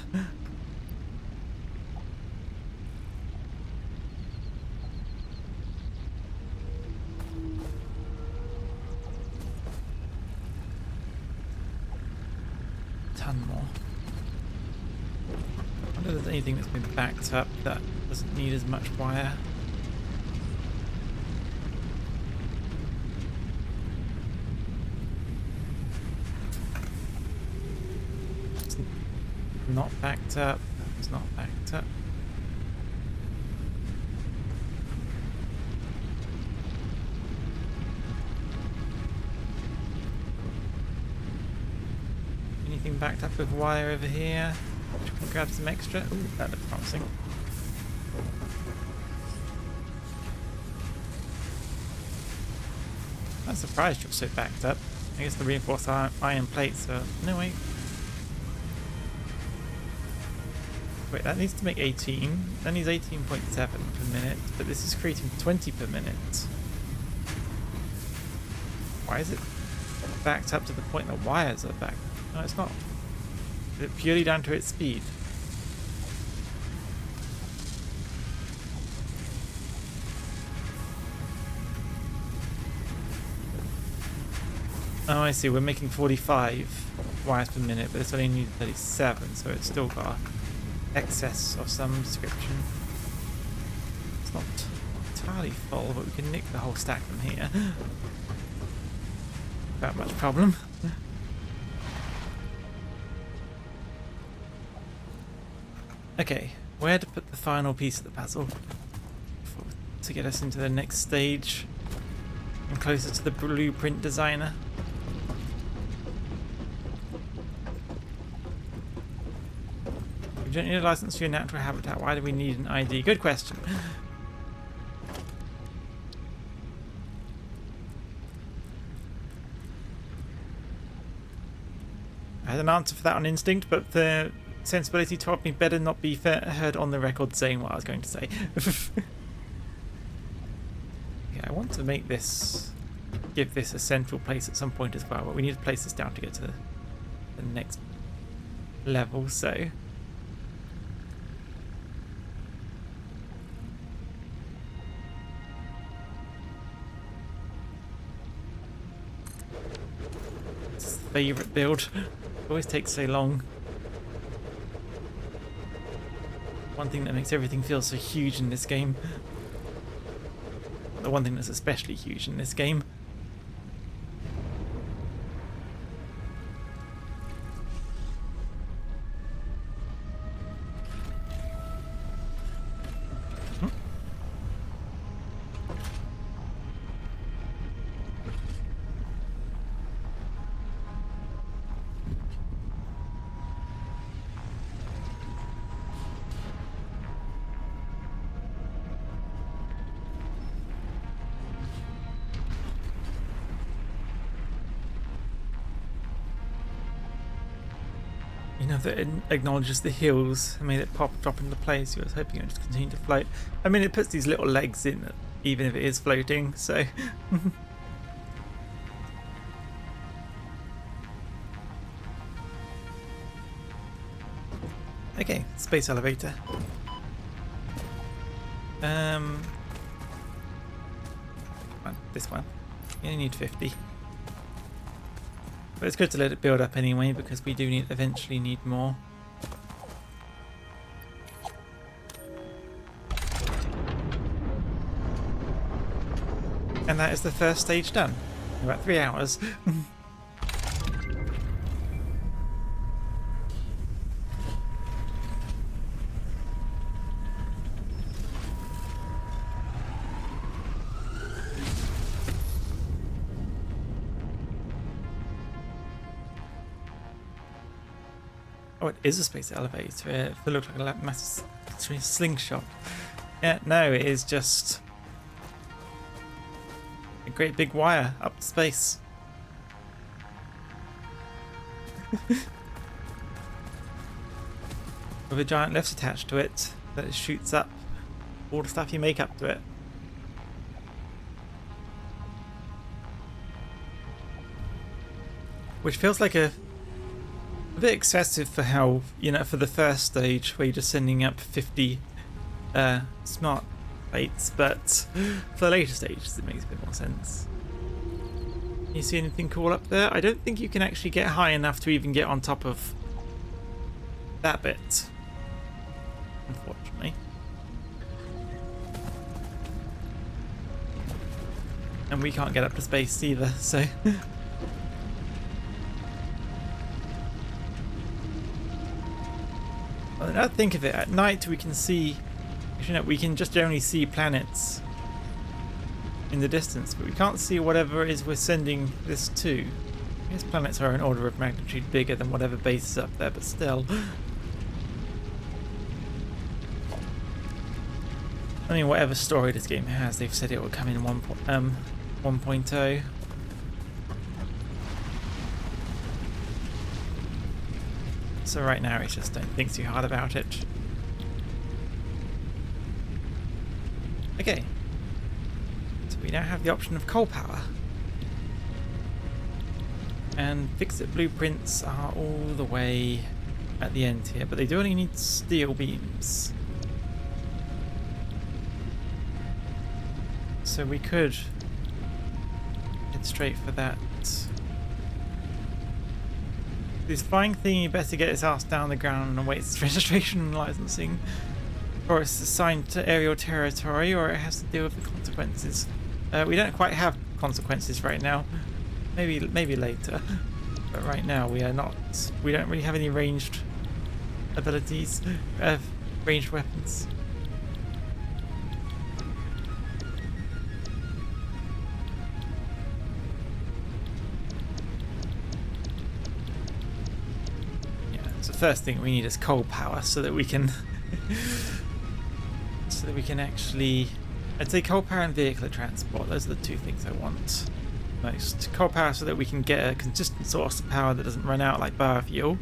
More. I wonder if there's anything that's been backed up that doesn't need as much wire. It's not backed up. It's not backed up. Anything backed up with wire over here? We can grab some extra. Ooh, that looks promising. I'm surprised you're so backed up. I guess the reinforced iron plates are... No, wait. Wait, that needs to make 18. That needs 18.7 per minute, but this is creating 20 per minute. Why is it backed up to the point that wires are backed? No, it's not. Is it purely down to its speed? Oh, I see. We're making 45 wires per minute, but it's only needed 37, so it's still got excess of some description. It's not entirely full, but we can nick the whole stack from here. Without much problem. Okay, where to put the final piece of the puzzle to get us into the next stage? I'm closer to the blueprint designer. We don't need a license for your natural habitat. Why do we need an ID? Good question. I had an answer for that on instinct, but the sensibility told me better not be heard on the record saying what I was going to say. Yeah, I want to make this, give this a central place at some point as well, but we need to place this down to get to the next level, so. Favorite build. Always takes so long. One thing that makes everything feel so huge in this game. The one thing that's especially huge in this game. That it acknowledges the hills and made it drop into place. I was hoping it would just continue to float. I mean, it puts these little legs in, even if it is floating, so. Okay, space elevator. This one. You only need 50. But it's good to let it build up anyway, because we do eventually need more. And that is the first stage done. About 3 hours. Oh, it is a space elevator. It looks like a massive slingshot. Yeah, no, it is just a great big wire up to space. With a giant lift attached to it that it shoots up all the stuff you make up to it. Which feels like a bit excessive for how, for the first stage where you're just sending up 50 smart plates, but for the later stages it makes a bit more sense. You see anything cool up there? I don't think you can actually get high enough to even get on top of that bit, unfortunately. And we can't get up to space either, so. Well, now think of it, at night we can see, we can just generally see planets in the distance, but we can't see whatever it is we're sending this to. I guess planets are an order of magnitude bigger than whatever base is up there, but still. I mean, whatever story this game has, they've said it will come in 1.0. So right now, I just don't think too hard about it. Okay. So we now have the option of coal power. And fix-it blueprints are all the way at the end here, but they do only need steel beams. So we could head straight for that. This flying thing, you better get his ass down the ground and wait its registration and licensing, or it's assigned to aerial territory, or it has to deal with the consequences. We don't quite have consequences right now. Maybe later, but right now we are not. We don't really have any ranged abilities, ranged weapons. first thing we need is coal power so that we can actually, I'd say coal power and vehicular transport. Those are the two things I want most. Coal power so that we can get a consistent source of power that doesn't run out like biofuel,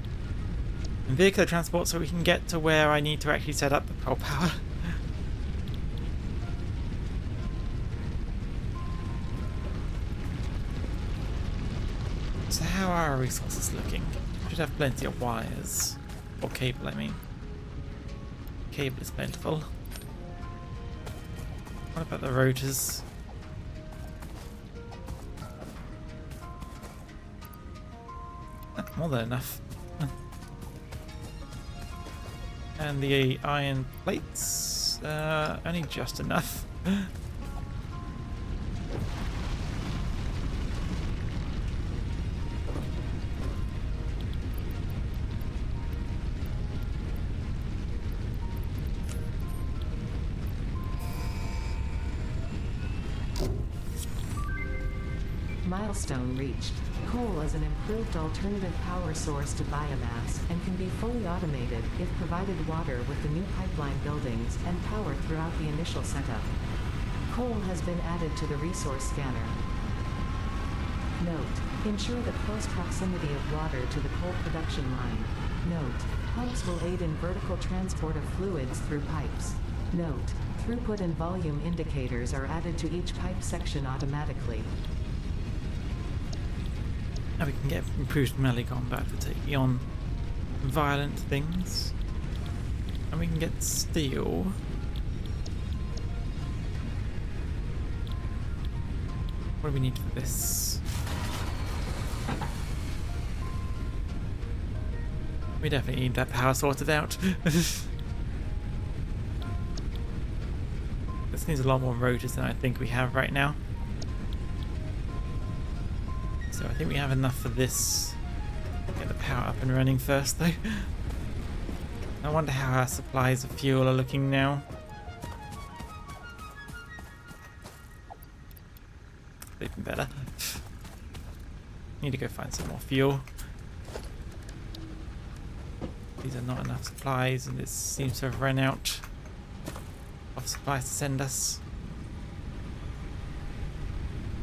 and vehicular transport so we can get to where I need to actually set up the coal power. So how are our resources looking? Should have plenty of wires. Or cable, I mean. Cable is plentiful. What about the rotors? More than enough. And the iron plates, only just enough. Milestone reached. Coal is an improved alternative power source to biomass and can be fully automated if provided water with the new pipeline buildings and power throughout the initial setup. Coal has been added to the resource scanner. Note: ensure the close proximity of water to the coal production line. Note: pumps will aid in vertical transport of fluids through pipes. Note: throughput and volume indicators are added to each pipe section automatically. Now we can get improved melee combat for taking on violent things. And we can get steel. What do we need for this? We definitely need that power sorted out. This needs a lot more rotors than I think we have right now. So I think we have enough for this. Get the power up and running first though. I wonder how our supplies of fuel are looking now. Even better. Need to go find some more fuel. These are not enough supplies and this seems to have run out of supplies to send us.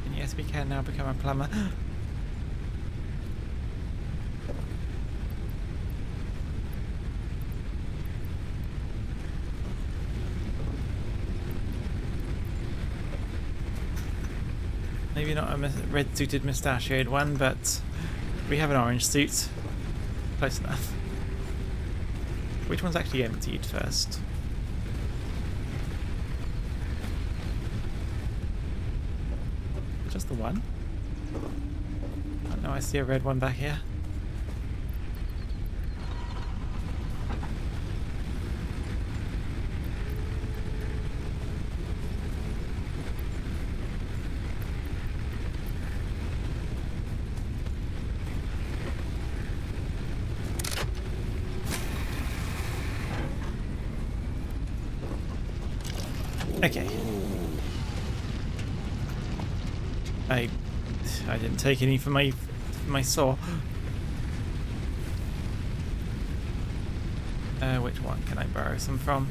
And yes, we can now become a plumber. Maybe not a red-suited mustachioed one, but we have an orange suit. Close enough. Which one's actually emptied first? Just the one? Oh no, I see a red one back here. Okay. I didn't take any for my saw. Which one can I borrow some from?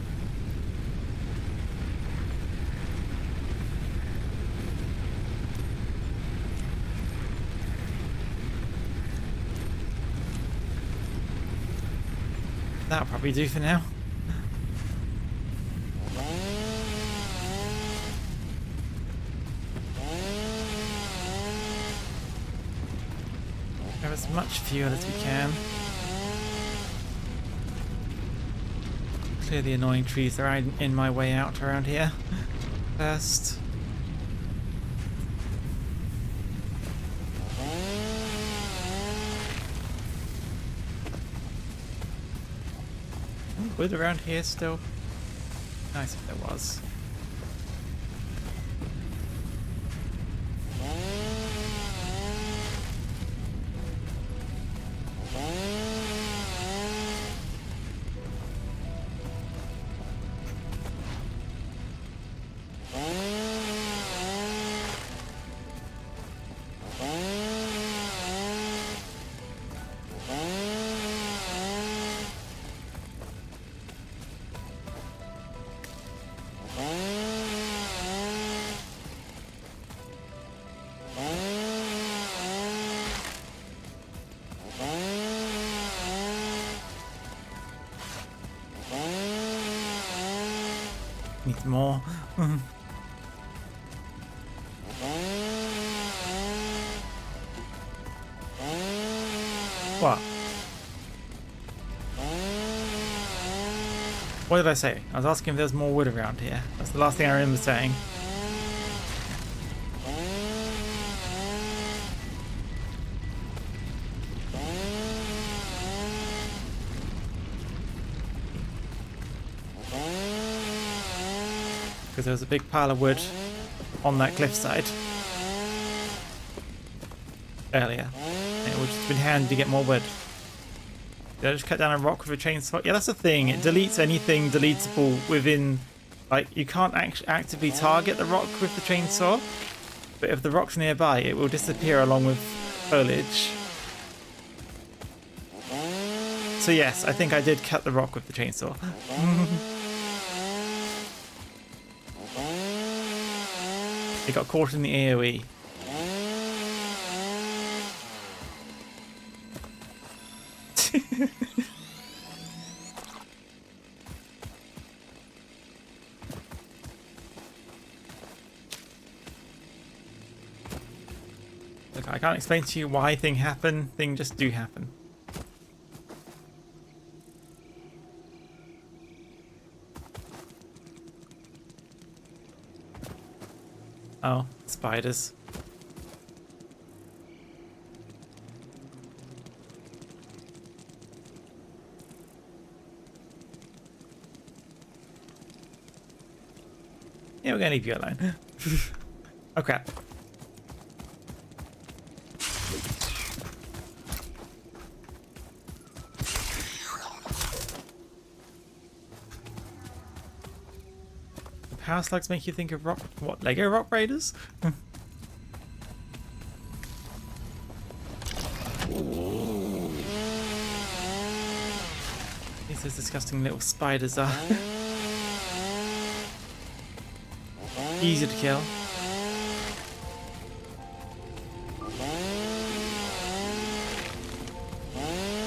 That'll probably do for now. Grab as much fuel as we can. Clear the annoying trees that are in my way out around here first. Wood around here still? Nice if there was. needs more. What? What did I say? I was asking if there's more wood around here. That's the last thing I remember saying. Because there was a big pile of wood on that cliffside earlier. And it would just been handy to get more wood. Did I just cut down a rock with a chainsaw? Yeah, that's the thing. It deletes anything deletable within... Like, you can't actively target the rock with the chainsaw. But if the rock's nearby, it will disappear along with foliage. So yes, I think I did cut the rock with the chainsaw. It got caught in the AoE. Look, I can't explain to you why things happen. Things just do happen. Oh, spiders. Yeah, we're gonna leave you alone. Oh crap. The power slugs make you think of rock... What, Lego Rock Raiders? These disgusting little spiders are. Easy to kill.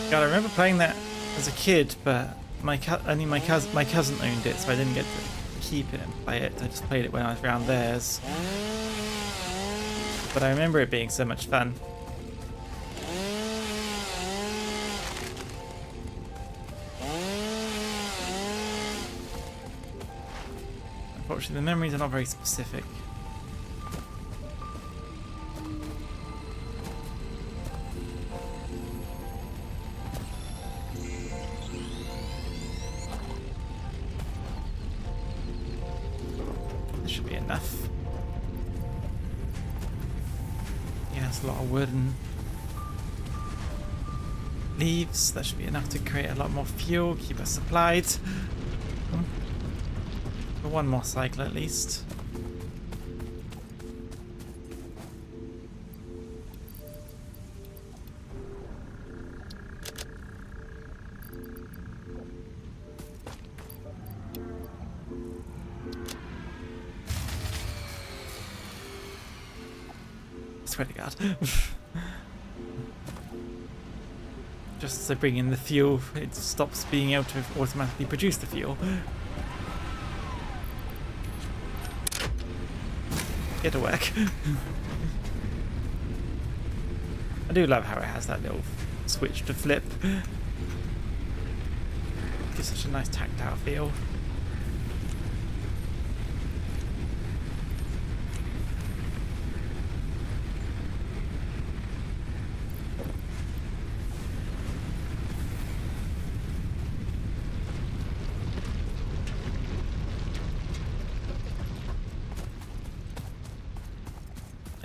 God, I remember playing that as a kid, but my cousin owned it, so I didn't get to keep it and play it. I just played it when I was around theirs. But I remember it being so much fun. Unfortunately, the memories are not very specific. This should be enough. Yeah, that's a lot of wood and leaves. That should be enough to create a lot more fuel, keep us supplied. For one more cycle at least. Swear to God. Just as I bring in the fuel, it stops being able to automatically produce the fuel. Get to work. I do love how it has that little switch to flip. Gives such a nice tactile feel.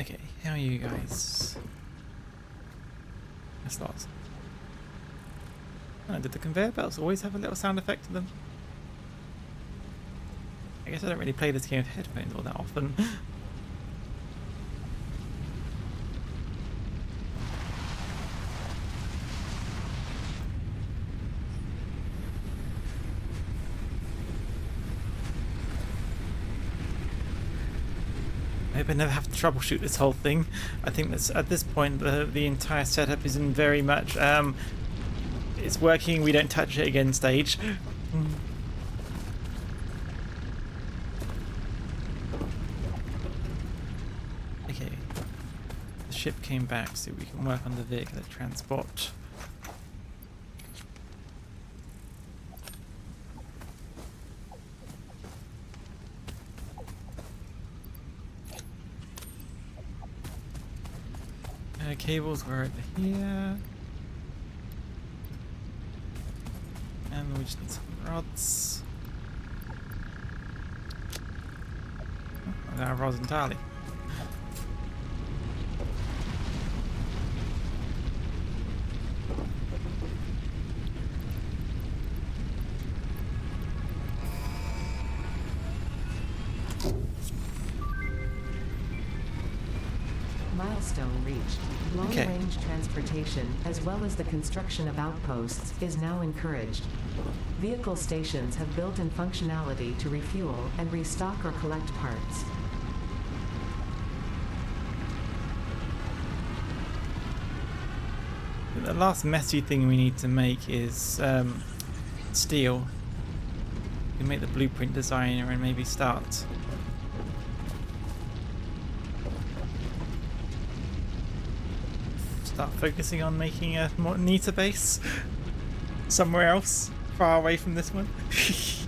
Okay, how are you guys? That's lots. Oh, did the conveyor belts always have a little sound effect to them? I guess I don't really play this game with headphones all that often. I hope I never have to troubleshoot this whole thing. I think that's at this point the entire setup is in very much it's working, we don't touch it again stage. Okay. The ship came back, so we can work on the vehicular transport. Cables were over here. And we just need some rods. Oh, there are rods entirely. Milestone reached. Long-range transportation, as well as the construction of outposts, is now encouraged. Vehicle stations have built-in functionality to refuel and restock or collect parts. The last messy thing we need to make is steel. We can make the blueprint designer and maybe start focusing on making a more neater base somewhere else, far away from this one. This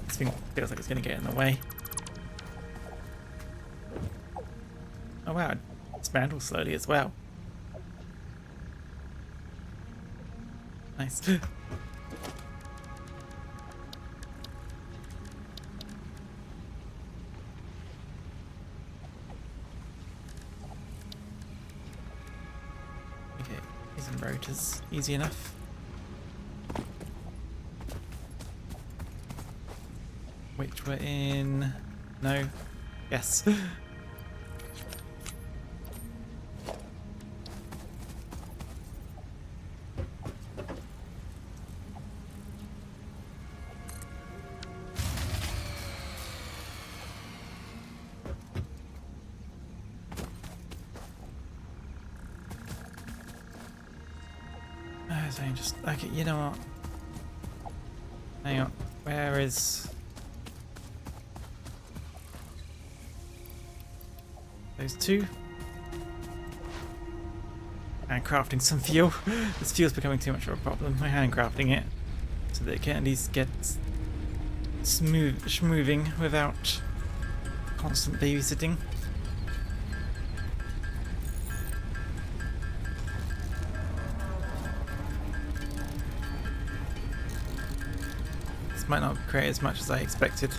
thing feels like it's going to get in the way. Oh wow, it dismantles slowly as well. Nice. Rotors, easy enough. Which we're in. No. Yes. Just okay, you know what? Hang on, where is those two? Handcrafting some fuel. This fuel's becoming too much of a problem. I'm handcrafting it so that it can at least get schmoving without constant babysitting. Might not create as much as I expected.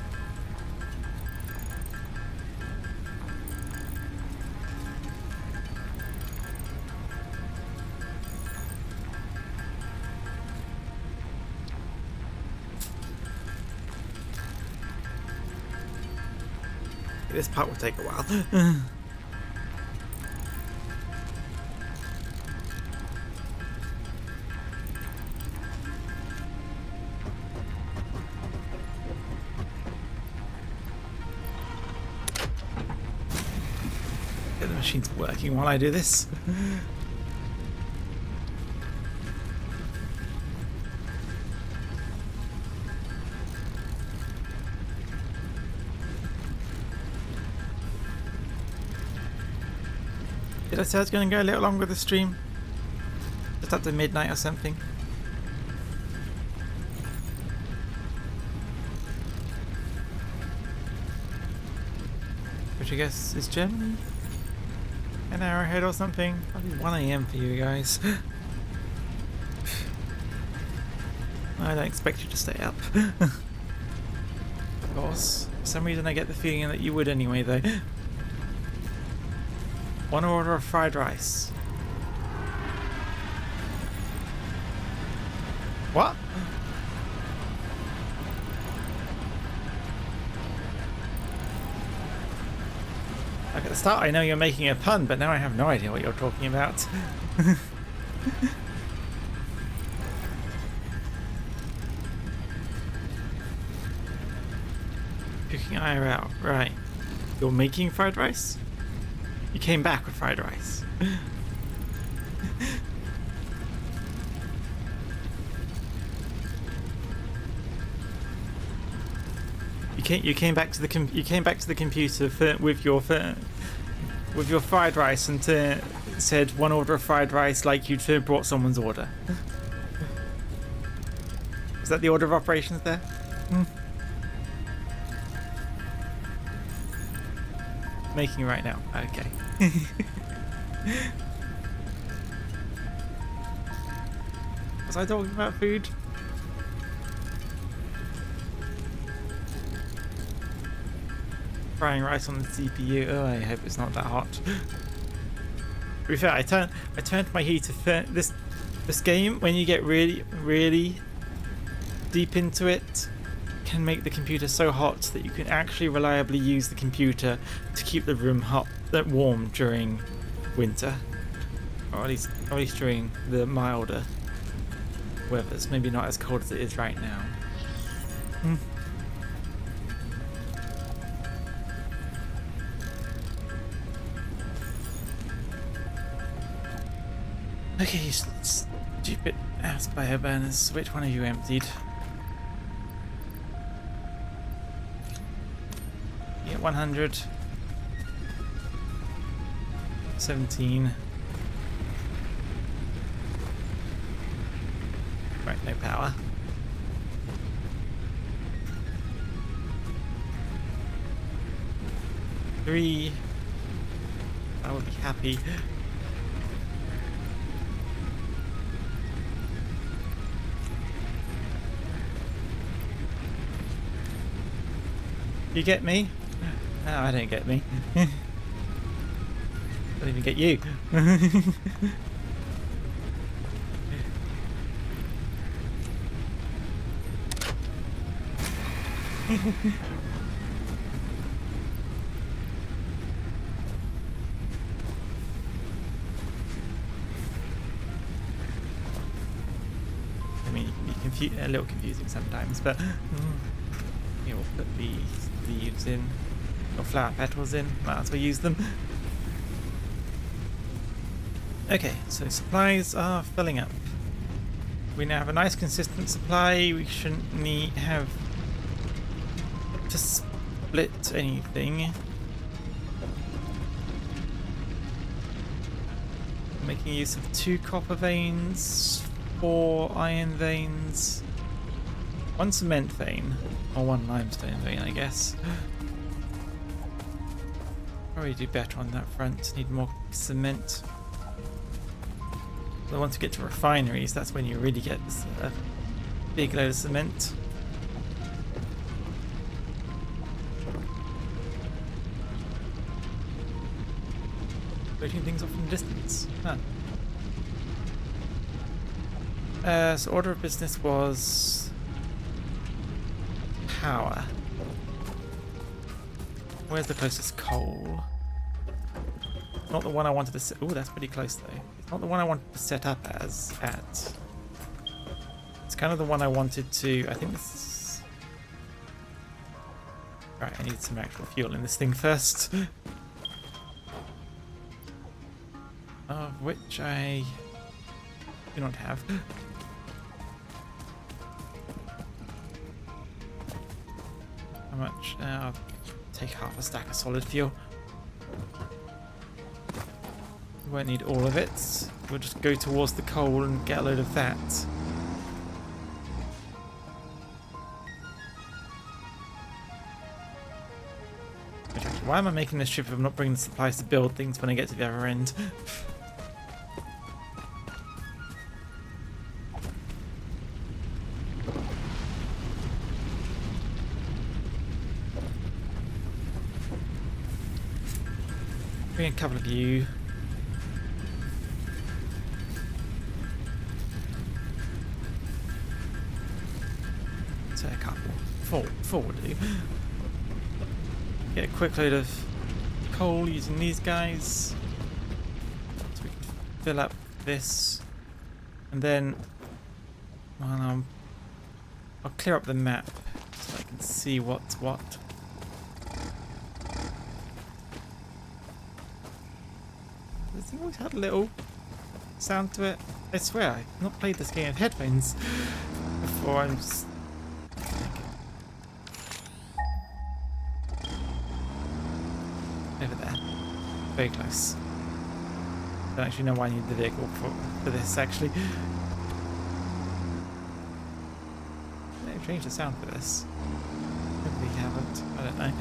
This part will take a while. The machine's working while I do this. Did I say I was going to go a little longer with the stream? Just up to midnight or something? Which I guess is Germany? An hour ahead or something? Probably 1 AM for you guys. I don't expect you to stay up. Of course. For some reason I get the feeling that you would anyway though. One order of fried rice. What? Like at the start I know you're making a pun, but now I have no idea what you're talking about. Cooking IRL, right. You're making fried rice? You came back with fried rice. came back to the you came back to the computer with your fried rice and said one order of fried rice like you'd brought someone's order. Is that the order of operations there? Making right now. Okay. Was I talking about food? Frying rice on the CPU. Oh, I hope it's not that hot. To be fair, I turned my heater. This game, when you get really deep into it, can make the computer so hot that you can actually reliably use the computer to keep the room warm during winter, or at least during the milder weathers. Maybe not as cold as it is right now. Okay, you stupid ass bioburners. Which one have you emptied? Yeah, 100. 17. Right, no power. 3. I would be happy. You get me? No, I don't get me. I don't even get you. I mean, it can be a little confusing sometimes, but yeah, we'll put these leaves in, or flower petals in, might as well use them. Okay, so supplies are filling up. We now have a nice consistent supply. We shouldn't have to split anything. Making use of 2 copper veins, 4 iron veins, 1 cement vein, or 1 limestone vein, I guess. Probably do better on that front. Need more cement. But once you get to refineries, that's when you really get a big load of cement. Looting things off from a distance. Huh. So order of business was power. Where's the closest coal? Not the one I wanted to set. Oh, that's pretty close though. It's not the one I wanted to set up as at. It's kind of the one I wanted to. I think this is. Right, I need some actual fuel in this thing first. Of which I do not have. How much? I'll take half a stack of solid fuel. We won't need all of it. We'll just go towards the coal and get a load of that. Which actually, why am I making this trip if I'm not bringing the supplies to build things when I get to the other end? Bring a couple of you. Say a couple. Four will do. Get a quick load of coal using these guys. So we can fill up this. And then well, I'll clear up the map so I can see what's what. This thing always had a little sound to it. I swear, I've not played this game with headphones before. I'm just thinking. Very close. Don't actually know why I need the vehicle for this, actually. They've changed the sound for this. Maybe they haven't. I don't know.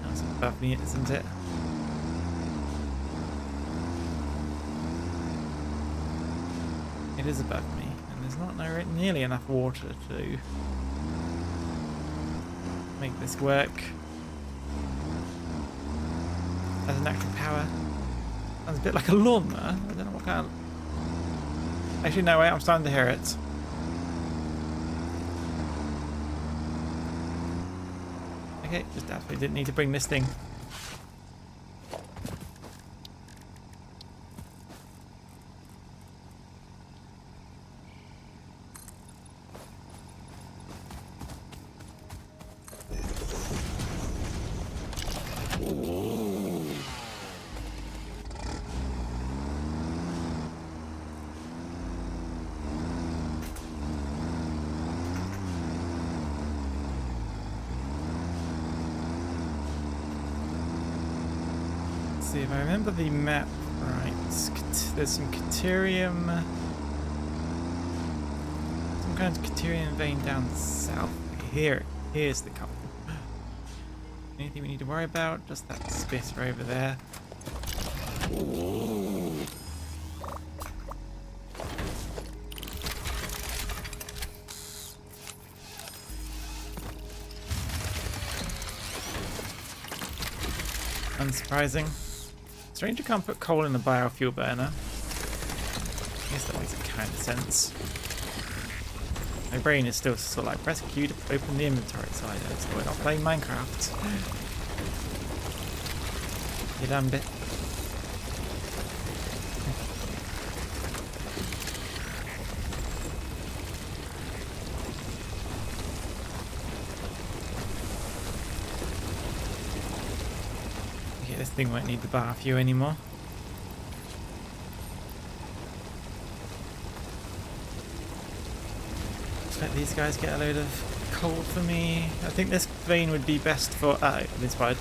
That's above me, isn't it? It is above me, and there's not nearly enough water to make this work as an actual power. Sounds a bit like a lawnmower. I don't know what kind of... Actually, no, wait, I'm starting to hear it. Okay, just absolutely didn't need to bring this thing. See if I remember the map right. There's some Caterium, some kind of Caterium vein down south. Here's the couple. Anything we need to worry about? Just that spitter over there. Unsurprising. Strange you can't put coal in a biofuel burner. I guess that makes kind of sense. My brain is still sort of like press Q to open the inventory, so I know we're not playing Minecraft. You damn bit. Okay, this thing won't need the biofuel anymore. Let these guys get a load of coal for me. I think this vein would be best for... I'm inspired.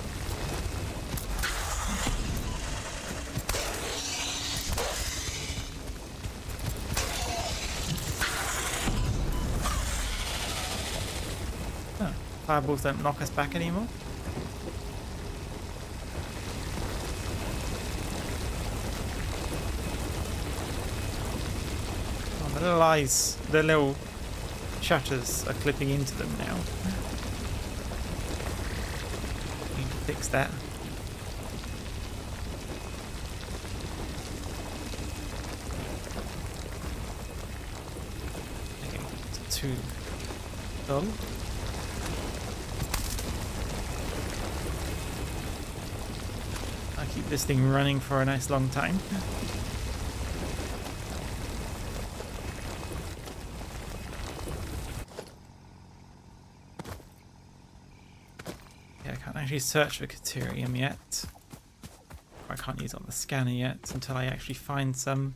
Oh, fireballs don't knock us back anymore. Oh, the little eyes, the little shutters are clipping into them now. Need to fix that. Okay, it's too dull. I'll keep this thing running for a nice long time. Actually search for Caterium yet. I can't use it on the scanner yet until I actually find some.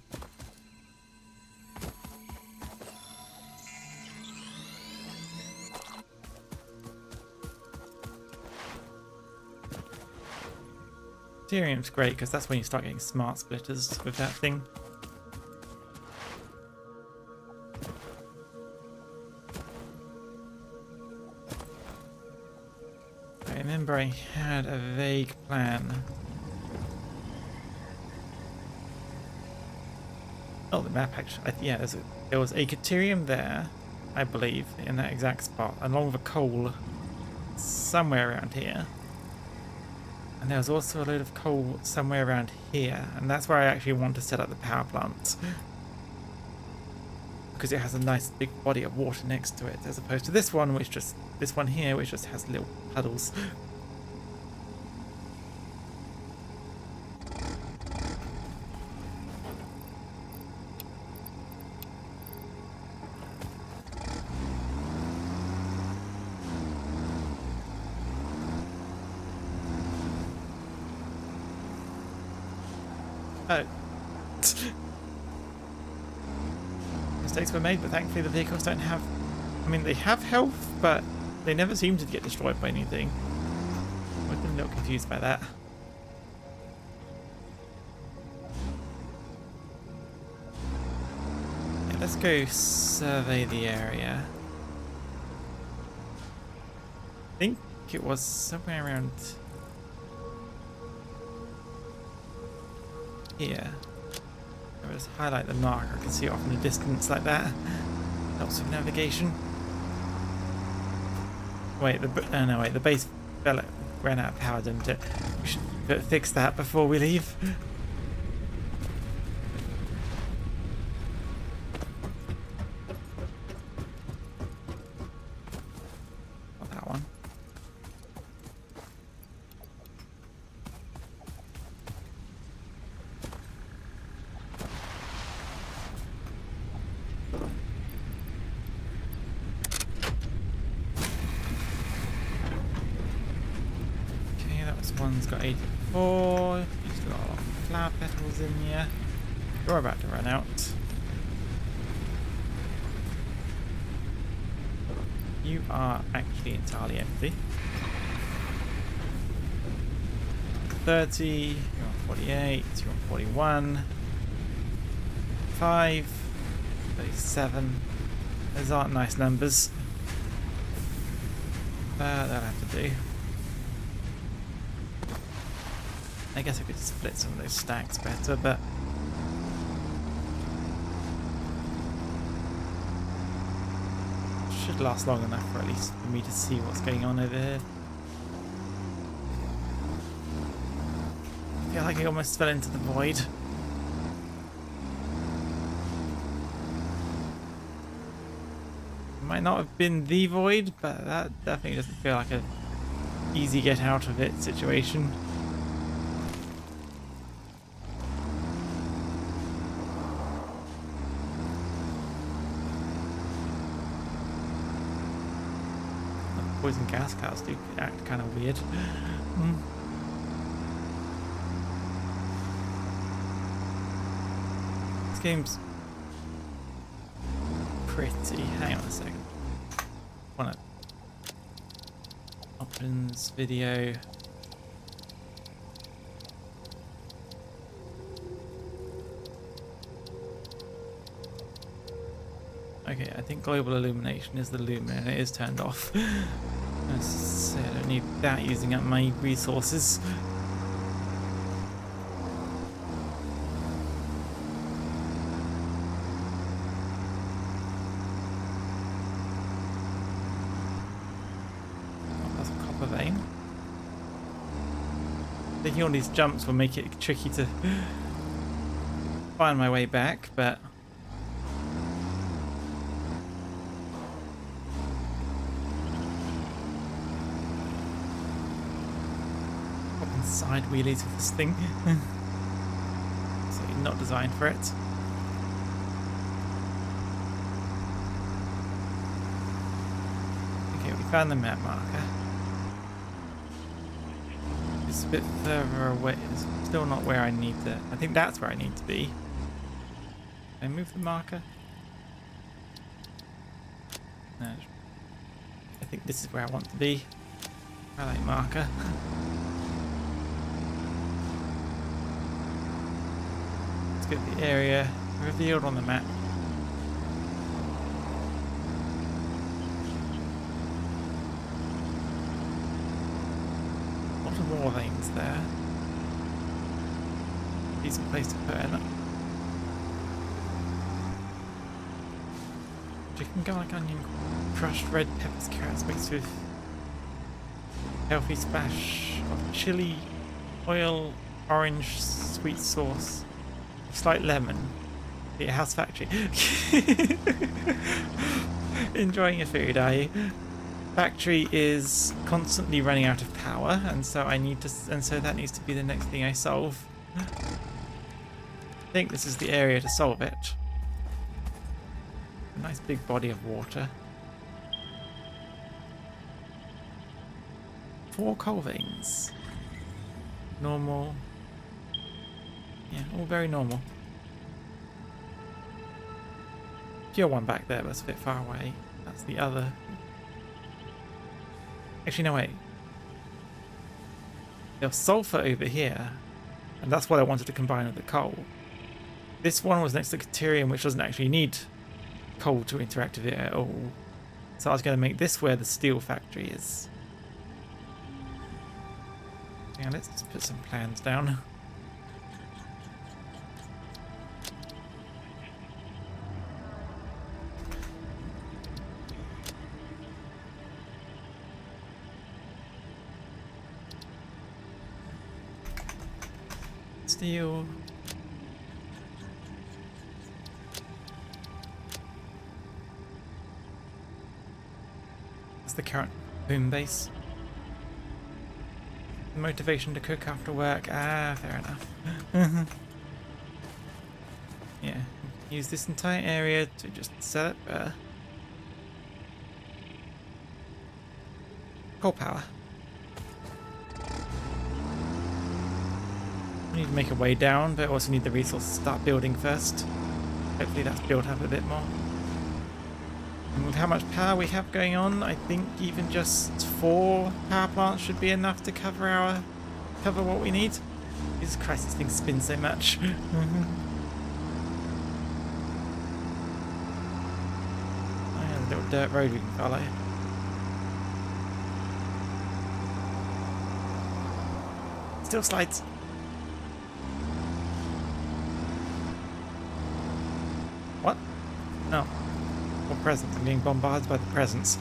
Caterium's great because that's when you start getting smart splitters with that thing. I remember I had a vague plan. Oh, the map actually. Yeah, there was a Caterium there, I believe, in that exact spot, along with a coal somewhere around here. And there was also a load of coal somewhere around here, and that's where I actually want to set up the power plant. Because it has a nice big body of water next to it, as opposed to this one here, which just has little puddles. Oh. Mistakes were made, but thankfully the vehicles don't have... I mean, they have health, but they never seem to get destroyed by anything. I've been a little confused by that. Let's go survey the area. I think it was somewhere around here. I'll just highlight the mark. I can see it off in the distance like that. Helps with navigation. Wait, the base ran out of power, didn't it? We should fix that before we leave. Not that one. One's got 84. You've still got a lot of flower petals in here. You're about to run out. You are actually entirely empty. 30. You're on 48. You're on 41. 5. 37. Those aren't nice numbers. That'll have to do. I guess I could split some of those stacks better, but should last long enough for at least for me to see what's going on over here. I feel like I almost fell into the void. It might not have been the void, but that definitely doesn't feel like a easy get out of it situation. Poison gas clouds do act kind of weird. This game's pretty. Hang on a second. Wanna options video. Okay, I think global illumination is the lumen and it is turned off. Let's say I don't need that using up my resources. Oh, that's a copper vein. Taking all these jumps will make it tricky to find my way back, but side wheelies with this thing. So not designed for it. Okay, we found the map marker. It's a bit further away. It's still not where I need to. I think that's where I need to be. Can I move the marker? No. I think this is where I want to be. Highlight marker. Let's get the area revealed on the map. A lot of more veins there. Decent place to put in. Chicken, garlic, onion, crushed red peppers, carrots mixed with healthy splash of chili, oil, orange, sweet sauce, slight lemon. The house factory. Enjoying your food, are you? Factory is constantly running out of power, and so that needs to be the next thing I solve. I think this is the area to solve it. A nice big body of water. 4 coal veins. Normal. Yeah, all very normal. Pure one back there, but it's a bit far away. That's the other. Actually, no, wait. There's sulfur over here, and that's what I wanted to combine with the coal. This one was next to Caterium, which doesn't actually need coal to interact with it at all. So I was going to make this where the steel factory is. Yeah, let's just put some plans down. Steel. That's the current home base. Motivation to cook after work. Ah, fair enough. Yeah, use this entire area to just set up coal power. We need to make a way down, but also need the resources to start building first. Hopefully that's built up a bit more. And with how much power we have going on, I think even just 4 power plants should be enough to cover what we need. Jesus Christ, this thing spins so much. Oh yeah, the little dirt road we can follow. Still slides. What? No. What presents? I'm being bombarded by the presents.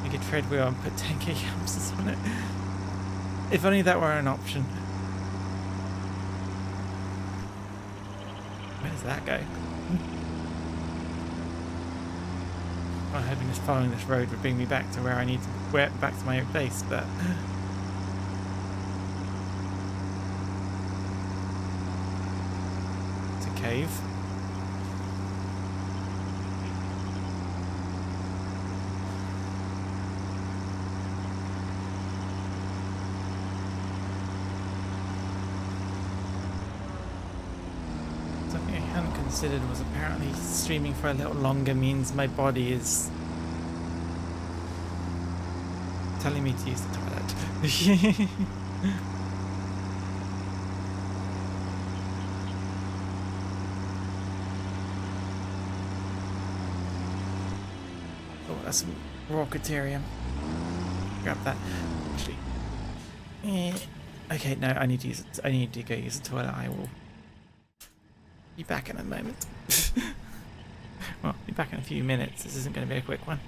We could tread wheel and put 10k hamsters on it. If only that were an option. Where does that go? I'm hoping just following this road would bring me back to where I need to, back to my base, but it's a cave. Something I hadn't considered was apparently streaming for a little longer means my body is telling me to use the toilet. Oh, that's some rocketarium. Grab that. Actually. Okay, no, I need to use it. I need to go use the toilet. I will be back in a moment. Well, be back in a few minutes. This isn't going to be a quick one.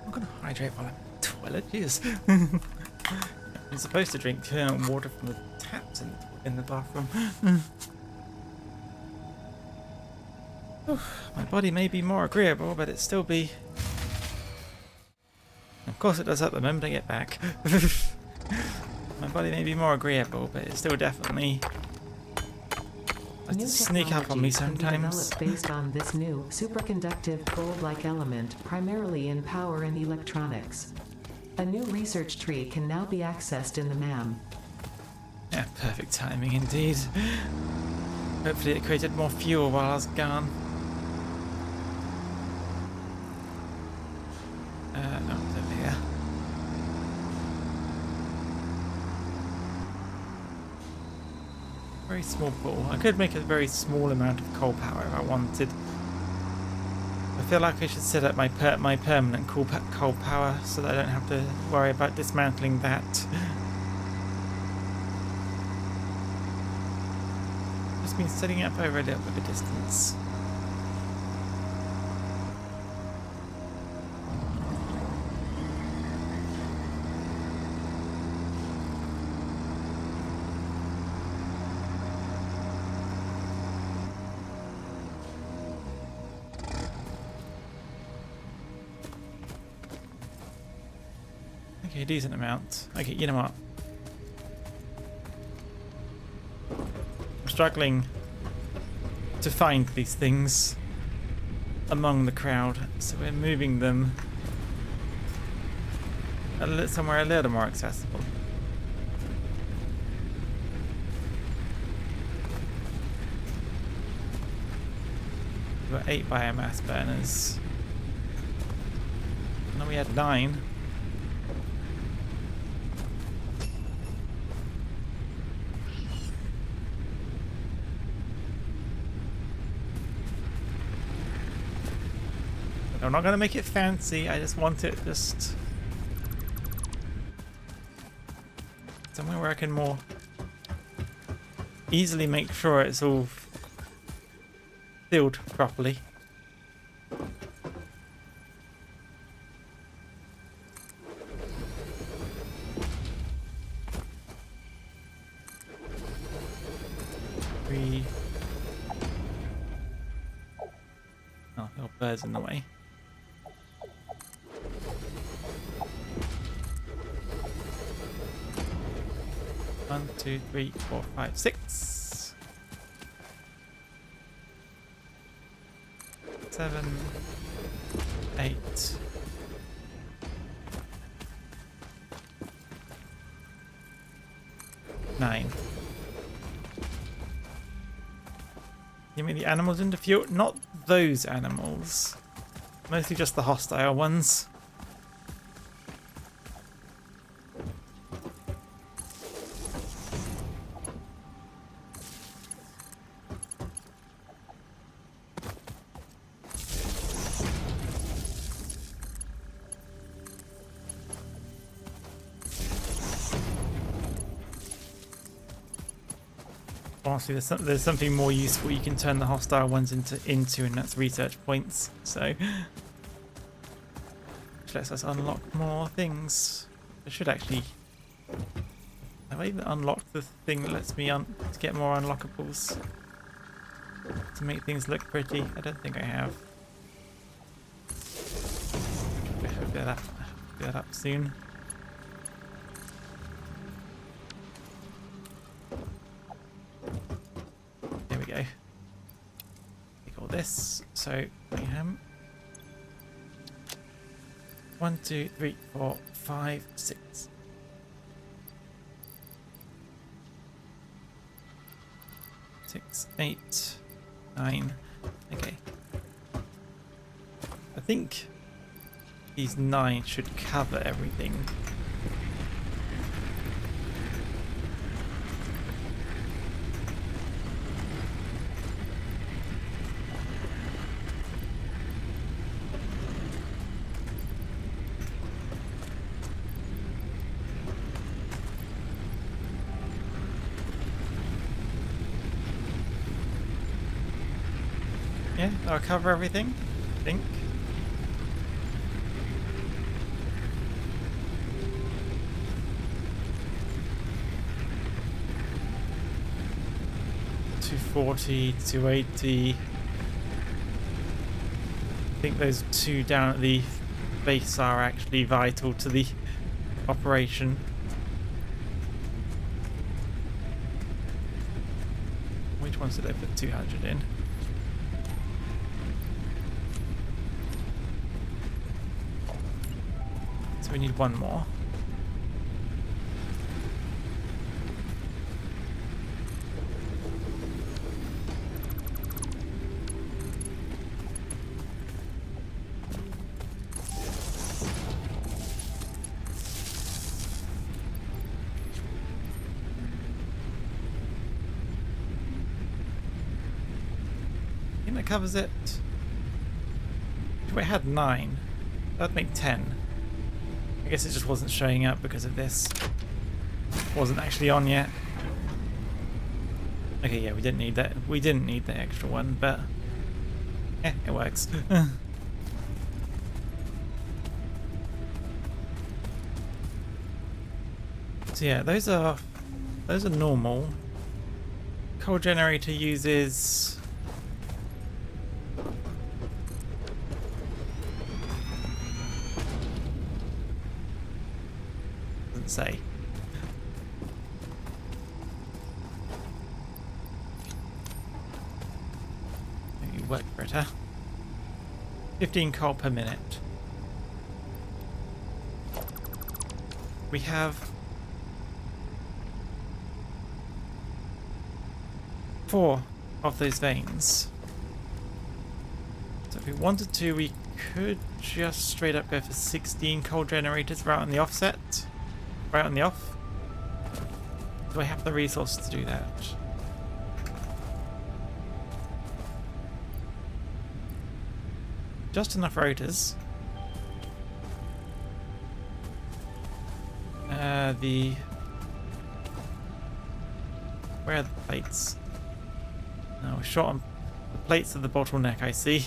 I'm gonna hydrate while I'm in the toilet. Jeez. I'm supposed to drink water from the taps in the bathroom. My body may be more agreeable, but it still be. Of course, it does at the moment I get back. My body may be more agreeable, but it's still definitely. New Just sneak up on me technologies can be sometimes. developed based on this new superconductive gold-like element, primarily in power and electronics. A new research tree can now be accessed in the MAM. Yeah, perfect timing indeed. Hopefully it created more fuel while I was gone. No, it's over here. Very small pool. I could make a very small amount of coal power if I wanted. I feel like I should set up my permanent coal power so that I don't have to worry about dismantling that. Just been setting up over a little bit of distance. Okay, decent amount. Okay, you know what? I'm struggling to find these things among the crowd, so we're moving them somewhere a little more accessible. We've got 8 biomass burners. No, we had 9. I'm not going to make it fancy, I just want it just somewhere where I can more easily make sure it's all filled properly. Three. Oh, there are birds in the way. 1, 2, 3, 4, 5, 6. 7, 8. 9. You mean the animals into fuel? Not those animals. Mostly just the hostile ones. Honestly, there's something more useful you can turn the hostile ones into, and that's research points. So, which lets us unlock more things. I should actually. Have I even unlocked the thing that lets me to get more unlockables to make things look pretty? I don't think I have. I hope that up soon. There we go. Take all this. So we have 1, 2, 3, 4, 5, 6. 6, 8, 9. Okay. I think these 9 should cover everything. Yeah, I'll cover everything, I think. 240, 280. I think those two down at the base are actually vital to the operation. Which ones did they put 200 in? So we need one more. I think that covers it. If we had 9, that'd make 10. I guess it just wasn't showing up because of this. Wasn't actually on yet. Okay, yeah, we didn't need that. We didn't need the extra one, but it works. So yeah, those are normal. Coal generator uses doesn't say. Maybe work better. 15 coal per minute. We have 4 of those veins. So if we wanted to, we could just straight up go for 16 coal generators right on the offset. Right on the off. Do I have the resources to do that? Just enough rotors. Where are the plates? No, we're short on the plates of the bottleneck, I see.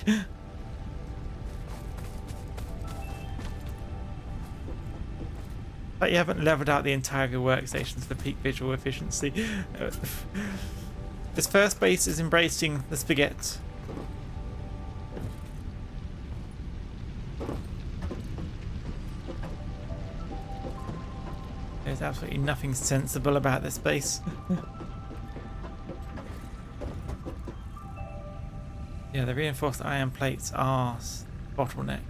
But you haven't leveled out the entire of your workstations for peak visual efficiency. This first base is embracing the spaghetti. There's absolutely nothing sensible about this base. Yeah, the reinforced iron plates are bottleneck.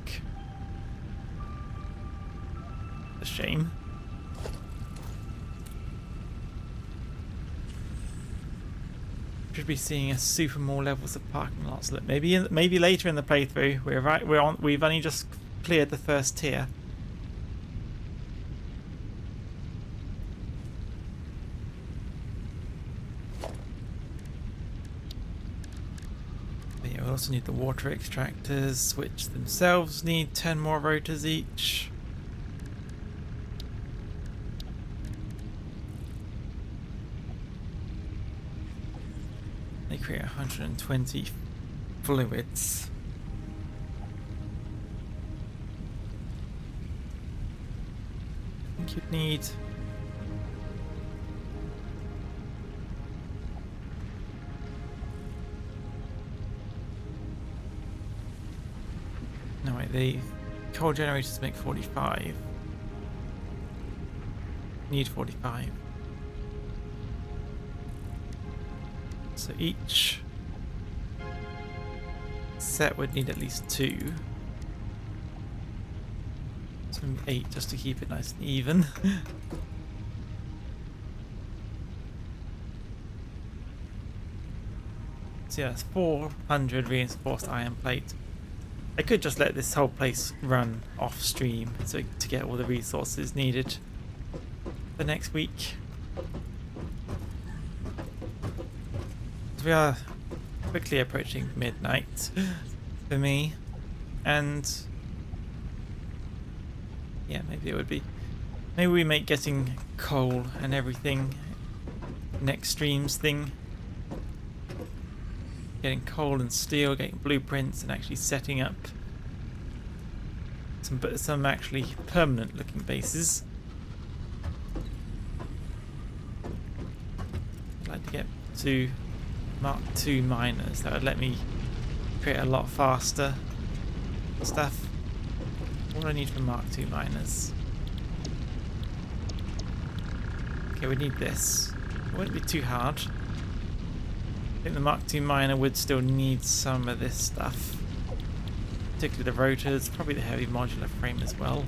A shame. Should be seeing a super more levels of parking lots. Look, maybe later in the playthrough. We've only just cleared the first tier. But yeah, we also need the water extractors, which themselves need 10 more rotors each. They create 120 fluids. I think you'd need no wait, the coal generators make 45. Need 45. So each set would need at least 2. So 8 just to keep it nice and even. So yeah, that's 400 reinforced iron plate. I could just let this whole place run off stream so to get all the resources needed for next week. We are quickly approaching midnight for me, and yeah, maybe we make getting coal and everything next stream's thing. Getting coal and steel, getting blueprints, and actually setting up some actually permanent looking bases. I'd like to get to Mark II miners. That would let me create a lot faster stuff. What do I need for Mark II miners? Okay, we need this. It wouldn't be too hard. I think the Mark II miner would still need some of this stuff. Particularly the rotors, probably the heavy modular frame as well.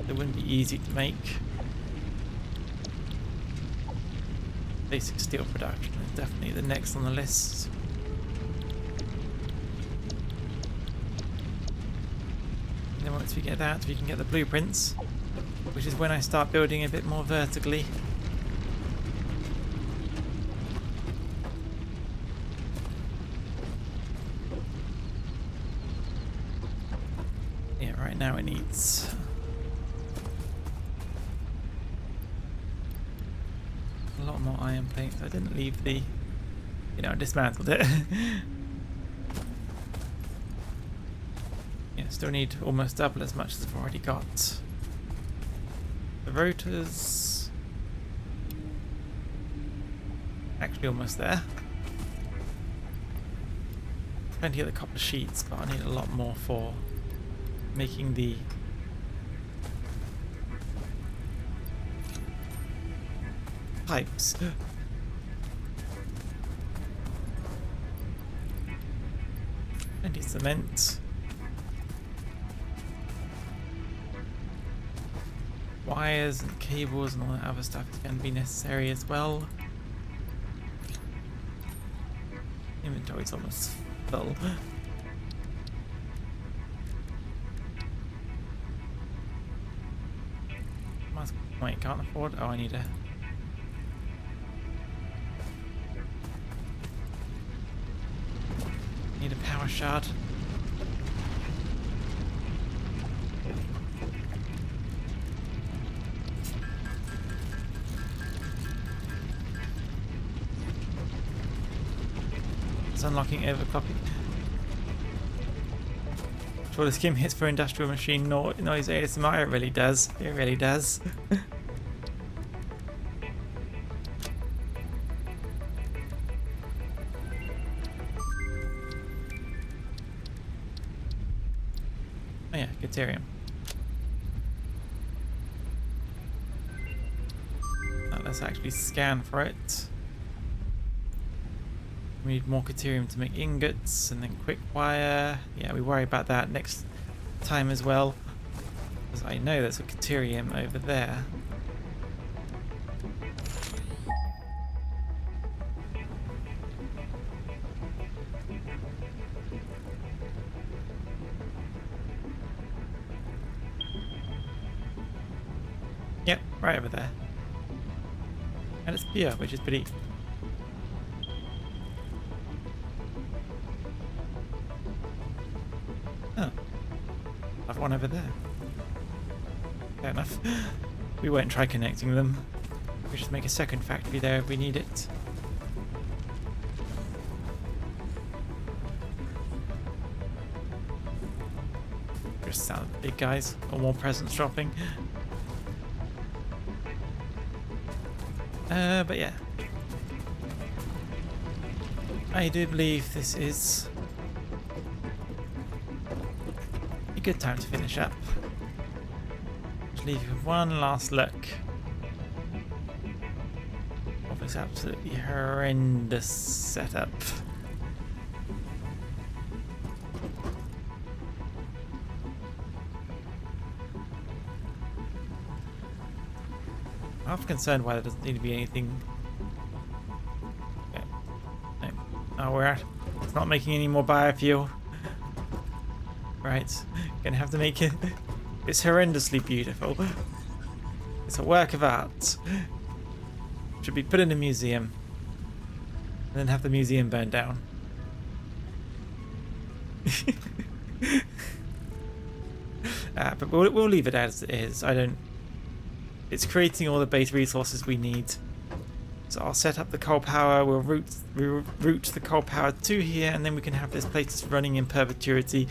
It wouldn't be easy to make. Basic steel production is definitely the next on the list. And then once we get that, we can get the blueprints, which is when I start building a bit more vertically. Yeah, right now it needs a lot more iron plates. I didn't leave the, I dismantled it. Yeah, still need almost double as much as I've already got. The rotors, actually almost there. Plenty of the copper sheets, but I need a lot more for making the pipes. Plenty of cement. Wires and cables and all that other stuff is going to be necessary as well. Inventory's almost full. Wait, can't afford. Oh, I need a. Need a power shard. It's unlocking overclock. Sure, the skim hits for industrial machine noise ASMR. It really does. It really does. Oh yeah, Deuterium. Now let's actually scan for it. We need more Deuterium to make ingots and then quick wire. Yeah, we worry about that next time as well. Because I know there's a Deuterium over there. Yep, right over there. And it's pure, which is pretty. Oh. I've one over there. Fair enough. We won't try connecting them. We just make a second factory there if we need it. Just sound big guys, or more presents dropping. But yeah, I do believe this is a good time to finish up. Just leave you with one last look of this absolutely horrendous setup. I'm concerned why there doesn't need to be anything. Okay. No. Oh, we're at. It's not making any more biofuel. Right. Gonna have to make it. It's horrendously beautiful. It's a work of art. Should be put in a museum. And then have the museum burned down. But we'll leave it as it is. I don't. It's creating all the base resources we need. So I'll set up the coal power, we'll route the coal power to here, and then we can have this place just running in perpetuity.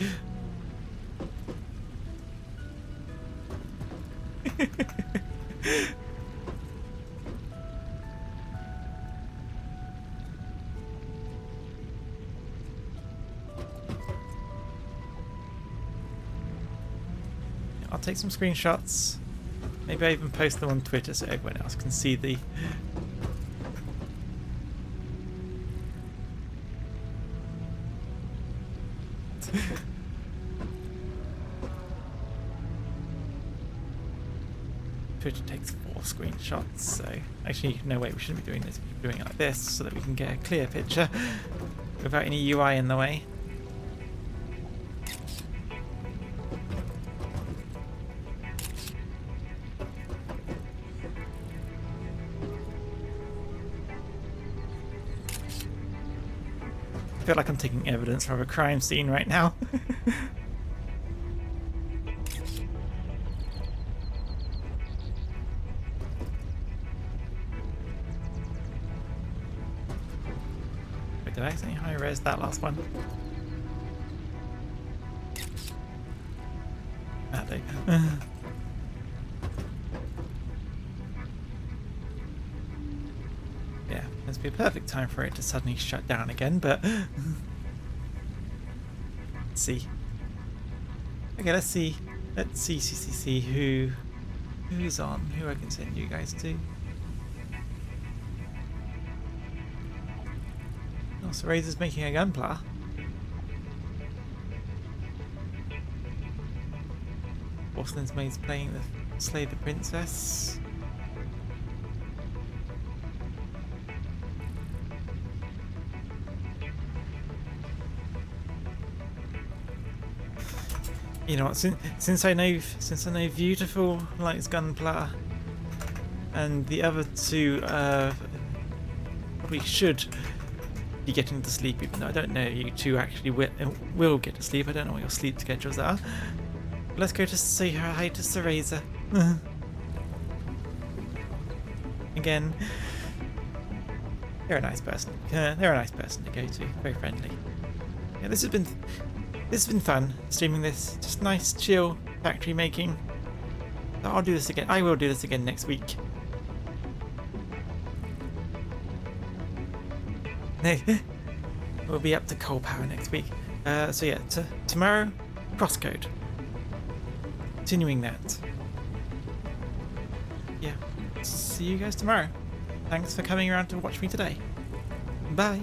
I'll take some screenshots. Maybe I even post them on Twitter so everyone else can see the... Twitter takes 4 screenshots, so actually no way, we shouldn't be doing this. We should be doing it like this so that we can get a clear picture without any UI in the way. I feel like I'm taking evidence from a crime scene right now. Wait, did I accidentally high-res that last one? Ah, there you go. Yeah, this would be a perfect time for it to suddenly shut down again, but... Let's see. Okay, let's see. Let's see who's on, who I can send you guys to. Oh, so Razor's making a gunpla. Porcelain's Maid's playing the Slay the Princess. You know what? Since I know Beautiful likes Gunpla, and the other two probably should be getting to sleep, even though I don't know you two actually will get to sleep. I don't know what your sleep schedules are. But let's go to say hi to Cereza. Again, they're a nice person. They're a nice person to go to. Very friendly. Yeah, this has been fun streaming this. Just nice, chill factory making. I'll do this again. I will do this again next week. We'll be up to coal power next week. So yeah, tomorrow, crosscode. Continuing that. Yeah, see you guys tomorrow. Thanks for coming around to watch me today. Bye.